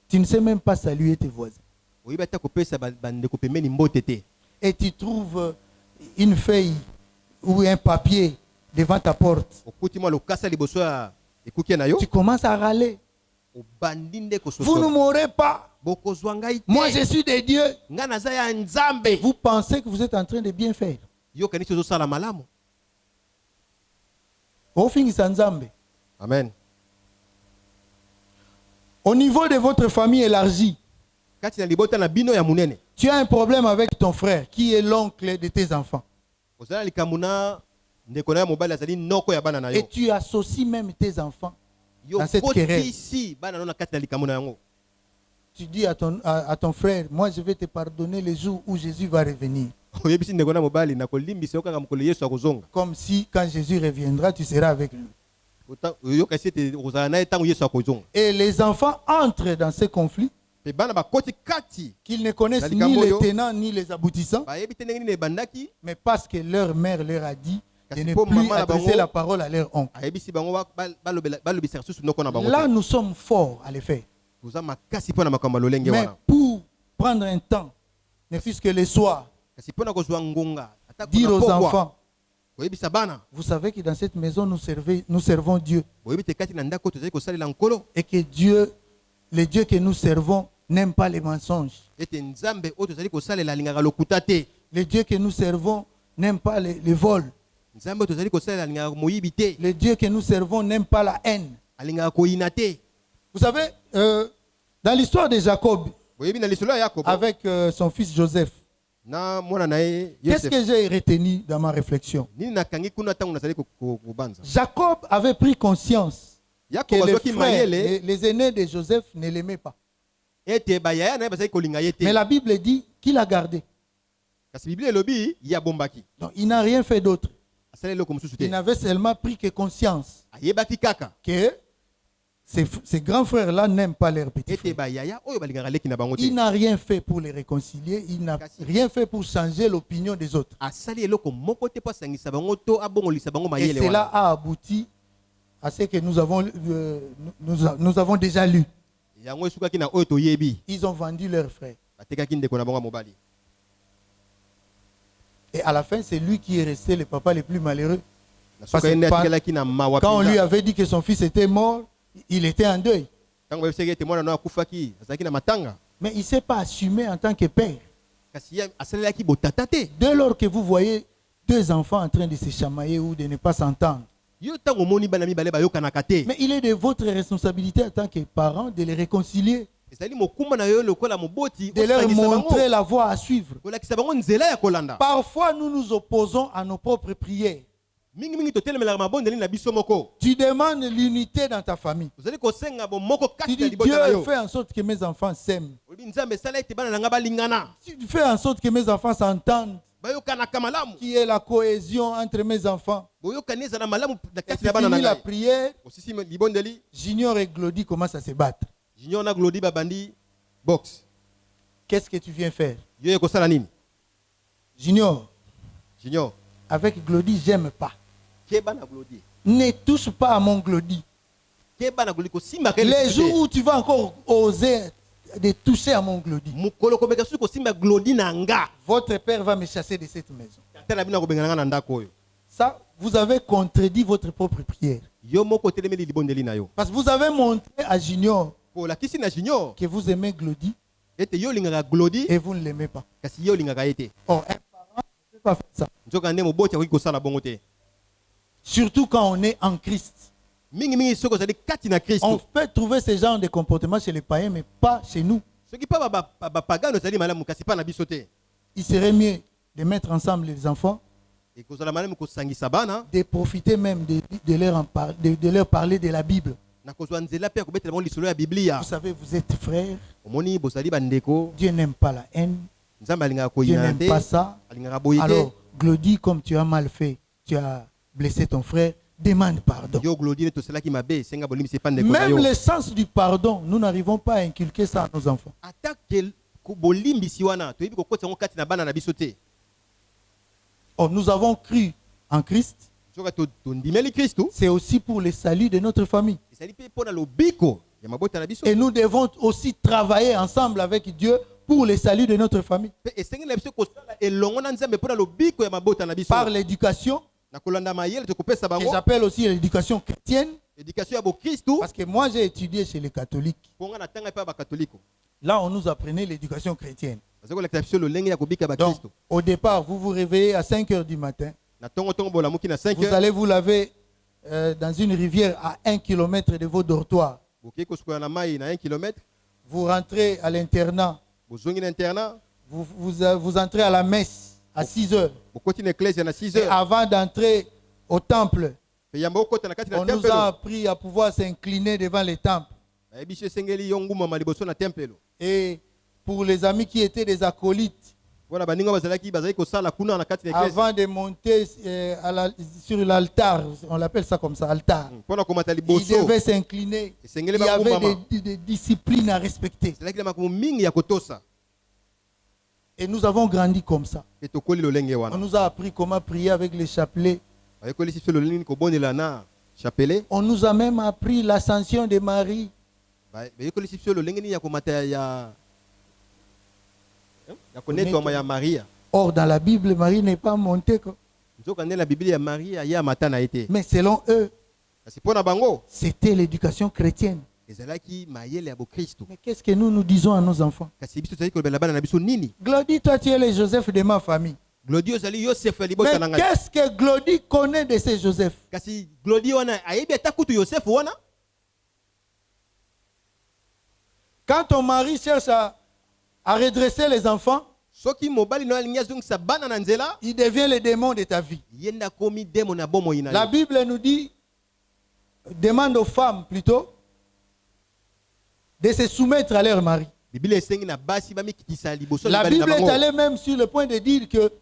Speaker 3: Tu ne sais même pas saluer tes voisins.
Speaker 4: oyebi ata kopesa bandeko pembeni mbote te.
Speaker 3: et tu trouves une feuille ou un papier devant ta porte,
Speaker 4: Okuti mwa lokasa liboso ya ekuki na yo.
Speaker 3: tu commences à râler.
Speaker 4: Obandi nde
Speaker 3: Vous ne
Speaker 4: kososola.
Speaker 3: m'aurez pas.
Speaker 4: Bokozwa ngai te.
Speaker 3: Moi, je suis de Dieu.
Speaker 4: Nga naza ya Nzambe.
Speaker 3: Vous pensez que vous êtes en train de bien faire.
Speaker 4: Yo kanisi ozosala malamu.
Speaker 3: Au fin, c'est Nzambe.
Speaker 4: Amen.
Speaker 3: Au niveau de votre famille élargie,
Speaker 4: Kati na libota na bino ya munene.
Speaker 3: tu as un problème avec ton frère qui est l'oncle de tes enfants.
Speaker 4: Ozala likamuna ndeko na yo mobali azali noko ya bana na
Speaker 3: Et
Speaker 4: yo.
Speaker 3: tu associes même tes enfants
Speaker 4: Yo
Speaker 3: dans cette querelle.
Speaker 4: kotisi bana no na kati na likamuna yango.
Speaker 3: Tu dis à ton frère, moi je vais te pardonner le jour où Jésus va revenir.
Speaker 4: Oyebisi ndeko na mobali na kolimbisa yo kaka mokolo Yesu akozonga.
Speaker 3: Comme si quand Jésus reviendra, tu seras avec lui.
Speaker 4: Yo kasi te ozala na tango Yesu akozonga.
Speaker 3: Et les enfants entrent dans ces conflits
Speaker 4: Pe bana bakoti kati.
Speaker 3: qu'ils ne connaissent
Speaker 4: Na
Speaker 3: ni
Speaker 4: likambo
Speaker 3: les
Speaker 4: yo.
Speaker 3: tenants ni les aboutissants,
Speaker 4: Bayebi te ndenge nini ebandaki.
Speaker 3: mais parce que leur mère leur a dit de
Speaker 4: Kasi
Speaker 3: ne
Speaker 4: po
Speaker 3: plus
Speaker 4: maman na
Speaker 3: adresser
Speaker 4: bango,
Speaker 3: la parole à leur oncle.
Speaker 4: ayebisi bango balobisa susu noko na bango.
Speaker 3: Là, nous sommes forts à le faire.
Speaker 4: Toza makasi pona makambo lolenge
Speaker 3: Mais
Speaker 4: wana.
Speaker 3: pour prendre un temps, ne fût-ce que le soir,
Speaker 4: Kasi pona kozwa ngonga. Ata
Speaker 3: dire aux enfants,
Speaker 4: oyebisa bana.
Speaker 3: vous savez que dans cette maison, nous servons Dieu.
Speaker 4: Boyebi te kati na ndako tozali kosalela nkolo.
Speaker 3: Et que Dieu, le Dieu que nous servons, n'aime pas les mensonges.
Speaker 4: Ete Nzambe oyo tozali kosalela alingaka lokuta te.
Speaker 3: Le Dieu que nous servons n'aime pas les vols.
Speaker 4: Nzambe oyo tozali kosalela alingaka moyibi te.
Speaker 3: Le Dieu que nous servons n'aime pas la haine.
Speaker 4: Alingaka koyina te.
Speaker 3: Vous savez, dans l'histoire de Jacob
Speaker 4: Boyebi na lisolo ya Yakobo
Speaker 3: avec son fils Joseph,
Speaker 4: na mwana na ye
Speaker 3: qu'est-ce
Speaker 4: Yosef.
Speaker 3: que j'ai retenu dans ma réflexion?
Speaker 4: Nini nakangi kuna tango nazali kobanza.
Speaker 3: Jacob avait pris conscience que
Speaker 4: Yakobo
Speaker 3: les
Speaker 4: azwaki
Speaker 3: frères,
Speaker 4: mayele
Speaker 3: les aînés de Joseph ne l'aimaient pas.
Speaker 4: ete bayaya na ye bazali kolinga ye te.
Speaker 3: Mais la Bible dit qu'il a gardé.
Speaker 4: Kasi Biblia elobi ye abombaki.
Speaker 3: Donc il n'a rien fait d'autre.
Speaker 4: Asala eloko mosusu te.
Speaker 3: Il n'avait seulement pris que conscience
Speaker 4: Ayebaki kaka
Speaker 3: que ces grands frères-là n'aiment pas leurs petits
Speaker 4: ete
Speaker 3: frères.
Speaker 4: bayaya oyo balingaka leki na bango te.
Speaker 3: Il n'a rien fait pour les réconcilier. Il n'a rien fait pour changer l'opinion des autres.
Speaker 4: Asali eloko moko te po asangisa bango to abongolisa bango
Speaker 3: Et
Speaker 4: mayele
Speaker 3: cela
Speaker 4: wana.
Speaker 3: a abouti à ce que nous avons déjà lu.
Speaker 4: Yango esukaki na oyo toyebi.
Speaker 3: Ils ont vendu leurs frères.
Speaker 4: Batekaki ndeko na bango mobali.
Speaker 3: Et à la fin, c'est lui qui est resté le papa le plus malheureux. Parce
Speaker 4: Nasuka ene
Speaker 3: que
Speaker 4: atikalaki na mawa
Speaker 3: quand on lui
Speaker 4: penza.
Speaker 3: avait dit que son fils était mort, il était en deuil.
Speaker 4: Tango bayebisaki ete mwana no akufaki azalaki na matanga.
Speaker 3: Mais il ne s'est pas assumé en tant que père.
Speaker 4: Kasi ye asalelaki botata te.
Speaker 3: Dès lors que vous voyez deux enfants en train de se chamailler ou de ne pas s'entendre,
Speaker 4: Yo tango moni bana mibale bayokanaka te.
Speaker 3: mais il est de votre responsabilité en tant que parent de les réconcilier,
Speaker 4: Ezali mokumba na yo lokola moboti
Speaker 3: de leur
Speaker 4: osangisa bango.
Speaker 3: montrer la voie à suivre.
Speaker 4: Kolakisa bango nzela ya kolanda.
Speaker 3: Parfois, nous nous opposons à nos propres prières.
Speaker 4: Mingi mingi totelemelaka mabondeli na biso moko.
Speaker 3: Tu demandes l'unité dans ta famille.
Speaker 4: Ozali kosenga bo moko
Speaker 3: Tu
Speaker 4: kati na
Speaker 3: dis,
Speaker 4: libota na
Speaker 3: Dieu
Speaker 4: yo.
Speaker 3: fait en sorte que mes enfants s'aiment.
Speaker 4: Olobi Nzambe esala ete bana na nga balingana.
Speaker 3: Tu fais en sorte que mes enfants s'entendent.
Speaker 4: Bayokanaka malamu.
Speaker 3: Qui est la cohésion entre mes enfants.
Speaker 4: Boyokani ezala malamu na
Speaker 3: Et
Speaker 4: kati
Speaker 3: tu
Speaker 4: na bana na
Speaker 3: finis la
Speaker 4: ngai.
Speaker 3: prière.
Speaker 4: Osisi libondeli.
Speaker 3: Junior et Glody commencent à se battre.
Speaker 4: Junior na Glody babandi box.
Speaker 3: Qu'est-ce que tu viens faire?
Speaker 4: Yo ekosala nini?
Speaker 3: Junior,
Speaker 4: Junior.
Speaker 3: avec Glody, j'aime pas.
Speaker 4: Keba na Glody.
Speaker 3: Ne touche pas à mon Glody.
Speaker 4: Keba na Glody kosimba kele.
Speaker 3: Les jours où tu vas encore oser de toucher à mon Glody,
Speaker 4: mukolo komeka su kosimba Glody na nga.
Speaker 3: votre père va me chasser de cette maison.
Speaker 4: Tata bina kobengana na ndako oyo.
Speaker 3: Ça, vous avez contredit votre propre prière.
Speaker 4: Yo moko telemeli libondeli na yo.
Speaker 3: Parce que vous avez montré à Junior
Speaker 4: Ko la kisi na Junior.
Speaker 3: que vous aimez Glody
Speaker 4: Ete yo lingaka Glody
Speaker 3: et vous ne l'aimez pas.
Speaker 4: kasi yo lingaka ete.
Speaker 3: Or, un parent ne peut pas faire ça.
Speaker 4: Nzoka nde moboti akoki kosala bongo te.
Speaker 3: Surtout quand on est en Christ.
Speaker 4: Mingi mingi soko zali kati na
Speaker 3: On
Speaker 4: Kristo.
Speaker 3: peut trouver ce genre de comportement chez les païens, mais pas chez nous.
Speaker 4: Soki pa ba pagano zali malamu kasi pa na biso te.
Speaker 3: Il serait mieux de mettre ensemble les enfants,
Speaker 4: Et kozala malamu kosangisa bana
Speaker 3: de profiter même de leur parler de la Bible.
Speaker 4: na kozwa nzela pe kobetela bango lisolo ya Biblia.
Speaker 3: Vous savez, vous êtes frères.
Speaker 4: Omoni bozali bandeko.
Speaker 3: Dieu n'aime pas la haine.
Speaker 4: Nzambe alingaka
Speaker 3: Dieu
Speaker 4: koyina
Speaker 3: n'aime
Speaker 4: te.
Speaker 3: pas ça.
Speaker 4: Alingaka boyite.
Speaker 3: Alors, Glody, comme tu as mal fait, tu as blessé ton frère, demande pardon.
Speaker 4: Yo Glody ne toselaki mabe senga bolimi se pande ko na
Speaker 3: Même
Speaker 4: yo.
Speaker 3: le sens du pardon, nous n'arrivons pas à inculquer ça à nos enfants.
Speaker 4: Attaque bolimbisi wana toyebi kokotisa ngo kati na bana na biso te.
Speaker 3: Or, nous avons cru en Christ.
Speaker 4: Soka tondimeli Kristo.
Speaker 3: C'est aussi pour le salut de notre famille.
Speaker 4: Ezali pe pona lobiko ya mabota na biso.
Speaker 3: Et nous devons aussi travailler ensemble avec Dieu pour le salut de notre famille.
Speaker 4: Pe esengi na biso kosala elongo na Nzambe mpona lobiko ya mabota na biso.
Speaker 3: Par l'éducation,
Speaker 4: Na kolanda mayele tokopesa
Speaker 3: que
Speaker 4: bango.
Speaker 3: j'appelle aussi l'éducation chrétienne,
Speaker 4: Éducation ya Bokristu.
Speaker 3: parce que moi j'ai étudié chez les catholiques.
Speaker 4: Ponga na tanga pa ba katoliko.
Speaker 3: Là, on nous apprenait l'éducation chrétienne.
Speaker 4: Bazako la biso lolenge ya kobika ba
Speaker 3: Donc,
Speaker 4: Kristo.
Speaker 3: au départ, vous vous réveillez à 5 heures du matin.
Speaker 4: Na tongo tongo bola muki na 5
Speaker 3: Vous
Speaker 4: heures.
Speaker 3: allez vous laver dans une rivière à 1 kilomètre de vos dortoirs.
Speaker 4: Boki koskola na mai na 1 km.
Speaker 3: Vous rentrez à l'internat.
Speaker 4: Bozongi na internat.
Speaker 3: Vous entrez à la messe à 6 heures.
Speaker 4: Bokoti na église na 6
Speaker 3: Et
Speaker 4: heures.
Speaker 3: avant d'entrer au temple,
Speaker 4: Pe yamba okota na kati na
Speaker 3: on nous
Speaker 4: tempelo.
Speaker 3: a appris à pouvoir s'incliner devant les temples.
Speaker 4: Ba biso esengeli yonguma maliboso na tempelo.
Speaker 3: Et pour les amis qui étaient des acolytes,
Speaker 4: Voilà baninga bazalaki bazali kosala kuna na kati na église.
Speaker 3: avant de monter sur l'altar, on l'appelle ça comme ça, altar,
Speaker 4: Pona komata
Speaker 3: ils
Speaker 4: liboso.
Speaker 3: devaient s'incliner.
Speaker 4: Et
Speaker 3: Il y avait des disciplines à respecter.
Speaker 4: Ezalaki na makambo mingi ya kotosa.
Speaker 3: Et nous avons grandi comme ça.
Speaker 4: Pe tokoli lolenge
Speaker 3: On
Speaker 4: wana.
Speaker 3: nous a appris comment prier avec les chapelets.
Speaker 4: Bayekoli siso lolenge kobonela na chapelet.
Speaker 3: On nous a même appris l'ascension de Marie.
Speaker 4: Bayekoli siso lolenge ni ya komata ya konetwa ya Maria.
Speaker 3: Or, dans la Bible, Marie n'est pas montée.
Speaker 4: Nzoka ndela Biblia ya Maria ya mata na été.
Speaker 3: Mais selon eux,
Speaker 4: Kasi pona bango
Speaker 3: c'était l'éducation chrétienne.
Speaker 4: ezalaki mayele ya Bokristo.
Speaker 3: Mais qu'est-ce que nous disons à nos enfants?
Speaker 4: Kasi biso tozali kolobela bana na biso nini?
Speaker 3: Glody, toi, tu es le Joseph de ma famille.
Speaker 4: Glody ozali Yosef ya libota na
Speaker 3: Mais
Speaker 4: ngai.
Speaker 3: qu'est-ce que Glody connaît de ces Joseph?
Speaker 4: Kasi Glody wana ayebi ata kutu Yosef wana.
Speaker 3: Quand ton mari cherche à redresser les enfants,
Speaker 4: Soki mobali no alingi azongisa bana na nzela,
Speaker 3: il devient le démon de ta vie.
Speaker 4: yenda komi demo na bomo ina.
Speaker 3: La Bible nous dit, demande aux femmes plutôt, de se soumettre à leur mari.
Speaker 4: Biblia esengi na basi ba mikitisa liboso
Speaker 3: La
Speaker 4: libali na
Speaker 3: Bible est
Speaker 4: bango.
Speaker 3: allée même sur le point de dire que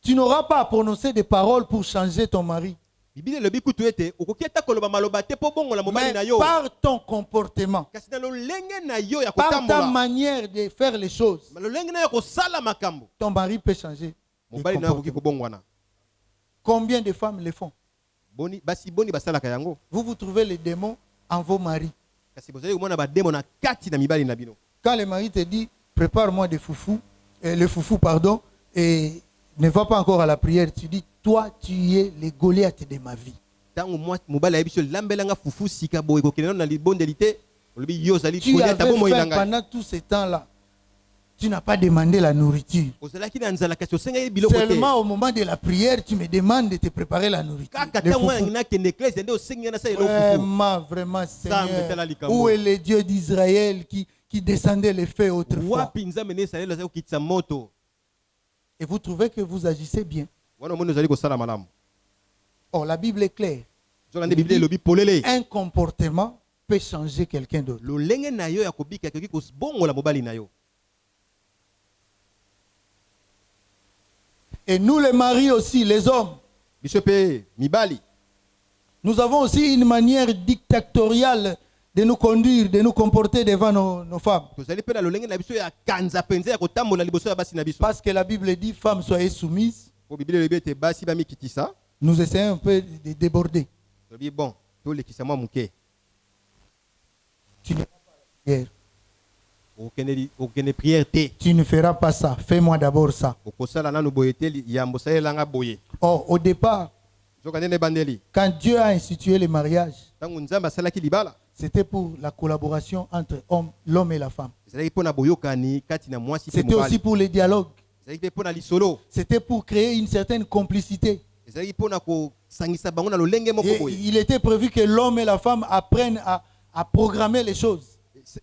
Speaker 3: tu n'auras pas à prononcer des paroles pour changer ton mari.
Speaker 4: Biblia lobi kutu ete okoki ata koloba maloba te po bongo la mobali
Speaker 3: Mais
Speaker 4: na yo.
Speaker 3: par ton comportement,
Speaker 4: Kasi na lolenge na yo ya
Speaker 3: par ta
Speaker 4: kotambola.
Speaker 3: manière de faire les choses,
Speaker 4: Lolenge na yo kosala makambo.
Speaker 3: ton mari peut changer. de
Speaker 4: Mobali na yo koki
Speaker 3: comportement.
Speaker 4: kobongwana.
Speaker 3: Combien de femmes le font?
Speaker 4: Boni basi boni basalaka yango.
Speaker 3: Vous trouvez les démons en vos maris.
Speaker 4: Kasi bozali komona ba demo na kati na mibali na bino.
Speaker 3: Quand le mari te dit, prépare-moi des foufous, le foufou, pardon, et ne va pas encore à la prière, tu dis, toi, tu es le Goliath de ma vie.
Speaker 4: Tango mobali ayebi so lambelanga fufu sika boye kokende na libondeli te. Olobi yo zali
Speaker 3: Tu
Speaker 4: kolia
Speaker 3: avais
Speaker 4: tabomo
Speaker 3: faim
Speaker 4: inanga.
Speaker 3: pendant tout ce temps-là. Tu n'as pas demandé la nourriture.
Speaker 4: Ozalaki na nzala kasi osenga ye biloko te.
Speaker 3: Seulement au moment de la prière, tu me demandes de te préparer la nourriture.
Speaker 4: Kaka
Speaker 3: Le
Speaker 4: tango
Speaker 3: foufou.
Speaker 4: na kende église nde osengi na sa elo fufu.
Speaker 3: Vraiment, vraiment,
Speaker 4: Sambe tala
Speaker 3: Seigneur.
Speaker 4: likambo.
Speaker 3: Où est le Dieu d'Israël qui descendait les feux autrefois?
Speaker 4: Wapi nzambe ne salelo za kokitisa moto.
Speaker 3: Et vous trouvez que vous agissez bien.
Speaker 4: Wana moni ozali kosala malamu.
Speaker 3: Or, la Bible est claire.
Speaker 4: Zoka nde Biblia elobi polele.
Speaker 3: Un comportement peut changer quelqu'un d'autre.
Speaker 4: Lolenge na yo ya kobika koki kosbongola mobali na yo.
Speaker 3: Et nous les maris aussi, les hommes,
Speaker 4: Biso pe mibali.
Speaker 3: nous avons aussi une manière dictatoriale de nous conduire, de nous comporter devant nos femmes.
Speaker 4: Tozali pe na lolenge na biso ya kanza penza ya kotambola liboso ya basi na biso.
Speaker 3: Parce que la Bible dit, femmes, soyez soumises.
Speaker 4: Po Biblia elobi ete basi ba mikitisa.
Speaker 3: Nous essayons un peu de déborder.
Speaker 4: Elobi bon, to lekisa mwa muke.
Speaker 3: Tu n'es pas prière.
Speaker 4: Okende prière te.
Speaker 3: Tu ne feras pas ça. Fais-moi d'abord ça.
Speaker 4: Okosala nanu boye te yambo salelanga boye.
Speaker 3: Or, au départ,
Speaker 4: Zoka nde bandeli.
Speaker 3: quand Dieu a institué le mariage,
Speaker 4: Tango nzambe asalaki libala.
Speaker 3: c'était pour la collaboration entre l'homme et la femme.
Speaker 4: Ezalaki po na boyokani kati na mwasi pe
Speaker 3: C'était aussi
Speaker 4: mobali.
Speaker 3: pour le dialogue.
Speaker 4: Ezalaki pe po na lisolo.
Speaker 3: C'était pour créer une certaine complicité.
Speaker 4: Ezalaki po na kosangisa bango na lolenge moko
Speaker 3: Et
Speaker 4: boye.
Speaker 3: il était prévu que l'homme et la femme apprennent à programmer les choses.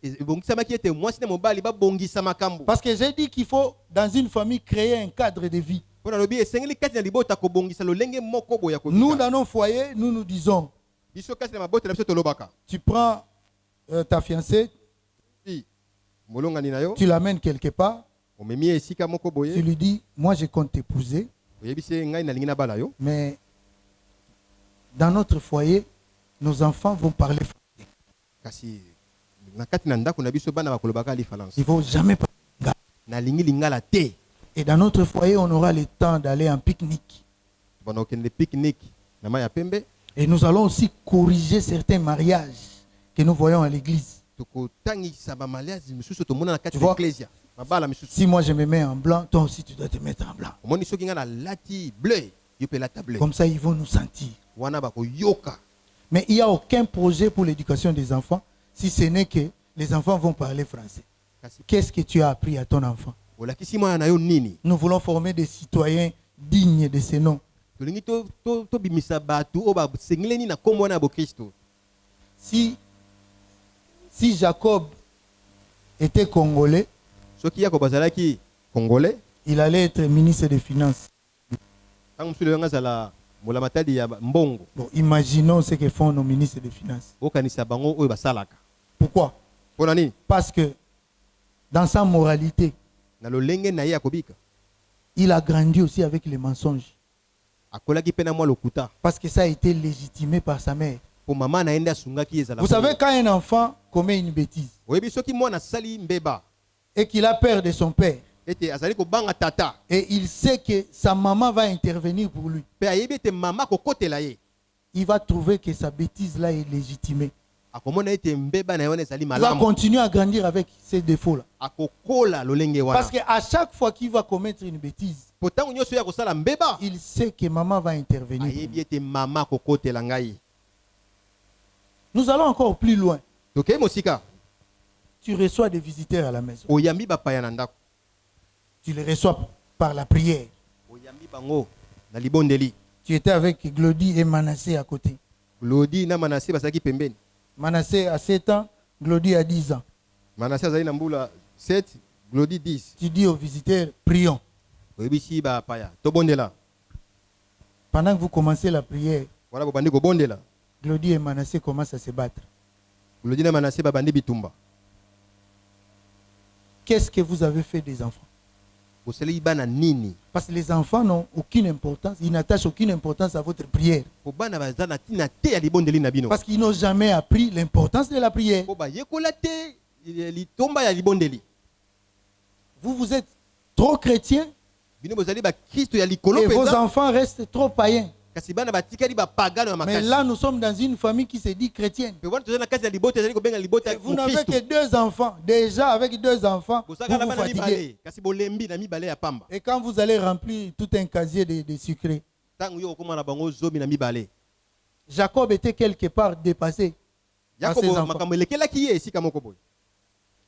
Speaker 4: Ebongisamaki ete mwasi na mobali babongisa makambo.
Speaker 3: Parce que j'ai dit qu'il faut, dans une famille, créer un cadre de vie.
Speaker 4: Po na lobi esengeli kati na libota kobongisa lolenge moko boye ya
Speaker 3: Nous,
Speaker 4: kobika.
Speaker 3: dans nos foyers, nous nous disons,
Speaker 4: Biso kati na mabota na biso tolobaka.
Speaker 3: tu prends ta fiancée,
Speaker 4: Si molongani na yo,
Speaker 3: tu l'amènes quelque part,
Speaker 4: omemi ye esika moko
Speaker 3: tu
Speaker 4: boye,
Speaker 3: lui dis, moi je compte t'épouser,
Speaker 4: oyebisi ye ngai nalingi nabala yo.
Speaker 3: mais dans notre foyer, nos enfants vont parler français.
Speaker 4: Kasi na kati na ndako na biso bana bakolobaka lifalansi.
Speaker 3: Ils ne vont jamais parler lingala.
Speaker 4: Nalingi lingala te.
Speaker 3: Et dans notre foyer, on aura le temps d'aller en pique-nique.
Speaker 4: Bana okende pique-nique na mai ya pembe.
Speaker 3: Et nous allons aussi corriger certains mariages que nous voyons à l'église.
Speaker 4: Tokotangisa ba mariage misusu tomona na kati
Speaker 3: Tu
Speaker 4: ya
Speaker 3: vois,
Speaker 4: ecclesia. mabala misusu
Speaker 3: Si moi je me mets en blanc, toi aussi tu dois te mettre en blanc.
Speaker 4: omoni soki nga na lati bleu yo mpe lata bleu
Speaker 3: Comme ça, ils vont nous sentir.
Speaker 4: wana bakoyoka.
Speaker 3: Mais il n'y a aucun projet pour l'éducation des enfants si ce n'est que les enfants vont parler français.
Speaker 4: Kasi
Speaker 3: Qu'est-ce que tu as appris à ton enfant?
Speaker 4: olakisi mwana na yo nini?
Speaker 3: Nous voulons former des citoyens dignes de ce nom.
Speaker 4: tolingi tobimisa bato oyo basengeleni na kombo wana ya bokristo.
Speaker 3: Si Jacob était congolais,
Speaker 4: soki yakobo azalaki congolais
Speaker 3: il allait être ministre des Finances.
Speaker 4: ntango mosusu yango azala molamatali ya mbongo
Speaker 3: Bon, imaginons ce que font nos ministres des Finances.
Speaker 4: okanisa bango oyo basalaka.
Speaker 3: Pourquoi?
Speaker 4: mpona nini?
Speaker 3: Parce que dans sa moralité,
Speaker 4: na lolenge na ye ya kobika
Speaker 3: il a grandi aussi avec les mensonges.
Speaker 4: akolaki mpe na mwa lokuta
Speaker 3: Parce que ça a été légitimé par sa mère.
Speaker 4: mpo mama na ye nde asungaki ezala.
Speaker 3: Vous savez, quand un enfant commet une bêtise
Speaker 4: oyebi soki mwana asali mbeba
Speaker 3: et qu'il a peur de son père,
Speaker 4: ete azali kobanga tata
Speaker 3: et il sait que sa maman va intervenir pour lui,
Speaker 4: mpe ayebi ete mama akokotela ye
Speaker 3: il va trouver que sa bêtise-là est légitimée.
Speaker 4: akomona ete mbeba na ye wana ezali
Speaker 3: Il va
Speaker 4: malamu
Speaker 3: continuer à grandir avec ces défauts-là.
Speaker 4: akokola lolenge wana.
Speaker 3: Parce qu'à chaque fois qu'il va commettre une bêtise,
Speaker 4: po ntango nyonso ye akosala mbeba
Speaker 3: il sait que maman va intervenir.
Speaker 4: ayebi ete mama akokotela ngai.
Speaker 3: Nous allons encore plus loin.
Speaker 4: tokei mosika
Speaker 3: Tu reçois des visiteurs à la maison.
Speaker 4: oyambi bapaya na ndako
Speaker 3: Tu les reçois par la prière.
Speaker 4: oyambi bango na libondeli.
Speaker 3: Tu étais avec Glody et Manassé à côté.
Speaker 4: Glody na manase bazalaki pembeni.
Speaker 3: Manassé a 7 ans, Glody a 10 ans.
Speaker 4: manase azali na mbula 7 Glody 10.
Speaker 3: Tu dis aux visiteurs, prions.
Speaker 4: oyebisi bapaya tobondela.
Speaker 3: Pendant que vous commencez la prière,
Speaker 4: wana bobandi kobondela
Speaker 3: Glody et Manassé commencent à se battre.
Speaker 4: Glody na manase babandi bitumba.
Speaker 3: Qu'est-ce que vous avez fait des enfants?
Speaker 4: osali bana nini?
Speaker 3: Parce que les enfants n'ont aucune importance, ils n'attachent aucune importance à votre prière.
Speaker 4: po bana baza na ntina te ya libondeli na bino
Speaker 3: Parce qu'ils n'ont jamais appris l'importance de la prière.
Speaker 4: po bayekola te litomba ya libondeli.
Speaker 3: Vous êtes trop chrétiens
Speaker 4: bino bozali bakristo ya likolo
Speaker 3: et vos
Speaker 4: mpenza
Speaker 3: enfants restent trop païens.
Speaker 4: kasi bana batikali bapagano ya
Speaker 3: Mais
Speaker 4: makasi.
Speaker 3: là, nous sommes dans une famille qui se dit chrétienne.
Speaker 4: mpe wana toza na kati ya libota ezali kobenga libota
Speaker 3: Et
Speaker 4: ya
Speaker 3: vous n'avez
Speaker 4: mokristo.
Speaker 3: que 2 enfants. Déjà, avec 2 enfants, vous
Speaker 4: bozalaka na
Speaker 3: vous
Speaker 4: bana
Speaker 3: fatiguez.
Speaker 4: mibale kasi bolembi na mibale ya pamba.
Speaker 3: Et quand vous allez remplir tout un casier de sucrés,
Speaker 4: ntango yo okóma na bango zomi na mibale.
Speaker 3: Jacob était quelque part dépassé par ses
Speaker 4: yakobo
Speaker 3: enfants.
Speaker 4: makambo elekelaki ye esika moko boye.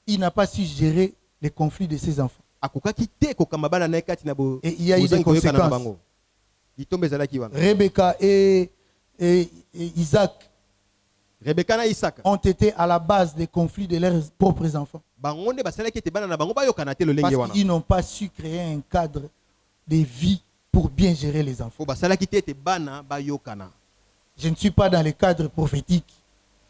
Speaker 3: Il n'a pas su gérer les conflits de ses enfants.
Speaker 4: akokaki te kokamba bana na ye kati na
Speaker 3: Et il y a eu des
Speaker 4: bozangi koyokana na
Speaker 3: conséquences.
Speaker 4: bango. litomba ezalaki wana.
Speaker 3: Rebecca et Isaac
Speaker 4: rebeka na isaka
Speaker 3: ont été à la base des conflits de leurs propres enfants.
Speaker 4: bango nde basalaki ete bana na bango bayokana te lolenge
Speaker 3: Parce
Speaker 4: wana.
Speaker 3: qu'ils n'ont pas su créer un cadre de vie pour bien gérer les enfants.
Speaker 4: po basalaki te ete bana bayokana.
Speaker 3: Je ne suis pas dans le cadre prophétique.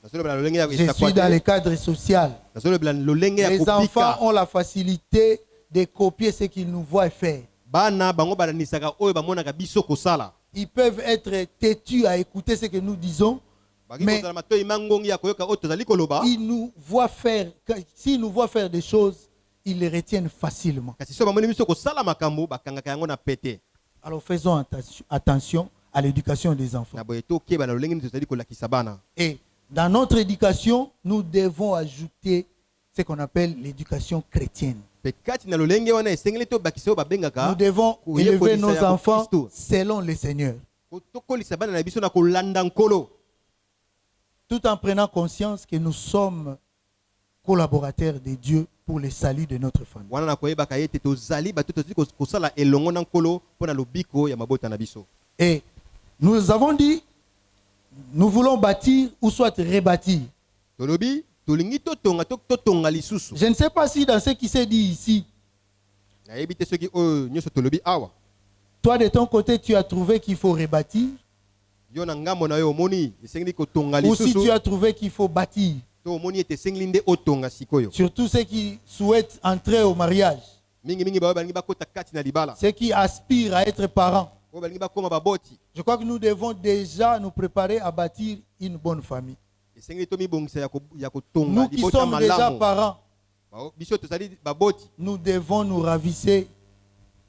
Speaker 4: nazolobela lolenge ya
Speaker 3: Je suis
Speaker 4: esakwa
Speaker 3: dans
Speaker 4: te.
Speaker 3: le cadre social.
Speaker 4: nazolobela lolenge ya
Speaker 3: Les enfants
Speaker 4: kobika.
Speaker 3: ont la facilité de copier ce qu'ils nous voient faire.
Speaker 4: bana bango balanisaka oyo bamonaka biso kosala.
Speaker 3: Ils peuvent être têtus à écouter ce que nous disons,
Speaker 4: baki
Speaker 3: mais
Speaker 4: kozala matoi mangongi ya koyoka oyo tozali koloba.
Speaker 3: ils nous voient faire, s'ils nous voient faire des choses, ils les retiennent facilement.
Speaker 4: kasi so bamoni biso kosala makambo bakangaka yango na pete.
Speaker 3: Alors faisons attention à l'éducation des enfants.
Speaker 4: na boye tokeba na lolenge nini tozali kolakisa bana.
Speaker 3: Et dans notre éducation, nous devons ajouter ce qu'on appelle l'éducation chrétienne.
Speaker 4: mpe kati na lolenge wana esengeli tobakisa oyo babengaka
Speaker 3: Nous devons
Speaker 4: Oui,
Speaker 3: élever
Speaker 4: police
Speaker 3: nos
Speaker 4: ya
Speaker 3: enfants
Speaker 4: Kristo.
Speaker 3: selon le Seigneur,
Speaker 4: tokolisa bana na biso na kolanda nkolo.
Speaker 3: tout en prenant conscience que nous sommes collaborateurs de Dieu pour le salut de notre famille.
Speaker 4: wana na koyebaka ye ete tozali bato tozali kosala elongo na nkolo mpo na lobiko ya mabota na biso.
Speaker 3: Et nous avons dit, nous voulons bâtir ou soit rebâtir.
Speaker 4: tolobi tolingi totonga totonga lisusu.
Speaker 3: Je ne sais pas si dans ce qui s'est dit ici,
Speaker 4: nayebi te soki oyo nyonso tolobi awa.
Speaker 3: toi de ton côté, tu as trouvé qu'il faut rebâtir,
Speaker 4: yo na ngambo na yo omoni esengeli kotonga
Speaker 3: ou si
Speaker 4: lisusu
Speaker 3: tu as trouvé qu'il faut bâtir.
Speaker 4: to omoni ete esengeli nde otonga sikoyo.
Speaker 3: Surtout ceux qui souhaitent entrer au mariage,
Speaker 4: mingi baoyo balingi bakota kati na libala
Speaker 3: ceux qui aspirent à être parents.
Speaker 4: oyo balingi bakoma baboti.
Speaker 3: Je crois que nous devons déjà nous préparer à bâtir une bonne famille.
Speaker 4: esengeli tomibongisa ya kotonga
Speaker 3: Nous qui
Speaker 4: libota
Speaker 3: sommes déjà
Speaker 4: malamu.
Speaker 3: parents,
Speaker 4: biso tozali baboti
Speaker 3: nous devons nous ravisser.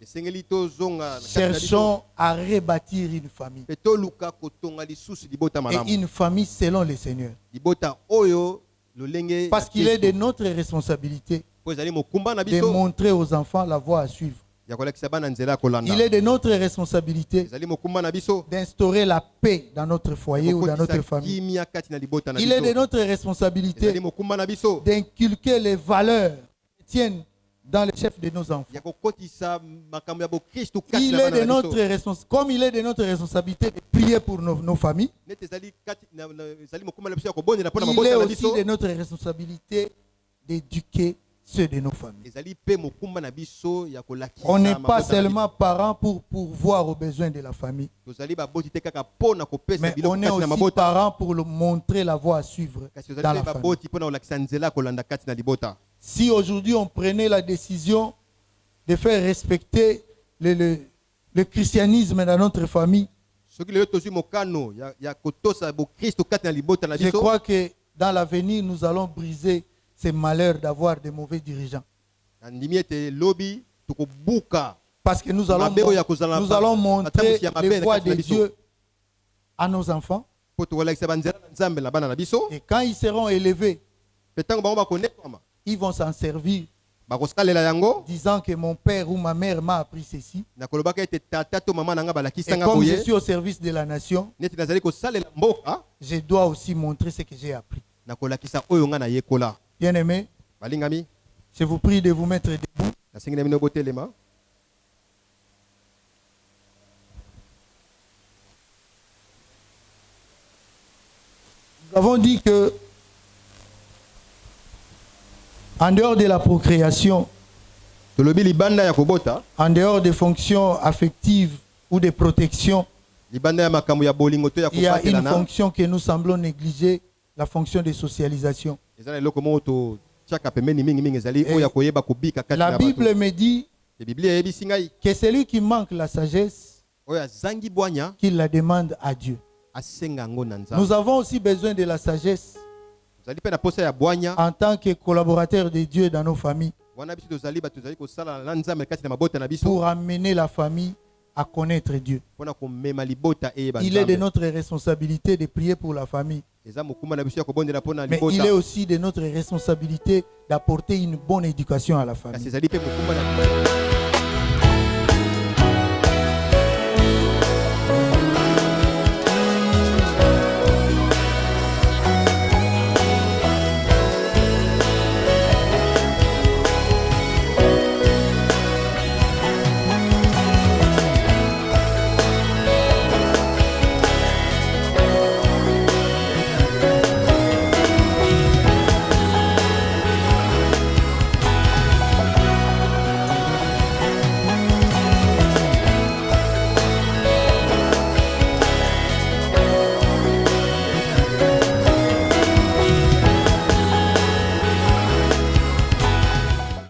Speaker 4: esengeli tozonga na kati na biso
Speaker 3: Cherchons à rebâtir une famille.
Speaker 4: mpe toluka kotonga lisusu libota
Speaker 3: Et
Speaker 4: malamu.
Speaker 3: une famille selon le Seigneur.
Speaker 4: libota oyo lolenge
Speaker 3: Parce
Speaker 4: ya
Speaker 3: qu'il est
Speaker 4: Kristo.
Speaker 3: de notre responsabilité
Speaker 4: po ezali mokumba na
Speaker 3: de
Speaker 4: biso
Speaker 3: montrer aux enfants la voie à suivre.
Speaker 4: ya kolakisa bana nzela ya kolanda
Speaker 3: Il est de notre responsabilité
Speaker 4: ezali mokumba na biso
Speaker 3: d'instaurer la paix dans notre foyer ou dans notre
Speaker 4: kokotisa
Speaker 3: famille.
Speaker 4: kimia kati na libota na
Speaker 3: Il est de
Speaker 4: biso
Speaker 3: notre
Speaker 4: ezali
Speaker 3: responsabilité
Speaker 4: mokumba na biso
Speaker 3: d'inculquer les valeurs chrétiennes dans les chefs de nos enfants.
Speaker 4: ya kokotisa makambo ya bokristu kati
Speaker 3: Il
Speaker 4: na
Speaker 3: est
Speaker 4: bana
Speaker 3: de
Speaker 4: na
Speaker 3: notre
Speaker 4: biso
Speaker 3: responsabilité, comme il est de notre responsabilité de prier pour nos familles,
Speaker 4: neti ezali mokumba na biso ya kobondela mpo na
Speaker 3: il est
Speaker 4: mabota na
Speaker 3: aussi
Speaker 4: biso
Speaker 3: de notre responsabilité d'éduquer ceux de nos familles.
Speaker 4: ezali mpe mokumba na biso ya kolakisa
Speaker 3: On n'est pas
Speaker 4: mabota na
Speaker 3: seulement parents pour pourvoir aux besoins de la famille,
Speaker 4: biso. tozali baboti te kaka mpo na kopesa
Speaker 3: mais
Speaker 4: biloko
Speaker 3: on est
Speaker 4: kati na
Speaker 3: aussi
Speaker 4: mabota
Speaker 3: parents pour montrer la voie à suivre
Speaker 4: kasi
Speaker 3: dans
Speaker 4: ozali
Speaker 3: la
Speaker 4: mpe
Speaker 3: famille.
Speaker 4: baboti mpo na kolakisa nzela ya kolanda kati na libota.
Speaker 3: Si aujourd'hui on prenait la décision de faire respecter le christianisme dans notre famille,
Speaker 4: soki lelo tozwi mokano ya kotosa bokristu kati na libota na
Speaker 3: je
Speaker 4: biso
Speaker 3: crois que dans l'avenir, nous allons briser ces malheurs d'avoir de mauvais dirigeants.
Speaker 4: nandimi ete lobi tokobuka
Speaker 3: Parce que nous
Speaker 4: Mabe oyo kozala
Speaker 3: allons
Speaker 4: ba-
Speaker 3: montrer
Speaker 4: matambusi ya mabe
Speaker 3: les
Speaker 4: na
Speaker 3: voies
Speaker 4: kati na
Speaker 3: de
Speaker 4: biso.
Speaker 3: Dieu à nos enfants.
Speaker 4: mpo tokolakisa banzela na nzambe na bana na biso
Speaker 3: Et quand ils seront élevés,
Speaker 4: mpe ntango bango bakonekwama
Speaker 3: ils vont s'en servir,
Speaker 4: bakosalela yango
Speaker 3: disant que mon père ou ma mère m'a appris ceci.
Speaker 4: na kolobaka ete tata to mama na nga
Speaker 3: Et
Speaker 4: balakisanga
Speaker 3: comme je
Speaker 4: boye
Speaker 3: suis au service de la nation,
Speaker 4: neti nazali kosalela mboka
Speaker 3: je dois aussi montrer ce que j'ai appris.
Speaker 4: na kolakisa oyo nga nayekola.
Speaker 3: Bien-aimés,
Speaker 4: balingami
Speaker 3: je vous prie de vous mettre debout.
Speaker 4: nasengi na bino botelema.
Speaker 3: Nous avons dit que, en dehors de la procréation,
Speaker 4: tolobi libanda ya kobota
Speaker 3: en dehors des fonctions affectives ou de protection,
Speaker 4: libanda ya makambo ya bolingo to ya
Speaker 3: il y a une
Speaker 4: kobatelana
Speaker 3: fonction que nous semblons négliger, la fonction de socialisation.
Speaker 4: eza na eloko moko totiaka pembeni mingimingi ezali oyo ya koyeba kobika kati
Speaker 3: La
Speaker 4: na
Speaker 3: Bible
Speaker 4: bato.
Speaker 3: me dit
Speaker 4: Biblia eyebisi ngai
Speaker 3: que celui qui manque la sagesse,
Speaker 4: oyo azangi bwanya
Speaker 3: qu'il la demande à Dieu.
Speaker 4: asenga yango na
Speaker 3: Nous
Speaker 4: nzambe.
Speaker 3: avons aussi besoin de la sagesse
Speaker 4: tozali mpe na posa ya bwanya
Speaker 3: en tant que collaborateurs de Dieu dans nos familles
Speaker 4: wana biso tozali bato tozali kosala na nzambe kati na mabota na biso
Speaker 3: pour amener la famille à connaître Dieu.
Speaker 4: mpona komema libota eyeba
Speaker 3: Il est de
Speaker 4: nzambe.
Speaker 3: notre responsabilité de prier pour la famille,
Speaker 4: eza mokumba na biso ya kobondela mpona
Speaker 3: mais il est
Speaker 4: libota
Speaker 3: aussi de notre responsabilité d'apporter une bonne éducation à la
Speaker 4: kasi
Speaker 3: famille.
Speaker 4: ezali mpe mokumba na